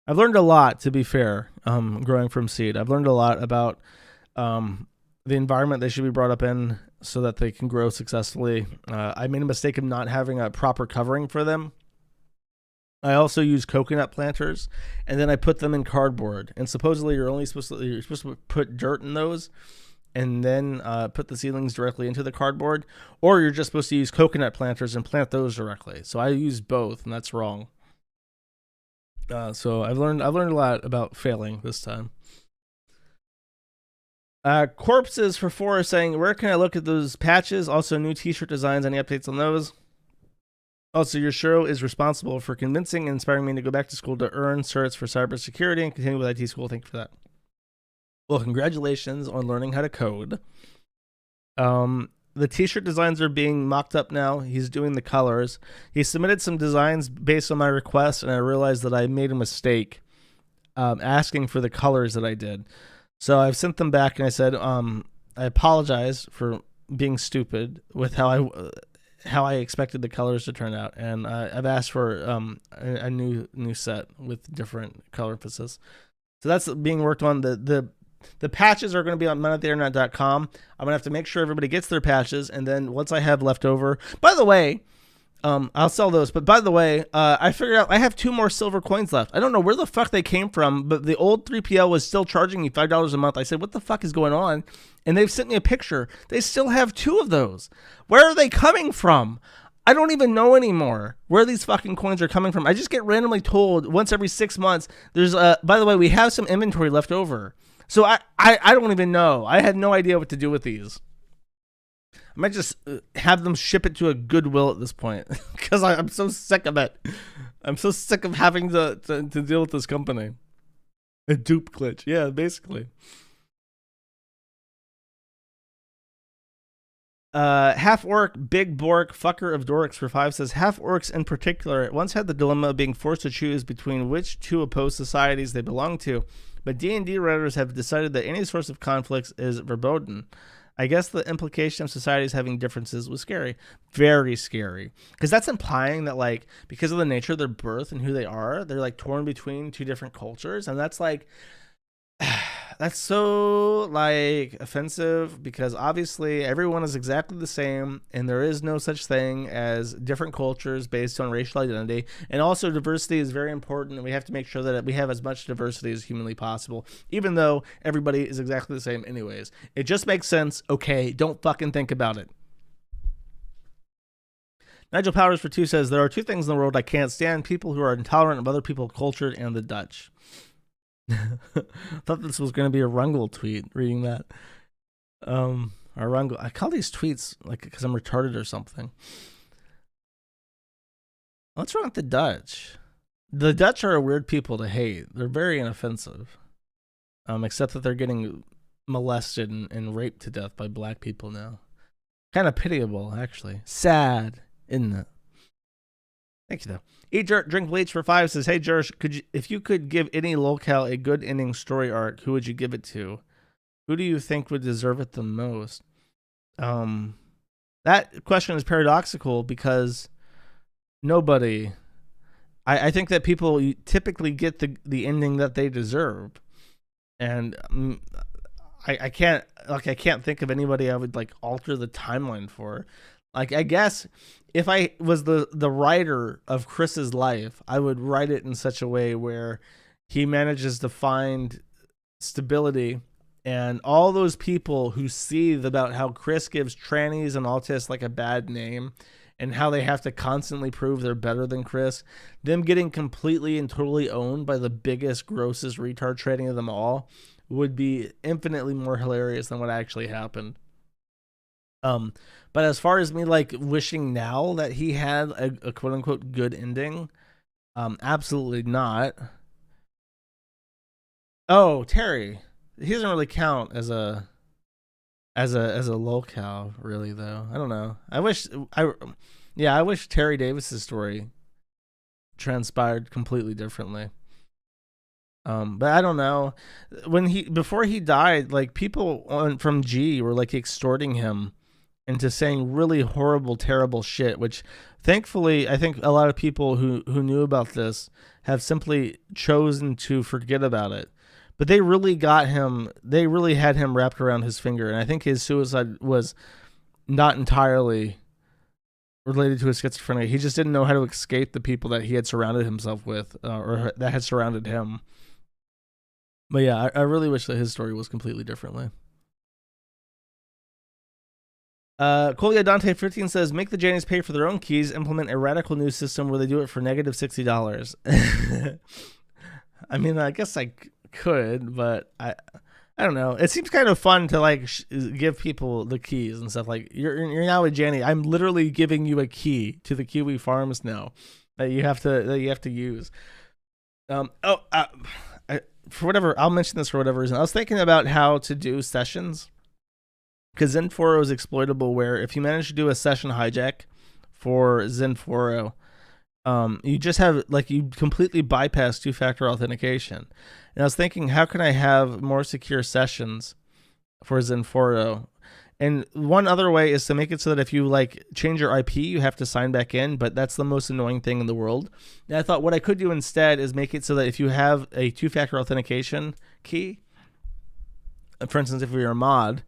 I've learned a lot, to be fair, growing from seed. I've learned a lot about the environment they should be brought up in so that they can grow successfully. I made a mistake of not having a proper covering for them. I also use coconut planters, and then I put them in cardboard. And supposedly you're supposed to put dirt in those, and then put the seedlings directly into the cardboard, or you're just supposed to use coconut planters and plant those directly. So I used both, and that's wrong. So I've learned a lot about failing this time. Corpses for 4 is saying, where can I look at those patches? Also, new t-shirt designs. Any updates on those? Also, your show is responsible for convincing and inspiring me to go back to school to earn certs for cybersecurity and continue with IT school. Thank you for that. Well, congratulations on learning how to code. The t-shirt designs are being mocked up now. He's doing the colors. He submitted some designs based on my request, and I realized that I made a mistake asking for the colors that I did. So I've sent them back, and I said, I apologize for being stupid with how I expected the colors to turn out, and I've asked for a new set with different color emphasis. So that's being worked on. The patches are going to be on menattheinternet.com. I'm going to have to make sure everybody gets their patches, and then once I have left over, by the way, I'll sell those. But by the way, I figured out I have 2 more silver coins left. I don't know where the fuck they came from, but the old 3PL was still charging me $5 a month. I said, what the fuck is going on? And they've sent me a picture. They still have 2 of those. Where are they coming from? I don't even know anymore where these fucking coins are coming from. I just get randomly told once every 6 months, there's by the way, we have some inventory left over. So I don't even know. I had no idea what to do with these. I might just have them ship it to a Goodwill at this point because I'm so sick of it. I'm so sick of having to deal with this company. A dupe glitch. Yeah, basically. Half orc, big bork, fucker of dorks for 5 says, half orcs in particular once had the dilemma of being forced to choose between which 2 opposed societies they belong to. But D&D writers have decided that any source of conflicts is verboten. I guess the implication of societies having differences was scary. Very scary. Because that's implying that, like, because of the nature of their birth and who they are, they're, like, torn between 2 different cultures. And that's, like, that's so, like, offensive because obviously everyone is exactly the same and there is no such thing as different cultures based on racial identity. And also diversity is very important, and we have to make sure that we have as much diversity as humanly possible, even though everybody is exactly the same anyways. It just makes sense. Okay, don't fucking think about it. Nigel Powers for 2 says, there are 2 things in the world I can't stand: people who are intolerant of other people, cultured, and the Dutch. I thought this was going to be a Rungle tweet reading that. Or Rungle. I call these tweets like because I'm retarded or something. What's wrong with the Dutch? The Dutch are a weird people to hate. They're very inoffensive. Except that they're getting molested and raped to death by black people now. Kind of pitiable, actually. Sad, isn't it? Thank you, though. Eat Dirt, Drink Bleach for 5 says, hey, Jersh, if you could give any locale a good ending story arc, who would you give it to? Who do you think would deserve it the most? That question is paradoxical because nobody. I think that people typically get the ending that they deserve. And I can't think of anybody I would like alter the timeline for. Like, I guess if I was the writer of Chris's life, I would write it in such a way where he manages to find stability, and all those people who seethe about how Chris gives trannies and autists like a bad name and how they have to constantly prove they're better than Chris, them getting completely and totally owned by the biggest, grossest retard tranny of them all would be infinitely more hilarious than what actually happened. But as far as me like wishing now that he had a quote unquote good ending, absolutely not. Oh, Terry, he doesn't really count as a locale, really, though. I don't know. I wish Terry Davis's story transpired completely differently. But I don't know. Before he died, like people from G were like extorting him into saying really horrible, terrible shit, which thankfully I think a lot of people who knew about this have simply chosen to forget about it. But they really got him, they really had him wrapped around his finger. And I think his suicide was not entirely related to his schizophrenia. He just didn't know how to escape the people that he had surrounded himself with, or that had surrounded him. But yeah, I really wish that his story was completely differently. Colia Dante 15 says, make the Jannies pay for their own keys, implement a radical new system where they do it for negative $60. I mean, I guess I could, but I don't know. It seems kind of fun to like give people the keys and stuff. Like you're now a Janny. I'm literally giving you a key to the Kiwi Farms now that you have to use. For whatever, I'll mention this for whatever reason. I was thinking about how to do sessions, because Zen4o is exploitable, where if you manage to do a session hijack for Zen4o, you just have, like, you completely bypass two-factor authentication. And I was thinking, how can I have more secure sessions for Zen4o? And one other way is to make it so that if you like change your IP, you have to sign back in, but that's the most annoying thing in the world. And I thought what I could do instead is make it so that if you have a two-factor authentication key, for instance, if you're a mod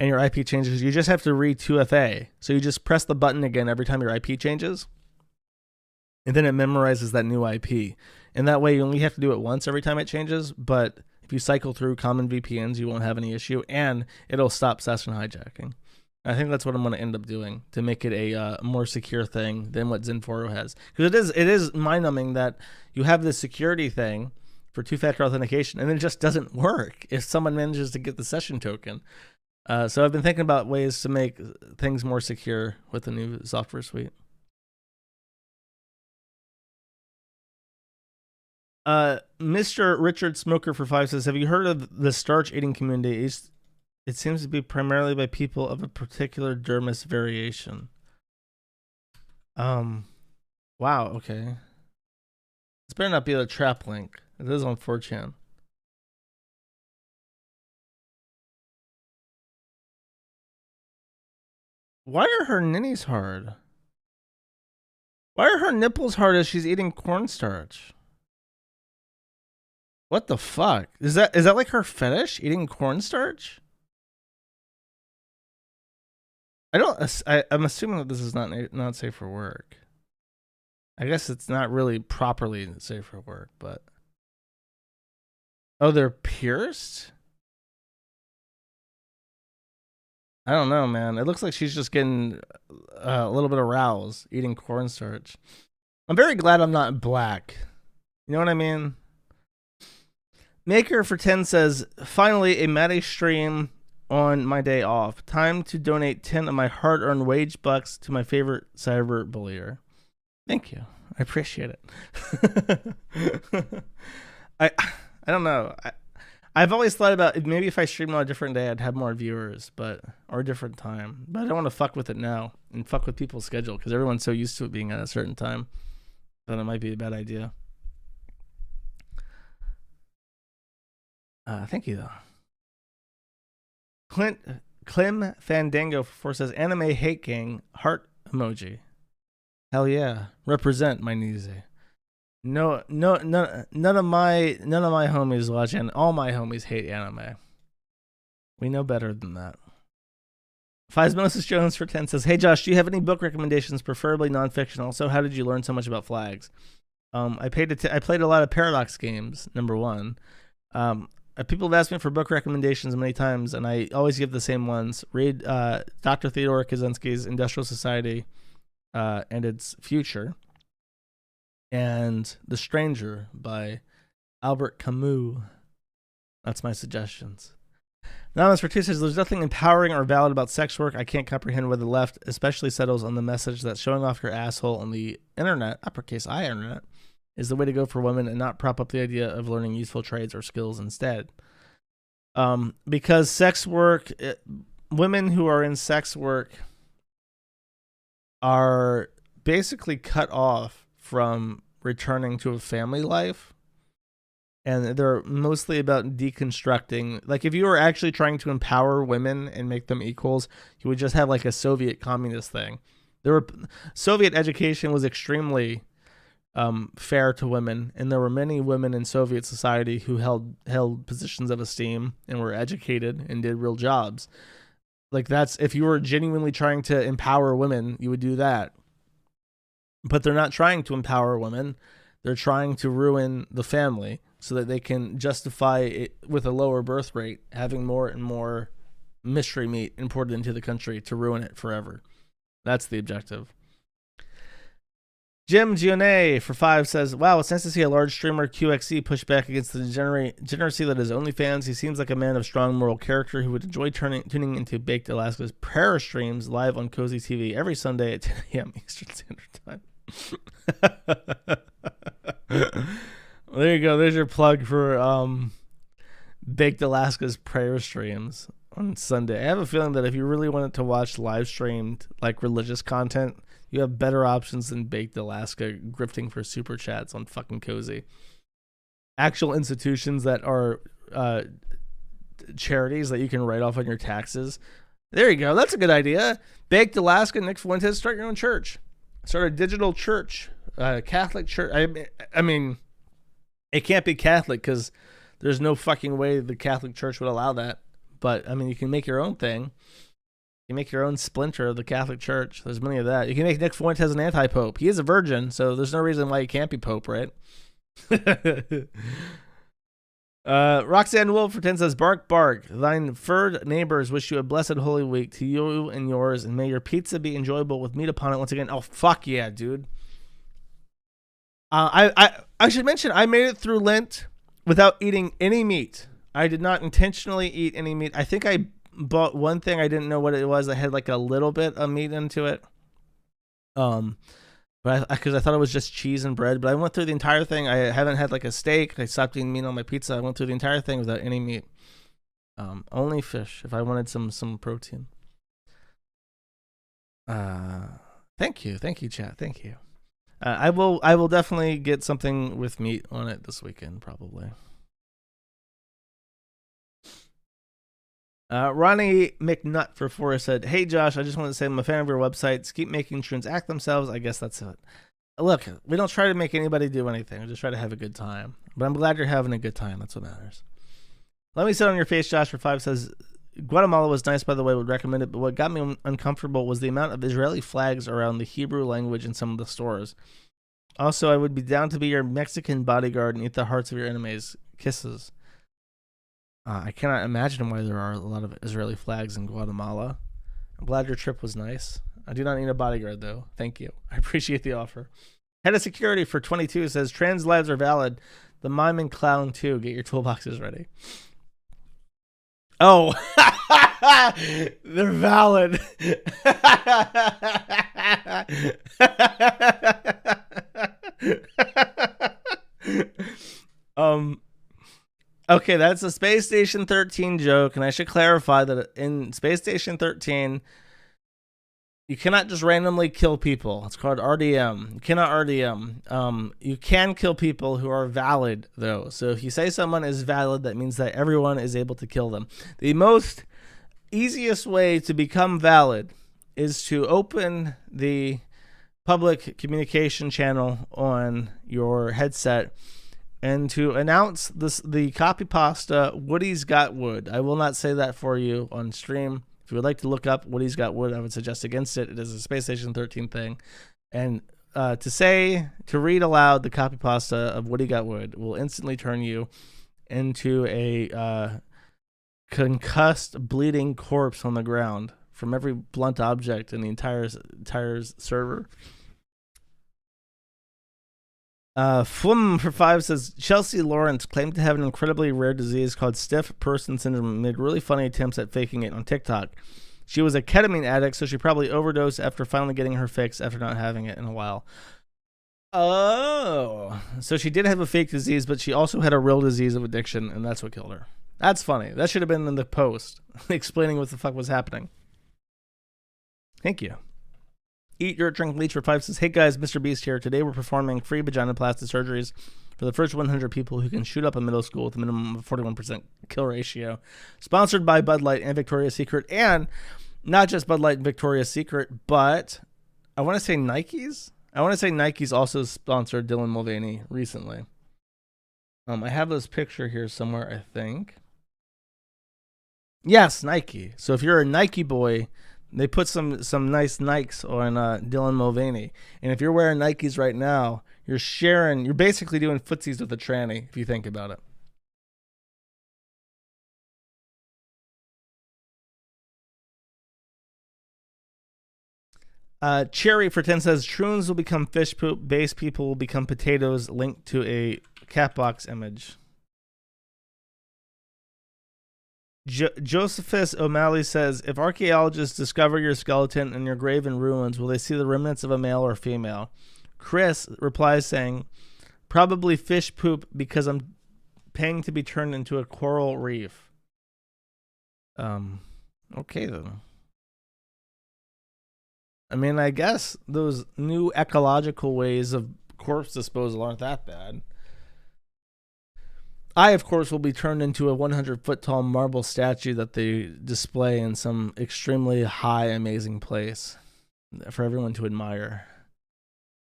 and your IP changes, you just have to read 2FA. So you just press the button again every time your IP changes, and then it memorizes that new IP. And that way you only have to do it once every time it changes, but if you cycle through common VPNs, you won't have any issue, and it'll stop session hijacking. I think that's what I'm going to end up doing to make it a more secure thing than what Zen4o has. Because it is mind-numbing that you have this security thing for two-factor authentication, and it just doesn't work if someone manages to get the session token. So I've been thinking about ways to make things more secure with the new software suite. Mr. Richard Smoker for 5 says, have you heard of the starch eating community? It seems to be primarily by people of a particular dermis variation. Wow, okay. This better not be a trap link. It is on 4chan. Why are her ninnies hard? Why are her nipples hard as she's eating cornstarch? What the fuck? Is that like her fetish, eating cornstarch? I'm assuming that this is not safe for work. I guess it's not really properly safe for work, but oh, they're pierced? I don't know, man. It looks like she's just getting a little bit aroused eating cornstarch. I'm very glad I'm not black. You know what I mean? Maker for 10 says, finally a Maddie stream on my day off. Time to donate 10 of my hard-earned wage bucks to my favorite cyber bullier. Thank you. I appreciate it. I don't know. I've always thought about maybe if I streamed on a different day, I'd have more viewers, or a different time. But I don't want to fuck with it now and fuck with people's schedule because everyone's so used to it being at a certain time that it might be a bad idea. Thank you, though. Clem Fandango 4 says, anime hate gang, heart emoji. Hell yeah. Represent, my niece. No, none of my homies watch, and all my homies hate anime. We know better than that. Physmosis Jones for 10 says, hey Josh, do you have any book recommendations, preferably nonfiction? Also, how did you learn so much about flags? I played a lot of Paradox games, number one. People have asked me for book recommendations many times, and I always give the same ones. Read Dr. Theodore Kaczynski's Industrial Society and Its Future, and The Stranger by Albert Camus. That's my suggestions. Anonymous for 2 says, there's nothing empowering or valid about sex work. I can't comprehend why the left especially settles on the message that showing off your asshole on the internet, uppercase I internet, is the way to go for women, and not prop up the idea of learning useful trades or skills instead. Because sex work, women who are in sex work are basically cut off from returning to a family life. And they're mostly about deconstructing. Like, if you were actually trying to empower women and make them equals, you would just have like a Soviet communist thing. Soviet education was extremely fair to women, and there were many women in Soviet society who held positions of esteem and were educated and did real jobs. Like, that's, if you were genuinely trying to empower women, you would do that. But they're not trying to empower women. They're trying to ruin the family so that they can justify it with a lower birth rate, having more and more mystery meat imported into the country to ruin it forever. That's the objective. Jim Gione for 5 says, wow, it's nice to see a large streamer QXE push back against the degeneracy that is OnlyFans. He seems like a man of strong moral character who would enjoy tuning into Baked Alaska's prayer streams live on Cozy TV every Sunday at 10 a.m. Eastern Standard Time. There you go. There's your plug for Baked Alaska's prayer streams on Sunday. I have a feeling that if you really wanted to watch live streamed like religious content, you have better options than Baked Alaska grifting for super chats on fucking Cozy. Actual institutions that are charities that you can write off on your taxes. There you go. That's a good idea. Baked Alaska, Nick Fuentes, start your own church. Start a digital church, Catholic church. I mean, it can't be Catholic because there's no fucking way the Catholic Church would allow that. But, I mean, you can make your own thing. You make your own splinter of the Catholic Church. There's many of that. You can make Nick Fuentes an anti-pope. He is a virgin, so there's no reason why he can't be pope, right? Roxanne Wolf for 10 says, bark, bark. Thine furred neighbors wish you a blessed Holy Week to you and yours, and may your pizza be enjoyable with meat upon it once again. Oh, fuck yeah, dude. I should mention, I made it through Lent without eating any meat. I did not intentionally eat any meat. I think I bought one thing. I didn't know what it was. I had like a little bit of meat into it. But because I thought it was just cheese and bread. But I went through the entire thing. I haven't had like a steak. I stopped eating meat on my pizza. I went through the entire thing without any meat. Only fish if I wanted some protein. Thank you, chat. Thank you. I will definitely get something with meat on it this weekend, probably. Ronnie McNutt for 4 said, hey Josh, I just want to say I'm a fan of your websites. Keep making trends act themselves. I guess that's it. Look, we don't try to make anybody do anything. We just try to have a good time. But I'm glad you're having a good time. That's what matters. Let me sit on your face, Josh for 5 says, Guatemala was nice, by the way, would recommend it, but what got me uncomfortable was the amount of Israeli flags around the Hebrew language in some of the stores. Also, I would be down to be your Mexican bodyguard and eat the hearts of your enemies. Kisses. I cannot imagine why there are a lot of Israeli flags in Guatemala. I'm glad your trip was nice. I do not need a bodyguard, though. Thank you. I appreciate the offer. Head of security for 22 says, trans lives are valid. The mime and clown, too. Get your toolboxes ready. Oh, they're valid. Okay, that's a Space Station 13 joke, and I should clarify that in Space Station 13, you cannot just randomly kill people. It's called RDM. You cannot RDM. You can kill people who are valid, though. So if you say someone is valid, that means that everyone is able to kill them. The most easiest way to become valid is to open the public communication channel on your headset and to announce the copy pasta Woody's Got Wood. I will not say that for you on stream. If you would like to look up Woody's Got Wood, I would suggest against it. It is a Space Station 13 thing. And to read aloud the copy pasta of Woody Got Wood will instantly turn you into a concussed, bleeding corpse on the ground from every blunt object in the entire server. Flum for 5 says, Chelsea Lawrence claimed to have an incredibly rare disease called stiff person syndrome and made really funny attempts at faking it on TikTok. She was a ketamine addict, so she probably overdosed after finally getting her fix after not having it in a while. Oh, so she did have a fake disease, but she also had a real disease of addiction, and that's what killed her. That's funny. That should have been in the post explaining what the fuck was happening. Thank you. Eat Dirt, Drink Bleach for 5 says, hey guys, Mr. Beast here. Today we're performing free vaginoplasty surgeries for the first 100 people who can shoot up a middle school with a minimum of 41% kill ratio. Sponsored by Bud Light and Victoria's Secret. And not just Bud Light and Victoria's Secret, but I want to say Nike's. I want to say Nike's also sponsored Dylan Mulvaney recently. I have this picture here somewhere, I think. Yes, Nike. So if you're a Nike boy, they put some nice Nikes on Dylan Mulvaney. And if you're wearing Nikes right now, you're basically doing footsies with a tranny, if you think about it. Cherry for 10 says, Troons will become fish poop, base people will become potatoes, linked to a Catbox image. Josephus O'Malley says, if archaeologists discover your skeleton in your grave in ruins, will they see the remnants of a male or female? Chris replies saying, probably fish poop because I'm paying to be turned into a coral reef. Okay then. I mean, I guess those new ecological ways of corpse disposal aren't that bad. I, of course, will be turned into a 100-foot tall marble statue that they display in some extremely high, amazing place for everyone to admire.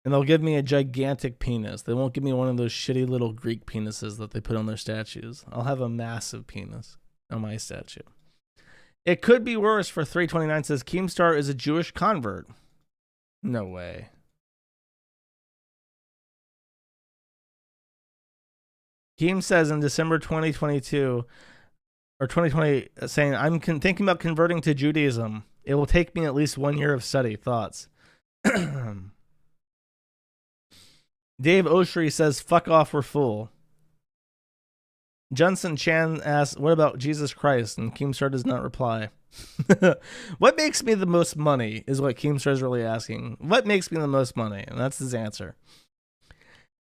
And they'll give me a gigantic penis. They won't give me one of those shitty little Greek penises that they put on their statues. I'll have a massive penis on my statue. It could be worse for 329 says, Keemstar is a Jewish convert. No way. Keem says in December 2022 or 2020, saying, I'm thinking about converting to Judaism. It will take me at least 1 year of study. Thoughts? Dave Oshry says, fuck off, we're full. Johnson Chan asks, what about Jesus Christ? And Keemstar does not reply. What makes me the most money is what Keemstar is really asking. What makes me the most money? And that's his answer.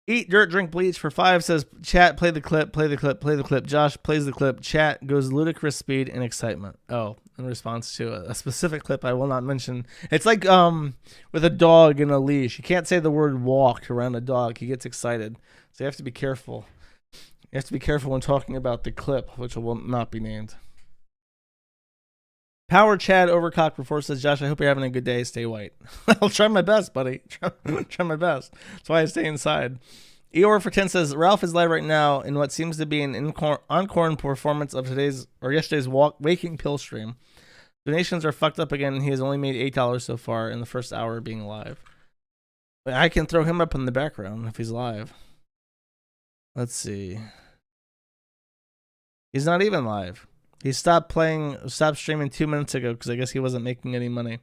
Eat Dirt, Drink Bleach for 5 says, chat, play the clip, play the clip, play the clip. Josh plays the clip. Chat goes ludicrous speed and excitement. Oh, in response to a specific clip I will not mention. It's like with a dog in a leash. You can't say the word walk around a dog. He gets excited. So you have to be careful. You have to be careful when talking about the clip, which will not be named. Power Chad Overcock before says, Josh, I hope you're having a good day. Stay white. I'll try my best, buddy. Try my best. That's why I stay inside. Eeyore for 10 says, Ralph is live right now in what seems to be an encore performance of yesterday's waking pill stream. Donations are fucked up again, and he has only made $8 so far in the first hour of being live. But I can throw him up in the background if he's live. Let's see. He's not even live. He stopped streaming 2 minutes ago because I guess he wasn't making any money.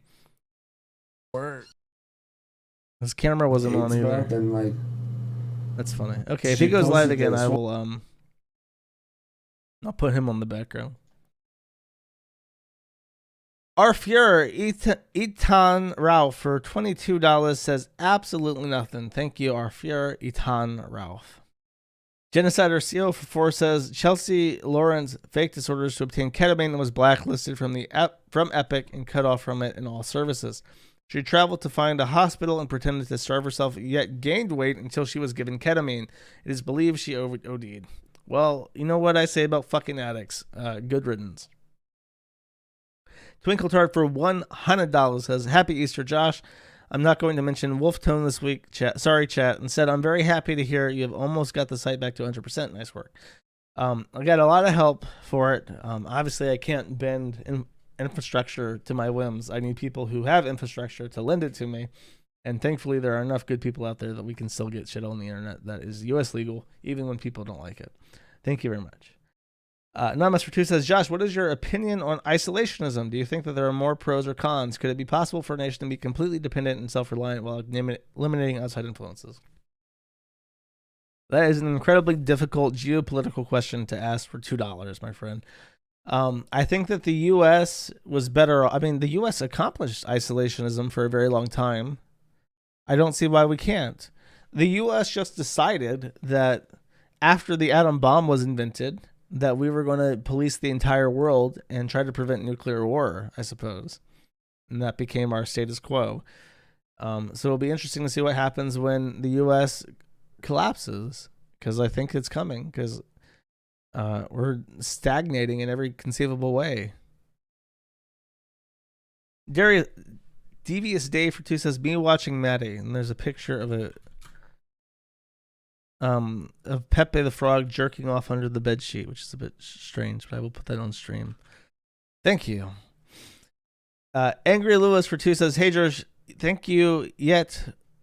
Word. His camera wasn't on either. That's funny. Okay, if he goes live again, I will I'll put him on the background. Our Fuhrer, Itan Ralph for $22 says absolutely nothing. Thank you, our Fuhrer, Itan Ralph. Genocider CO for 4 says Chelsea Lawrence faked disorders to obtain ketamine and was blacklisted from Epic and cut off from it in all services. She traveled to find a hospital and pretended to starve herself, yet gained weight until she was given ketamine. It is believed she OD'd. Well, you know what I say about fucking addicts. Good riddance. Twinkle Tart for $100 says, Happy Easter, Josh. I'm not going to mention Wolf Tone this week. Sorry, chat. Instead, I'm very happy to hear you have almost got the site back to 100%. Nice work. I got a lot of help for it. Obviously, I can't bend infrastructure to my whims. I need people who have infrastructure to lend it to me. And thankfully, there are enough good people out there that we can still get shit on the internet that is U.S. legal, even when people don't like it. Thank you very much. Anonymous for 2 says, Josh, what is your opinion on isolationism? Do you think that there are more pros or cons? Could it be possible for a nation to be completely dependent and self-reliant while eliminating outside influences? That is an incredibly difficult geopolitical question to ask for $2, my friend. I think that the U.S. was better. I mean, the U.S. accomplished isolationism for a very long time. I don't see why we can't. The U.S. just decided that after the atom bomb was invented, that we were going to police the entire world and try to prevent nuclear war, I suppose. And that became our status quo. So it'll be interesting to see what happens when the U.S. collapses, because I think it's coming, because we're stagnating in every conceivable way. Darius, Devious Day for 2 says, me watching Maddie, and there's a picture of Pepe the Frog jerking off under the bed sheet, which is a bit strange, but I will put that on stream. Thank you. Angry Lewis for 2 says, hey George, thank you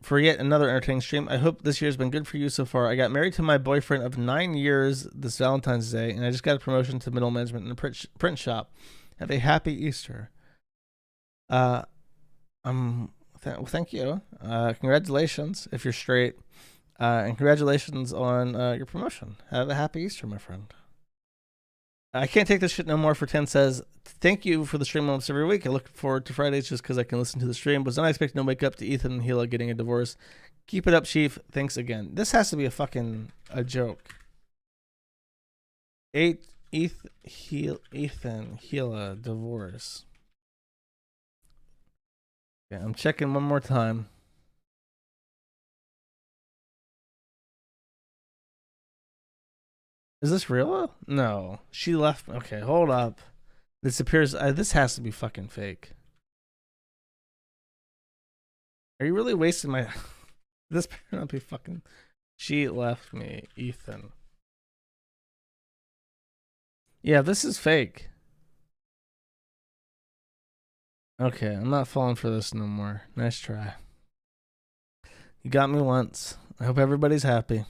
for yet another entertaining stream. I hope this year's been good for you so far. I got married to my boyfriend of 9 years this Valentine's Day, and I just got a promotion to middle management in a print shop. Have a happy Easter. Thank you. Congratulations if you're straight, and congratulations on your promotion. Have a happy Easter, my friend. I can't take this shit no more for 10 says, thank you for the stream moments every week. I look forward to Fridays just because I can listen to the stream. Was unexpected to wake up to Ethan and Gila getting a divorce. Keep it up, Chief. Thanks again. This has to be a joke. Ethan, Gila, divorce. Okay, I'm checking one more time. Is this real? No. She left. Okay, hold up. This appears. This has to be fucking fake. Are you really wasting my... This better not be fucking... She left me, Ethan. Yeah, this is fake. Okay, I'm not falling for this no more. Nice try. You got me once. I hope everybody's happy.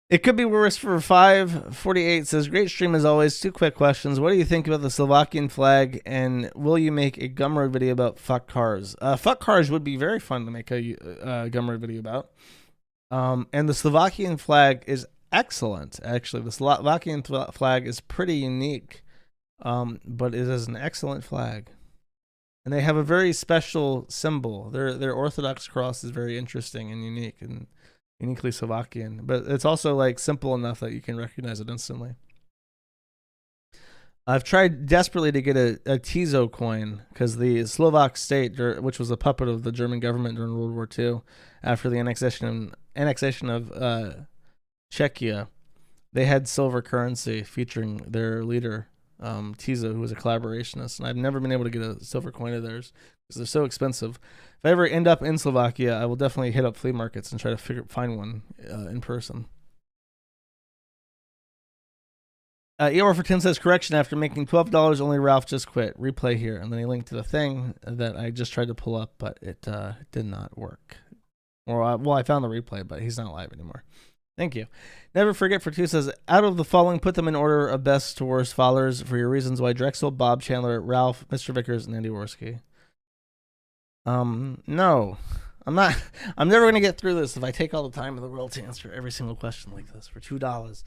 It could be worse for 548 says, great stream as always. 2 quick questions. What do you think about the Slovakian flag, and will you make a Gumroad video about fuck cars? Fuck cars would be very fun to make a Gumroad video about. And the Slovakian flag is excellent, actually. The Slovakian flag is pretty unique, but it is an excellent flag. And they have a very special symbol. Their Orthodox cross is very interesting and unique and uniquely Slovakian, but it's also like simple enough that you can recognize it instantly. I've tried desperately to get a O.C.S.O coin because the Slovak state, which was a puppet of the German government during World War II, after the annexation of Czechia, they had silver currency featuring their leader, O.C.S.O, who was a collaborationist, and I've never been able to get a silver coin of theirs because they're so expensive. If I ever end up in Slovakia, I will definitely hit up flea markets and try to find one in person. ER for 10 says, correction, after making $12 only Ralph just quit. Replay here. And then he linked to the thing that I just tried to pull up, but it did not work. Or I found the replay, but he's not live anymore. Thank you. Never forget for 2 says, out of the following, put them in order of best to worst followers for your reasons why: Drexel, Bob, Chandler, Ralph, Mr. Vickers, and Andy Worski. No, I'm not. I'm never going to get through this if I take all the time in the world to answer every single question like this for $2.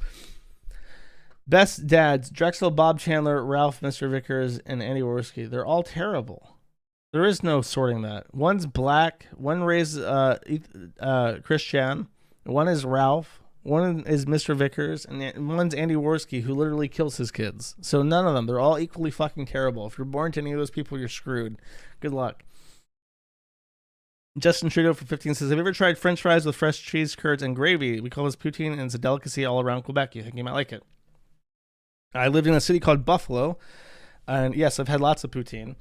Best dads: Drexel, Bob, Chandler, Ralph, Mr. Vickers, and Andy Worski. They're all terrible. There is no sorting that. One's black. One raised Christian. One is Ralph. One is Mr. Vickers, and one's Andy Worski, who literally kills his kids. So none of them. They're all equally fucking terrible. If you're born to any of those people, you're screwed. Good luck. Justin Trudeau for 15 says, have you ever tried French fries with fresh cheese, curds, and gravy? We call this poutine, and it's a delicacy all around Quebec. You think you might like it? I lived in a city called Buffalo, and yes, I've had lots of poutine.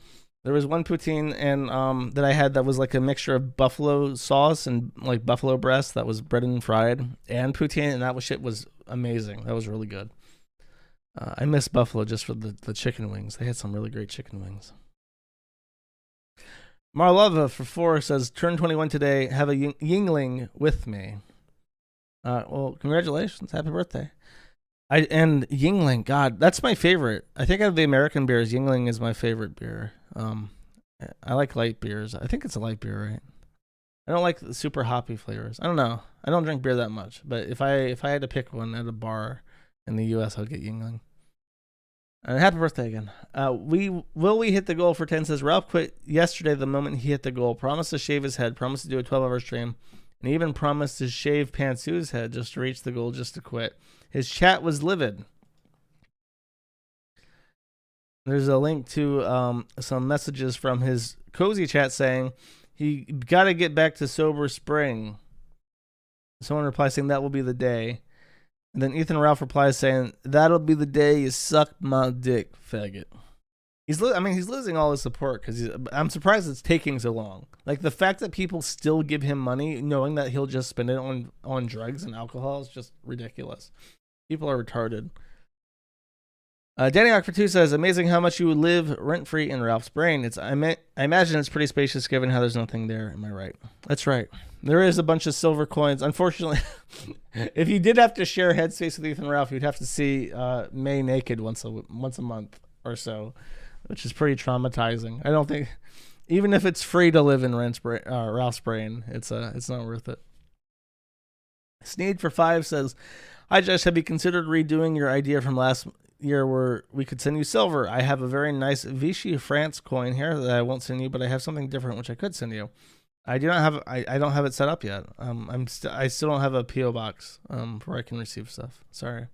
There was one poutine and that I had that was like a mixture of buffalo sauce and like buffalo breast that was breaded and fried, and poutine, and that shit was amazing. That was really good. I miss Buffalo just for the chicken wings. They had some really great chicken wings. Marlova for 4 says, turn 21 today. Have a Yingling with me. Well, congratulations. Happy birthday. And Yingling, God, that's my favorite. I think out of the American beers, Yingling is my favorite beer. I like light beers. I think it's a light beer, right? I don't like the super hoppy flavors. I don't know. I don't drink beer that much, but if I had to pick one at a bar in the U.S., I'd get Yingling. Happy birthday again. We hit the goal for 10 says, Ralph quit yesterday the moment he hit the goal. Promised to shave his head. Promised to do a 12-hour stream. And he even promised to shave Pantsu's head just to reach the goal, just to quit. His chat was livid. There's a link to some messages from his cozy chat saying he got to get back to sober spring. Someone replies saying that will be the day. And then Ethan Ralph replies saying that'll be the day you suck my dick, faggot. He's losing all his support because I'm surprised it's taking so long. Like the fact that people still give him money knowing that he'll just spend it on drugs and alcohol is just ridiculous. People are retarded. Danny Ock for 2 says, amazing how much you would live rent-free in Ralph's brain. I imagine it's pretty spacious given how there's nothing there. Am I right? That's right. There is a bunch of silver coins. Unfortunately, if you did have to share headspace with Ethan Ralph, you'd have to see May naked once a month or so, which is pretty traumatizing. I don't think, even if it's free to live in Ralph's brain, it's not worth it. Sneed for 5 says, hi Josh, have you considered redoing your idea from last year where we could send you silver? I have a very nice Vichy France coin here that I won't send you, but I have something different which I could send you. I do not have. I don't have it set up yet. I still don't have a PO box where I can receive stuff. Sorry.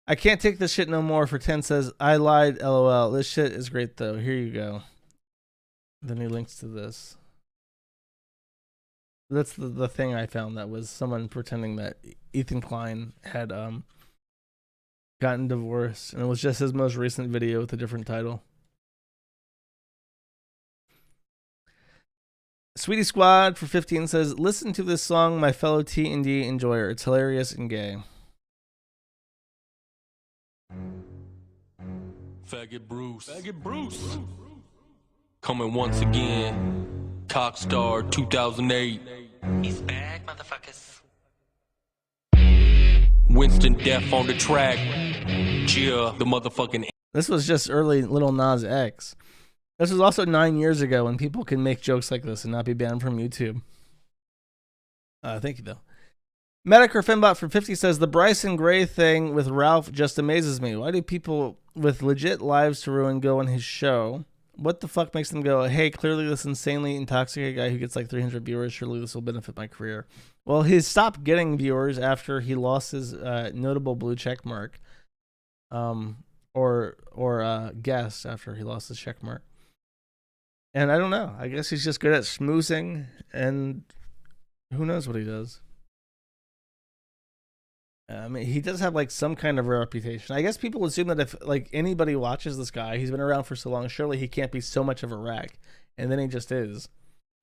I can't take this shit no more. For 10 says I lied. LOL. This shit is great though. Here you go. Then he links to this. That's the thing I found that was someone pretending that Ethan Klein had gotten divorced, and it was just his most recent video with a different title. Sweetie Squad for 15 says, listen to this song, my fellow T&D enjoyer. It's hilarious and gay. Faggot Bruce. Faggot Bruce. Coming once again. Cockstar 2008. He's back, motherfuckers. Winston Deaf on the track. Cheer the motherfucking. This was just early Lil Nas X. This was also 9 years ago when people can make jokes like this and not be banned from YouTube. Thank you, though. Medicare Finbot for 50 says, the Bryson Gray thing with Ralph just amazes me. Why do people with legit lives to ruin go on his show? What the fuck makes them go, hey, clearly this insanely intoxicated guy who gets like 300 viewers, surely this will benefit my career. Well, he stopped getting viewers after he lost his notable blue check mark. Or guest after he lost his check mark. And I don't know. I guess he's just good at schmoozing, and who knows what he does. I mean, he does have like some kind of reputation. I guess people assume that if like anybody watches this guy, he's been around for so long, surely he can't be so much of a wreck. And then he just is.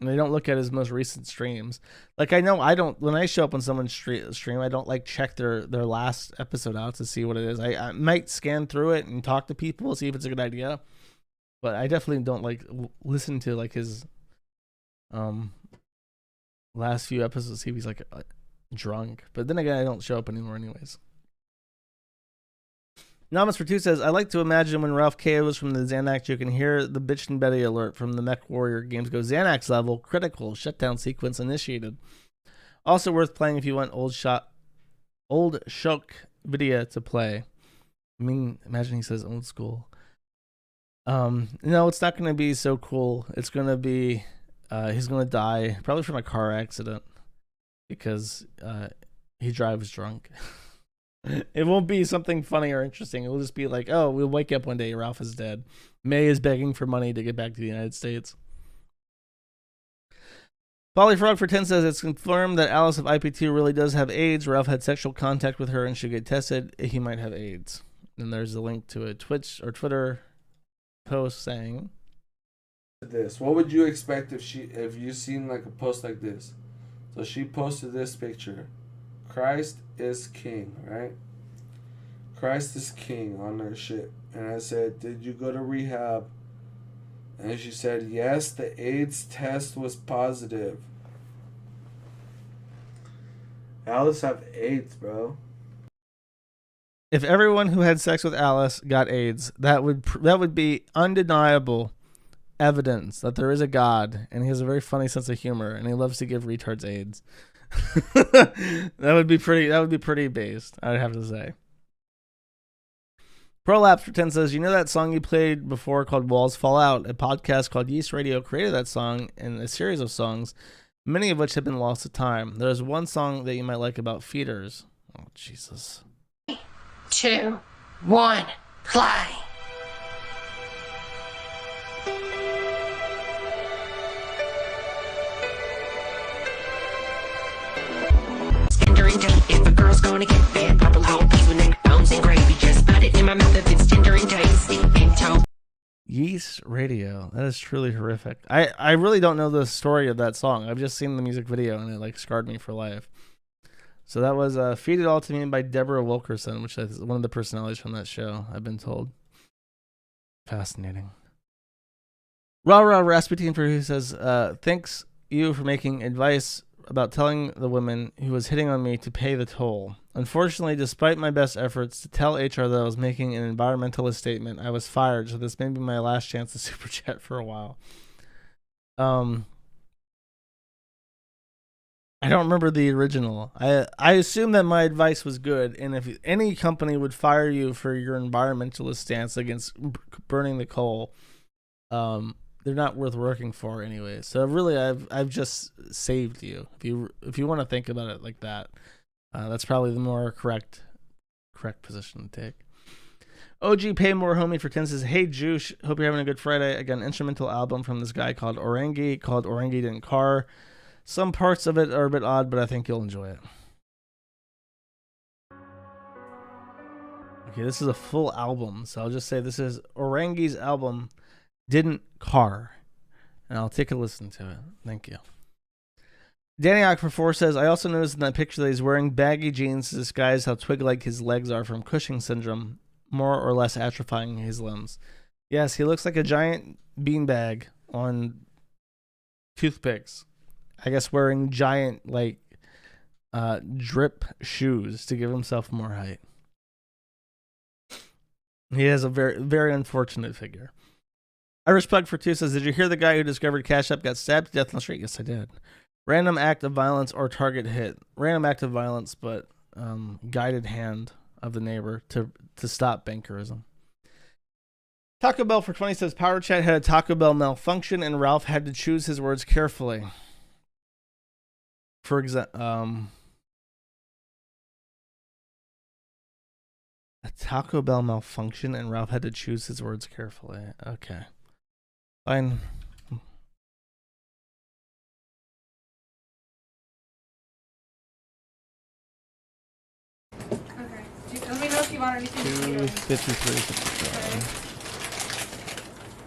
And they don't look at his most recent streams. Like I know I don't, when I show up on someone's stream, I don't like check their last episode out to see what it is. I might scan through it and talk to people, see if it's a good idea. But I definitely don't like listen to like his last few episodes, see if he's like drunk. But then again, I don't show up anymore anyways. Namas for 2 says, I like to imagine when Ralph KOs from the Xanax, you can hear the bitch and Betty alert from the Mech Warrior games go Xanax level, critical, shutdown sequence initiated. Also worth playing if you want old Shock video to play. I mean, imagine he says old school. No, it's not going to be so cool. It's going to be, he's going to die probably from a car accident because he drives drunk. It won't be something funny or interesting. It will just be like, oh, we'll wake up one day, Ralph is dead. May is begging for money to get back to the United States. Polyfrog for 10 says, it's confirmed that Alice of IP2 really does have AIDS. Ralph had sexual contact with her and should get tested. He might have AIDS. And there's a link to a Twitch or Twitter post saying this. What would you expect if you seen like a post like this? So she posted this picture. Christ is king, right? Christ is king on her shit. And I said, did you go to rehab? And she said, yes, the AIDS test was positive. Alice have AIDS, bro. If everyone who had sex with Alice got AIDS, that would be undeniable evidence that there is a God, and he has a very funny sense of humor, and he loves to give retards AIDS. that would be pretty based, I'd have to say. Prolapse for 10 says, you know that song you played before called Walls Fall Out? A podcast called Yeast Radio created that song and a series of songs, many of which have been lost to time. There's one song that you might like about feeders. Oh, Jesus. 2, 1, play. tender. If a girl's gonna get fed, pop a little piece with neck bones and gravy. Just put it in my mouth if it's tender and tasty. And toe. Yeast Radio. That is truly horrific. I really don't know the story of that song. I've just seen the music video and it like scarred me for life. So that was Feed It All to Me by Deborah Wilkerson, which is one of the personalities from that show, I've been told. Fascinating. Rah Rah Rasputin for who says, thanks you for making advice about telling the woman who was hitting on me to pay the toll. Unfortunately, despite my best efforts to tell HR that I was making an environmentalist statement, I was fired, so this may be my last chance to super chat for a while. I don't remember the original. I assume that my advice was good, and if any company would fire you for your environmentalist stance against burning the coal, they're not worth working for anyway. So really, I've just saved you. If you want to think about it like that, that's probably the more correct position to take. OG Paymore Homie for 10 says, hey Juice, hope you're having a good Friday. I got an instrumental album from this guy called Orangi Didn't Car. Some parts of it are a bit odd, but I think you'll enjoy it. Okay, this is a full album, so I'll just say this is Orangi's album, Didn't Car. And I'll take a listen to it. Thank you. Danny Ock4 says, I also noticed in that picture that he's wearing baggy jeans to disguise how twig-like his legs are from Cushing syndrome, more or less atrophying his limbs. Yes, he looks like a giant beanbag on toothpicks. I guess wearing giant, drip shoes to give himself more height. He has a very, very unfortunate figure. Irish Plug for 2 says, did you hear the guy who discovered Cash App got stabbed to death on the street? Yes, I did. Random act of violence or target hit. Random act of violence, but guided hand of the neighbor to stop bankerism. Taco Bell for 20 says, Power Chat had a Taco Bell malfunction and Ralph had to choose his words carefully. For example, a Taco Bell malfunction and Ralph had to choose his words carefully. Okay. Fine. Okay. Let me know if you want anything to eat. 253.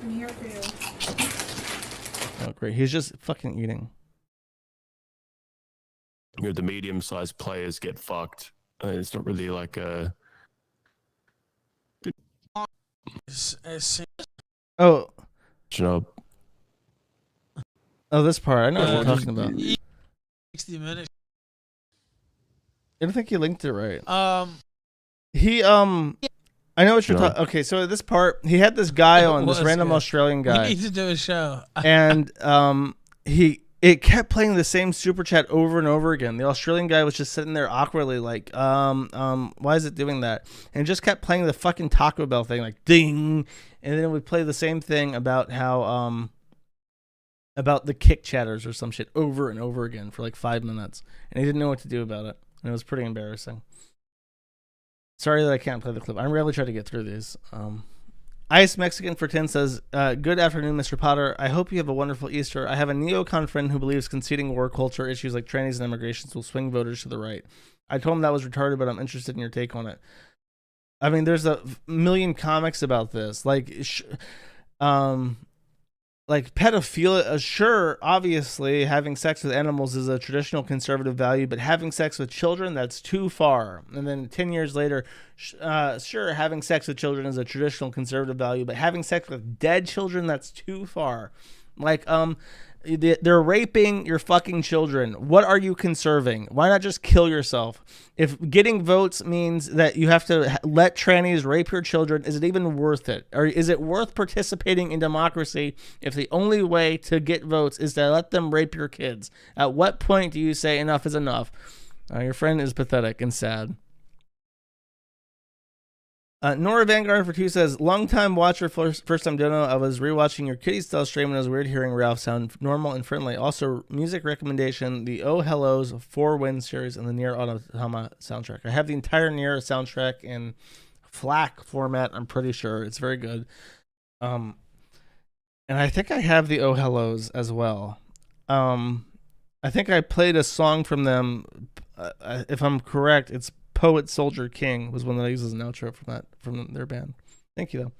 I'm here for you. Oh, great. He's just fucking eating. The medium-sized players get fucked. It's not really like a... Oh. Job. Oh, this part. I know what you're talking about. 60 minutes. I don't think you linked it right. I know what you're talking. Okay, so at this part, he had this guy on, this random good. Australian guy. We need to do a show. And it kept playing the same super chat over and over again. The Australian guy was just sitting there awkwardly, like, why is it doing that? And it just kept playing the fucking Taco Bell thing, like, ding. And then it would play the same thing about how, about the kick chatters or some shit over and over again for like 5 minutes. And he didn't know what to do about it. And it was pretty embarrassing. Sorry that I can't play the clip. I really try to get through these. Ice Mexican for 10 says, good afternoon, Mr. Potter. I hope you have a wonderful Easter. I have a neocon friend who believes conceding war culture issues like trannies and immigrations will swing voters to the right. I told him that was retarded, but I'm interested in your take on it. I mean, there's a million comics about this. Like pedophilia, sure, obviously, having sex with animals is a traditional conservative value, but having sex with children, that's too far. And then 10 years later, sure, having sex with children is a traditional conservative value, but having sex with dead children, that's too far. Like, they're raping your fucking children. What are you conserving? Why not just kill yourself? If getting votes means that you have to let trannies rape your children, is it even worth it? Or is it worth participating in democracy if the only way to get votes is to let them rape your kids? At what point do you say enough is enough? Your friend is pathetic and sad. Nora Vanguard for 2 says, long-time watcher, first-time dono. I was rewatching your Kitty Style stream and it was weird hearing Ralph sound normal and friendly. Also, music recommendation, the Oh Hellos 4 Wind series and the Nier Automata soundtrack. I have the entire Nier soundtrack in FLAC format, I'm pretty sure. It's very good. And I think I have the Oh Hellos as well. I think I played a song from them if I'm correct, it's Poet Soldier King was one that I used as an outro from their band. Thank you though.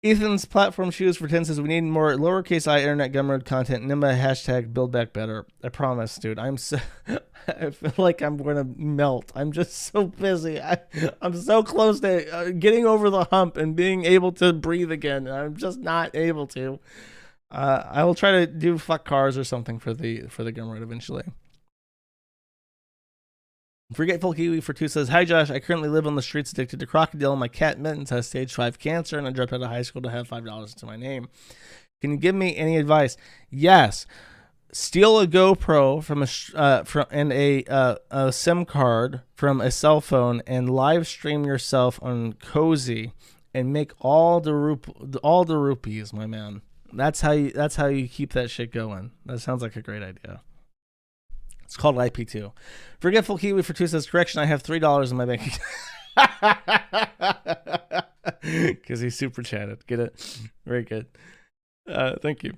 Ethan's platform shoes for 10 says we need more lowercase I internet gumroad content. Nimba hashtag build back better. I promise, dude. I feel like I'm gonna melt. I'm just so busy. I'm so close to getting over the hump and being able to breathe again. And I'm just not able to. I will try to do fuck cars or something for the gumroad eventually. Forgetful Kiwi for 2 says, hi Josh, I currently live on the streets addicted to crocodile. My cat Mittens has stage 5 cancer and I dropped out of high school to have $5 to my name. Can you give me any advice? Yes. Steal a GoPro and a SIM card from a cell phone and live stream yourself on Cozy and make all the rupees, my man. That's how you keep that shit going. That sounds like a great idea. It's called IP2. Forgetful Kiwi for 2 says, correction, I have $3 in my bank account. Because he super chatted. Get it? Very good. Thank you.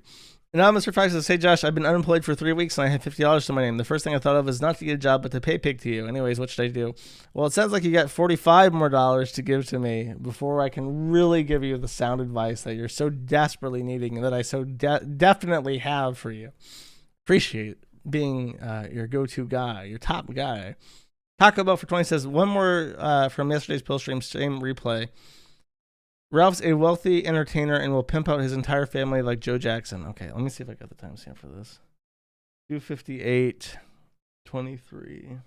Anonymous for 5 says, hey Josh, I've been unemployed for 3 weeks and I have $50 to my name. The first thing I thought of is not to get a job, but to pay pig to you. Anyways, what should I do? Well, it sounds like you got $45 more to give to me before I can really give you the sound advice that you're so desperately needing and that I so definitely have for you. Appreciate being your go-to guy, your top guy. Taco Bell for 20 says, one more from yesterday's pill stream, same replay. Ralph's a wealthy entertainer and will pimp out his entire family like Joe Jackson. Okay, let me see if I got the timestamp for this. 2:58:23.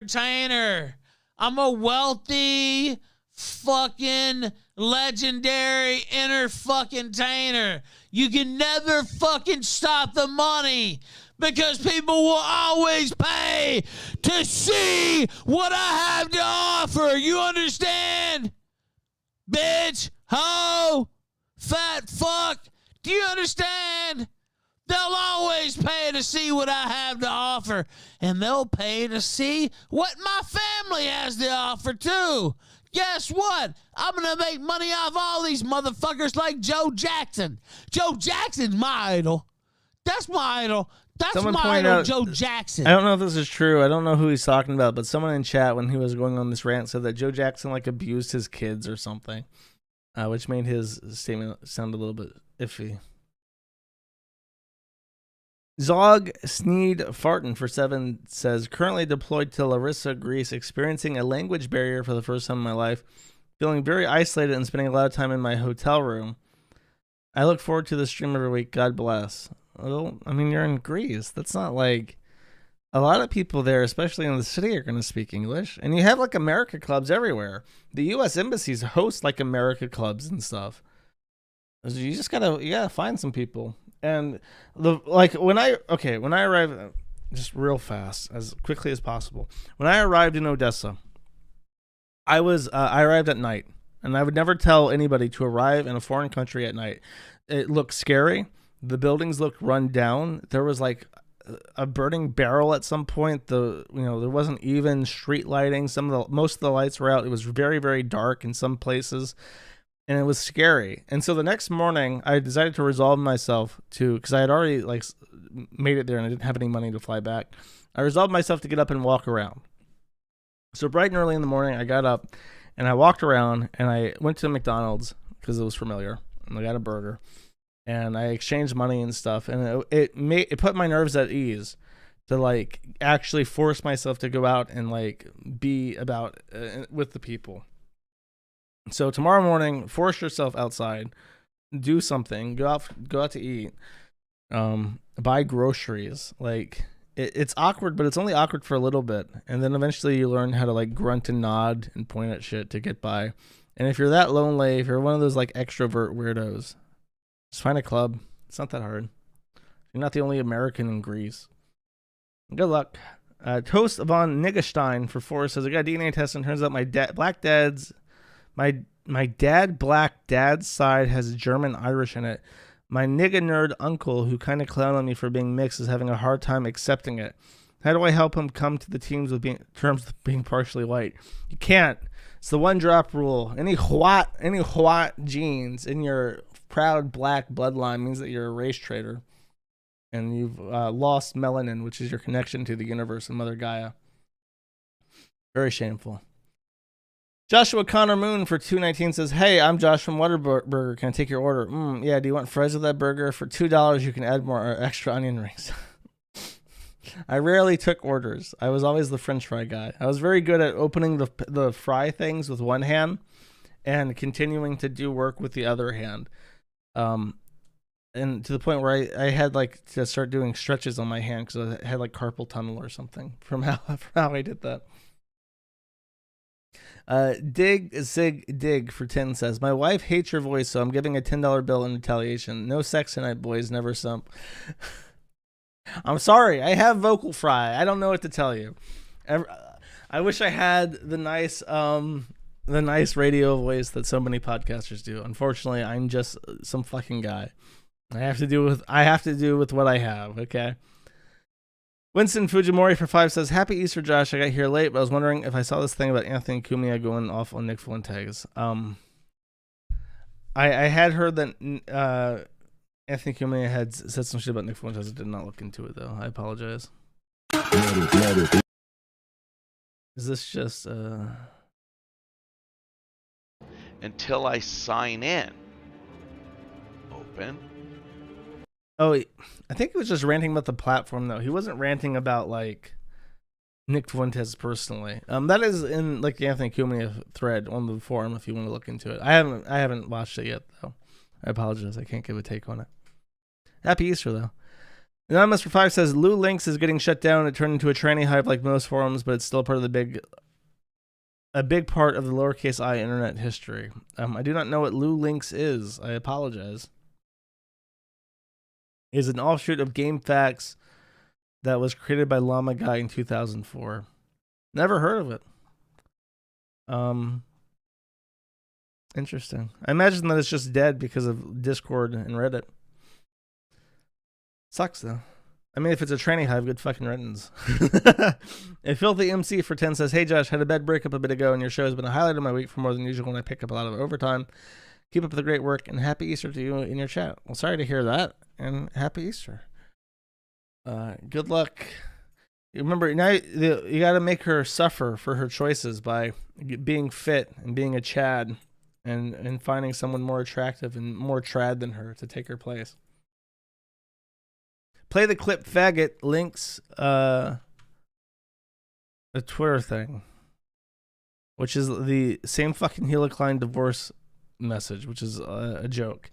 Entertainer. I'm a wealthy, fucking legendary fucking-tainer. You can never fucking stop the money because people will always pay to see what I have to offer. You understand? Bitch, hoe, fat fuck. Do you understand? They'll always pay to see what I have to offer, and they'll pay to see what my family has to offer too. Guess what? I'm going to make money off all these motherfuckers like Joe Jackson. Joe Jackson's my idol. That's my idol. That's Someone my pointed idol, out, Joe Jackson. I don't know if this is true. I don't know who he's talking about, but someone in chat when he was going on this rant said that Joe Jackson like abused his kids or something, which made his statement sound a little bit iffy. Zog Sneed Farton for 7 says, currently deployed to Larissa, Greece, experiencing a language barrier for the first time in my life, feeling very isolated and spending a lot of time in my hotel room. I look forward to the stream every week. God bless. Well, I mean, you're in Greece. That's not like a lot of people there, especially in the city, are going to speak English. And you have like America clubs everywhere. The U.S. embassies host like America clubs and stuff. You just gotta find some people. And when I arrived, just real fast, as quickly as possible. When I arrived in Odessa, I arrived at night, and I would never tell anybody to arrive in a foreign country at night. It looked scary. The buildings looked run down. There was like a burning barrel at some point. There wasn't even street lighting. Most of the lights were out. It was very, very dark in some places. And it was scary. And so the next morning, I decided to resolve myself because I had already made it there and I didn't have any money to fly back. I resolved myself to get up and walk around. So bright and early in the morning, I got up and I walked around and I went to McDonald's because it was familiar. And I got a burger and I exchanged money and stuff. And it put my nerves at ease to actually force myself to go out and be about with the people. So tomorrow morning, force yourself outside, do something, go out to eat, buy groceries. It's awkward, but it's only awkward for a little bit. And then eventually you learn how to grunt and nod and point at shit to get by. And if you're that lonely, if you're one of those extrovert weirdos, just find a club. It's not that hard. You're not the only American in Greece. Good luck. Toast von Niggerstein for 4 says, I got a DNA test and turns out my dad black dad's side has German Irish in it. My nigga nerd uncle, who kind of clowned on me for being mixed, is having a hard time accepting it. How do I help him come to the terms with being partially white? You can't. It's the one drop rule. Any white genes in your proud black bloodline means that you're a race traitor. and you've lost melanin, which is your connection to the universe and Mother Gaia. Very shameful. Joshua Connor Moon for $2.19 says, "Hey, I'm Josh from Whataburger. Can I take your order? Yeah. Do you want fries with that burger? For $2, you can add more extra onion rings." I rarely took orders. I was always the French fry guy. I was very good at opening the fry things with one hand and continuing to do work with the other hand. And to the point where I had like to start doing stretches on my hand because I had like carpal tunnel or something from how I did that. Dig for 10 says, "My wife hates your voice, so I'm giving a $10 bill in retaliation. No sex tonight, boys. Never sump." I'm sorry. I have vocal fry. I don't know what to tell you. I wish I had the nice radio voice that so many podcasters do. Unfortunately, I'm just some fucking guy. I have to do with what I have. Okay. Winston Fujimori for 5 says, "Happy Easter, Josh. I got here late, but I was wondering if I saw this thing about Anthony Cumia going off on Nick Fuentes." I had heard that Anthony Cumia had said some shit about Nick Fuentes. I did not look into it, though. I apologize. Is this just until I sign in. Open. Oh, I think he was just ranting about the platform, though. He wasn't ranting about like Nick Fuentes personally. That is in like the Anthony Cumia thread on the forum if you want to look into it. I haven't watched it yet, though. I apologize. I can't give a take on it. Happy Easter, though. Anonymous for 5 says, "Lou Links is getting shut down. It turned into a tranny hive like most forums, but it's still part of a big part of the lowercase I internet history." I do not know what Lou Links is. I apologize. It is an offshoot of GameFAQs that was created by Llama Guy in 2004. Never heard of it. Interesting. I imagine that it's just dead because of Discord and Reddit. Sucks, though. I mean, if it's a tranny hive, good fucking riddance. A Filthy MC for 10 says, "Hey, Josh, had a bad breakup a bit ago, and your show has been a highlight of my week for more than usual when I pick up a lot of overtime. Keep up the great work, and happy Easter to you in your chat." Well, sorry to hear that, and happy Easter. Good luck. Remember, now you got to make her suffer for her choices by being fit and being a Chad and finding someone more attractive and more trad than her to take her place. Play the clip, faggot. Links a Twitter thing, which is the same fucking Helicline divorce message, which is a joke.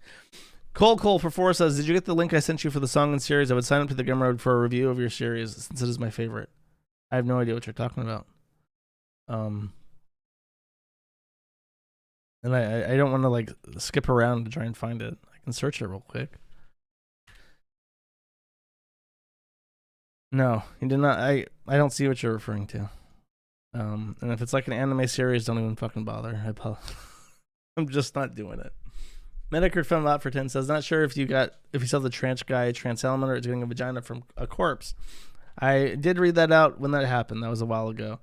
Cole for 4 says, "Did you get the link I sent you for the song and series? I would sign up to the Gumroad for a review of your series since it is my favorite." I have no idea what you're talking about. And I don't want to like skip around to try and find it. I can search it real quick. No, you did not. I don't see what you're referring to. And if it's like an anime series, don't even fucking bother. I'm just not doing it. Medicare Film Out for 10 says, "Not sure if you saw the trans guy, trans element, or is getting a vagina from a corpse." I did read that out when that happened. That was a while ago.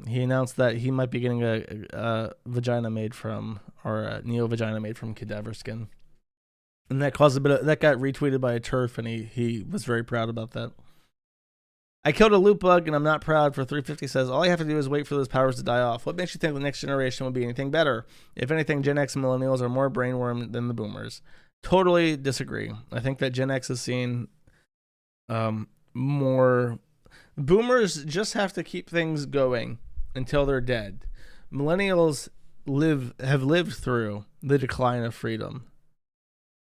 He announced that he might be getting a vagina made from, or a neo vagina made from cadaver skin. And that caused that got retweeted by a turf, and he was very proud about that. I killed a loot bug, and I'm not proud. For 350 says, "All I have to do is wait for those powers to die off. What makes you think the next generation will be anything better? If anything, Gen X and millennials are more brainworm than the boomers." Totally disagree. I think that Gen X has seen more. Boomers just have to keep things going until they're dead. Millennials have lived through the decline of freedom.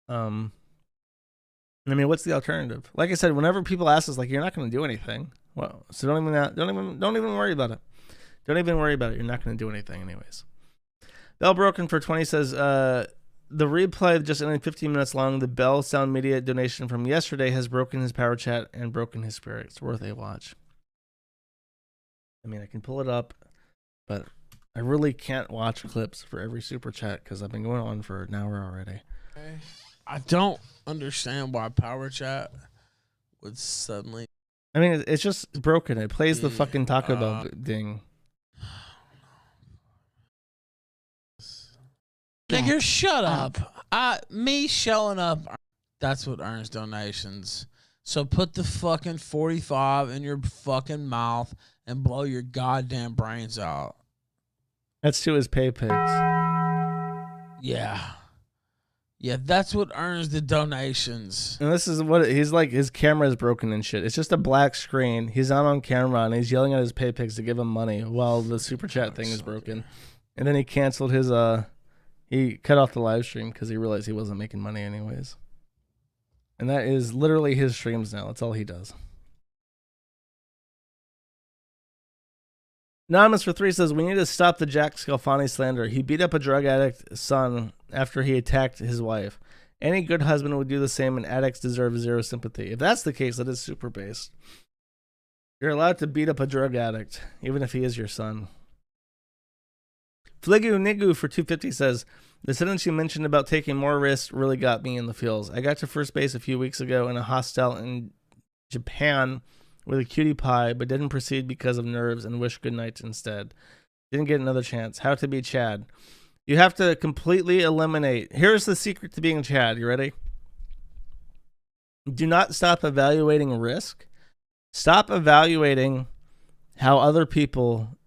I mean, what's the alternative? Like I said, whenever people ask us, like, "You're not going to do anything," well, so don't even worry about it. Don't even worry about it. You're not going to do anything, anyways. Bell Broken for 20 says, "The replay just ended 15 minutes long. The Bell Sound Media donation from yesterday has broken his power chat and broken his spirit. It's worth a watch." I mean, I can pull it up, but I really can't watch clips for every super chat because I've been going on for an hour already. I don't understand why Power Chat would suddenly. I mean, it's just broken. It plays the fucking Taco Bell ding. Nigga, shut up. Me showing up That's what earns donations. So put the fucking 45 in your fucking mouth and blow your goddamn brains out. That's to his pay pigs. Yeah. Yeah, that's what earns the donations. And this is what he's like. His camera is broken and shit. It's just a black screen. He's not on camera and he's yelling at his pay pigs to give him money while the super chat thing is broken. And then he canceled his he cut off the live stream because he realized he wasn't making money anyways. And that is literally his streams now. That's all he does. Anonymous for 3 says, we need to stop the Jack Scalfani slander. He beat up a drug addict son after he attacked his wife. Any good husband would do the same, and addicts deserve zero sympathy. If that's the case, that is super based. You're allowed to beat up a drug addict, even if he is your son. Fligu Nigu for 250 says, the sentence you mentioned about taking more risks really got me in the feels. I got to first base a few weeks ago in a hostel in Japan with a cutie pie, but didn't proceed because of nerves and wished good night instead. Didn't get another chance. How to be Chad. You have to completely eliminate. Here's the secret to being Chad. You ready? Do not stop evaluating risk. Stop evaluating how other people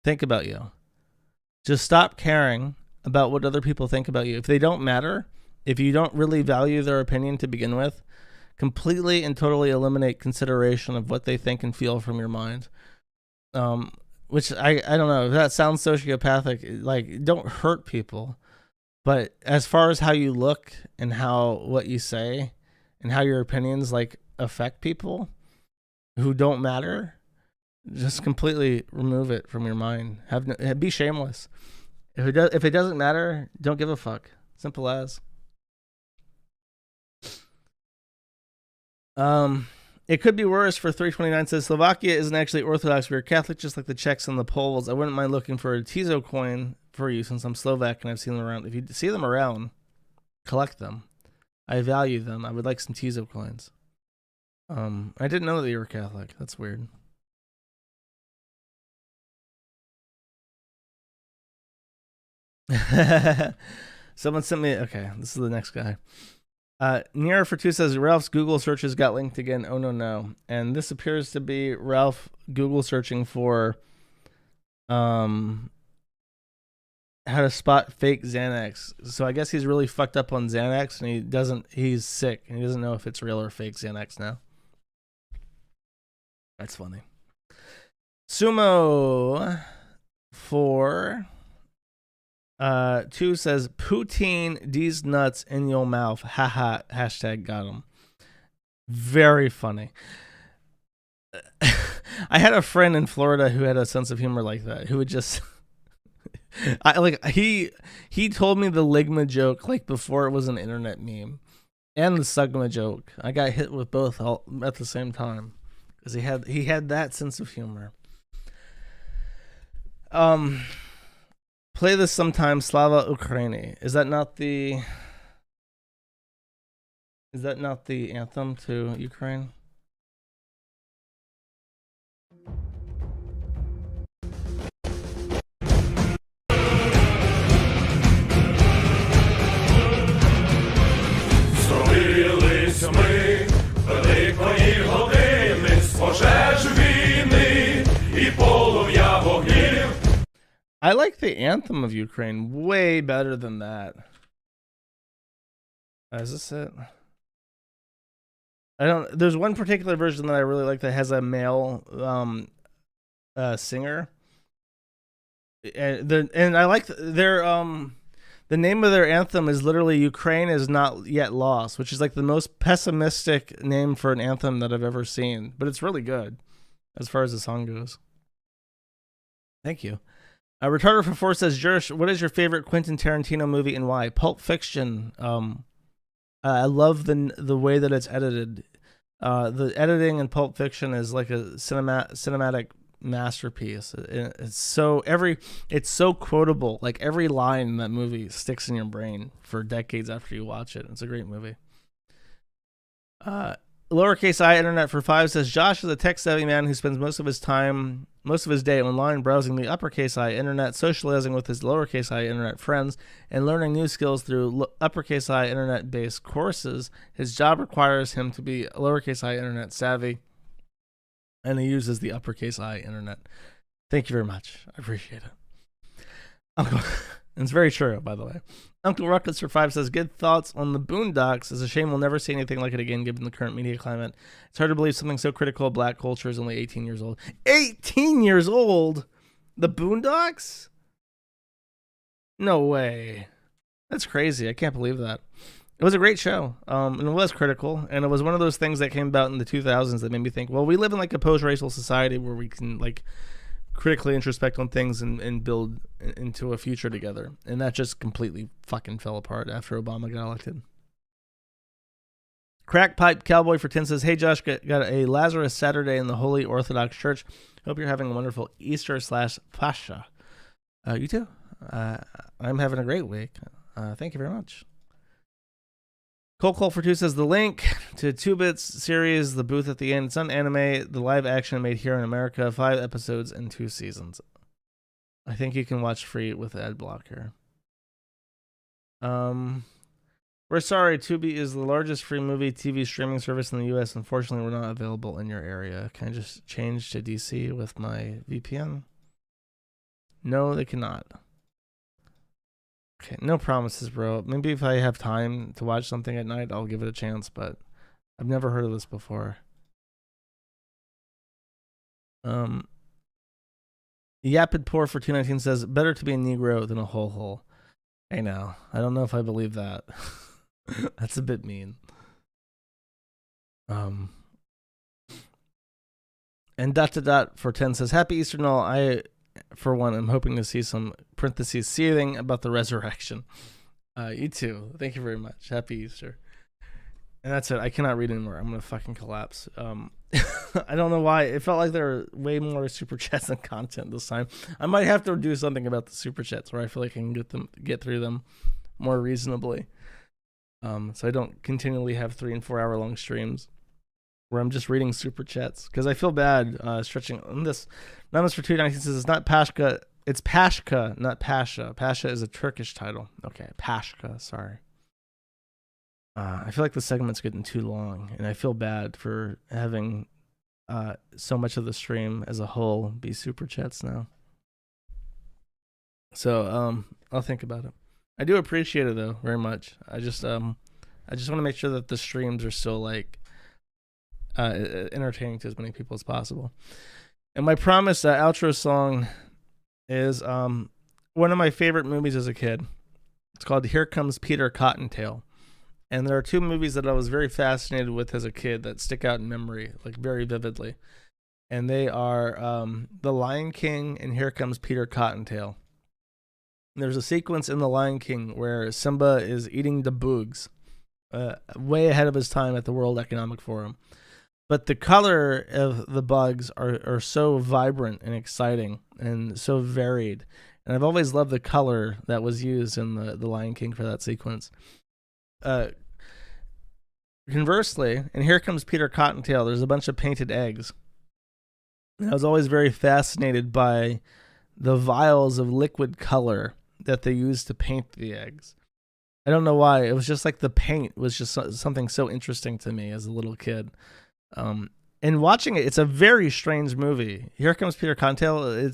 think about you. Just stop caring about what other people think about you. If they don't matter, if you don't really value their opinion to begin with, completely and totally eliminate consideration of what they think and feel from your mind. Which I don't know, if that sounds sociopathic, like, don't hurt people. But as far as how you look and how what you say and how your opinions like affect people who don't matter, just completely remove it from your mind. Be shameless. If it doesn't matter, don't give a fuck. Simple as. It could be worse for 329 says, Slovakia isn't actually Orthodox. We're Catholic just like the Czechs and the Poles. I wouldn't mind looking for a Tizo coin for you since I'm Slovak and I've seen them around. If you see them around, collect them. I value them. I would like some Tizo coins. I didn't know that you were Catholic. That's weird. Someone sent me, okay, this is the next guy. Nira for 2 says, Ralph's Google searches got linked again. Oh, no. And this appears to be Ralph Google searching for how to spot fake Xanax. So I guess he's really fucked up on Xanax and he's sick and he doesn't know if it's real or fake Xanax now. That's funny. Sumo for 2 says, poutine these nuts in your mouth. Haha. Hashtag got him. Very funny. I had a friend in Florida who had a sense of humor like that, who would just he told me the Ligma joke like before it was an internet meme, and the Sugma joke. I got hit with both all at the same time because he had that sense of humor. Play this sometime, Slava Ukraini. Is that not the anthem to Ukraine? Зробились ми великої години з пожеж війни і полум'я вогнів. I like the anthem of Ukraine way better than that. Is this it? There's one particular version that I really like that has a male singer. And I like the name of their anthem is literally Ukraine is not yet lost, which is like the most pessimistic name for an anthem that I've ever seen, but it's really good as far as the song goes. Thank you. Retarder for 4 says, Jerish, what is your favorite Quentin Tarantino movie and why? Pulp Fiction. I love the way that it's edited. The editing in Pulp Fiction is like a cinematic masterpiece. It's so quotable. Like every line in that movie sticks in your brain for decades after you watch it. It's a great movie. Lowercase I internet for 5 says, Josh is a tech savvy man who spends most of his time most of his day online browsing the uppercase I internet, socializing with his lowercase I internet friends, and learning new skills through uppercase I internet-based courses. His job requires him to be lowercase I internet savvy, and he uses the uppercase I internet. Thank you very much. I appreciate it. It's very true, by the way. Uncle Ruckus for 5 says, good thoughts on the Boondocks. It's a shame we'll never see anything like it again given the current media climate. It's hard to believe something so critical of black culture is only 18 years old. 18 years old? The Boondocks? No way. That's crazy. I can't believe that. It was a great show, and it was critical, and it was one of those things that came about in the 2000s that made me think, well, we live in like a post-racial society where we can like critically introspect on things and build into a future together. And that just completely fucking fell apart after Obama got elected. Crack Pipe Cowboy for 10 says, hey Josh, got a Lazarus Saturday in the Holy Orthodox Church. Hope you're having a wonderful Easter/Pascha. You too. I'm having a great week. Thank you very much. Cole for 2 says, the link to 2-Bits series, The Booth at the End. It's on anime, the live action made here in America, 5 episodes and 2 seasons. I think you can watch free with ad blocker. We're sorry, Tubi is the largest free movie TV streaming service in the US. Unfortunately, we're not available in your area. Can I just change to DC with my VPN? No, they cannot. Okay, no promises, bro. Maybe if I have time to watch something at night, I'll give it a chance, but I've never heard of this before. Yapid Poor for 219 says, better to be a Negro than a hole. Hey now, I don't know if I believe that. That's a bit mean. And ... for 10 says, happy Easter and all. I, for one, I'm hoping to see some parentheses seething about the resurrection. You too. Thank you very much. Happy Easter. And that's it. I cannot read anymore. I'm gonna fucking collapse. I don't know why. It felt like there were way more super chats than content this time. I might have to do something about the super chats where I feel like I can get through them more reasonably. So I don't continually have 3 and 4 hour long streams where I'm just reading super chats, because I feel bad stretching on this. Numbers for 219 says, it's not Pashka, it's Pashka, not Pasha. Pasha is a Turkish title. Okay, Pashka, sorry. I feel like the segment's getting too long, and I feel bad for having so much of the stream as a whole be super chats now. So I'll think about it. I do appreciate it though very much. I just want to make sure that the streams are still like entertaining to as many people as possible. And my promise outro song is one of my favorite movies as a kid. It's called Here Comes Peter Cottontail. And there are 2 movies that I was very fascinated with as a kid that stick out in memory, like very vividly. And they are The Lion King and Here Comes Peter Cottontail. There's a sequence in The Lion King where Simba is eating the boogs, way ahead of his time at the World Economic Forum. But the color of the bugs are so vibrant and exciting and so varied. And I've always loved the color that was used in the Lion King for that sequence. Conversely, and Here Comes Peter Cottontail, there's a bunch of painted eggs. And I was always very fascinated by the vials of liquid color that they used to paint the eggs. I don't know why. It was just like the paint was just something so interesting to me as a little kid. And watching it, it's a very strange movie. Here Comes Peter Cottontail.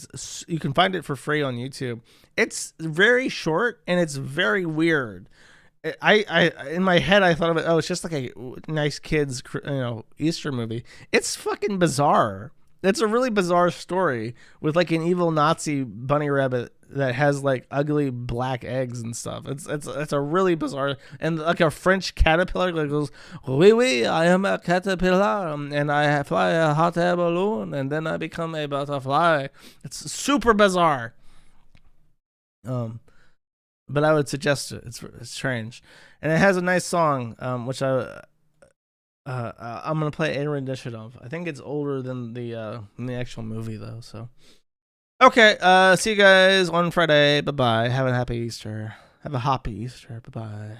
You can find it for free on YouTube. It's very short and it's very weird. I in my head I thought of it. Oh, it's just like a nice kids, Easter movie. It's fucking bizarre. It's a really bizarre story with like an evil Nazi bunny rabbit that has like ugly black eggs and stuff. It's a really bizarre, and like a French caterpillar that goes, oui, oui, I am a caterpillar, and I fly a hot air balloon, and then I become a butterfly. It's super bizarre. But I would suggest it. It's strange, and it has a nice song, which I'm gonna play a rendition of. I think it's older than the actual movie though. So, okay. See you guys on Friday. Bye bye. Have a happy Easter. Have a happy Easter. Bye bye.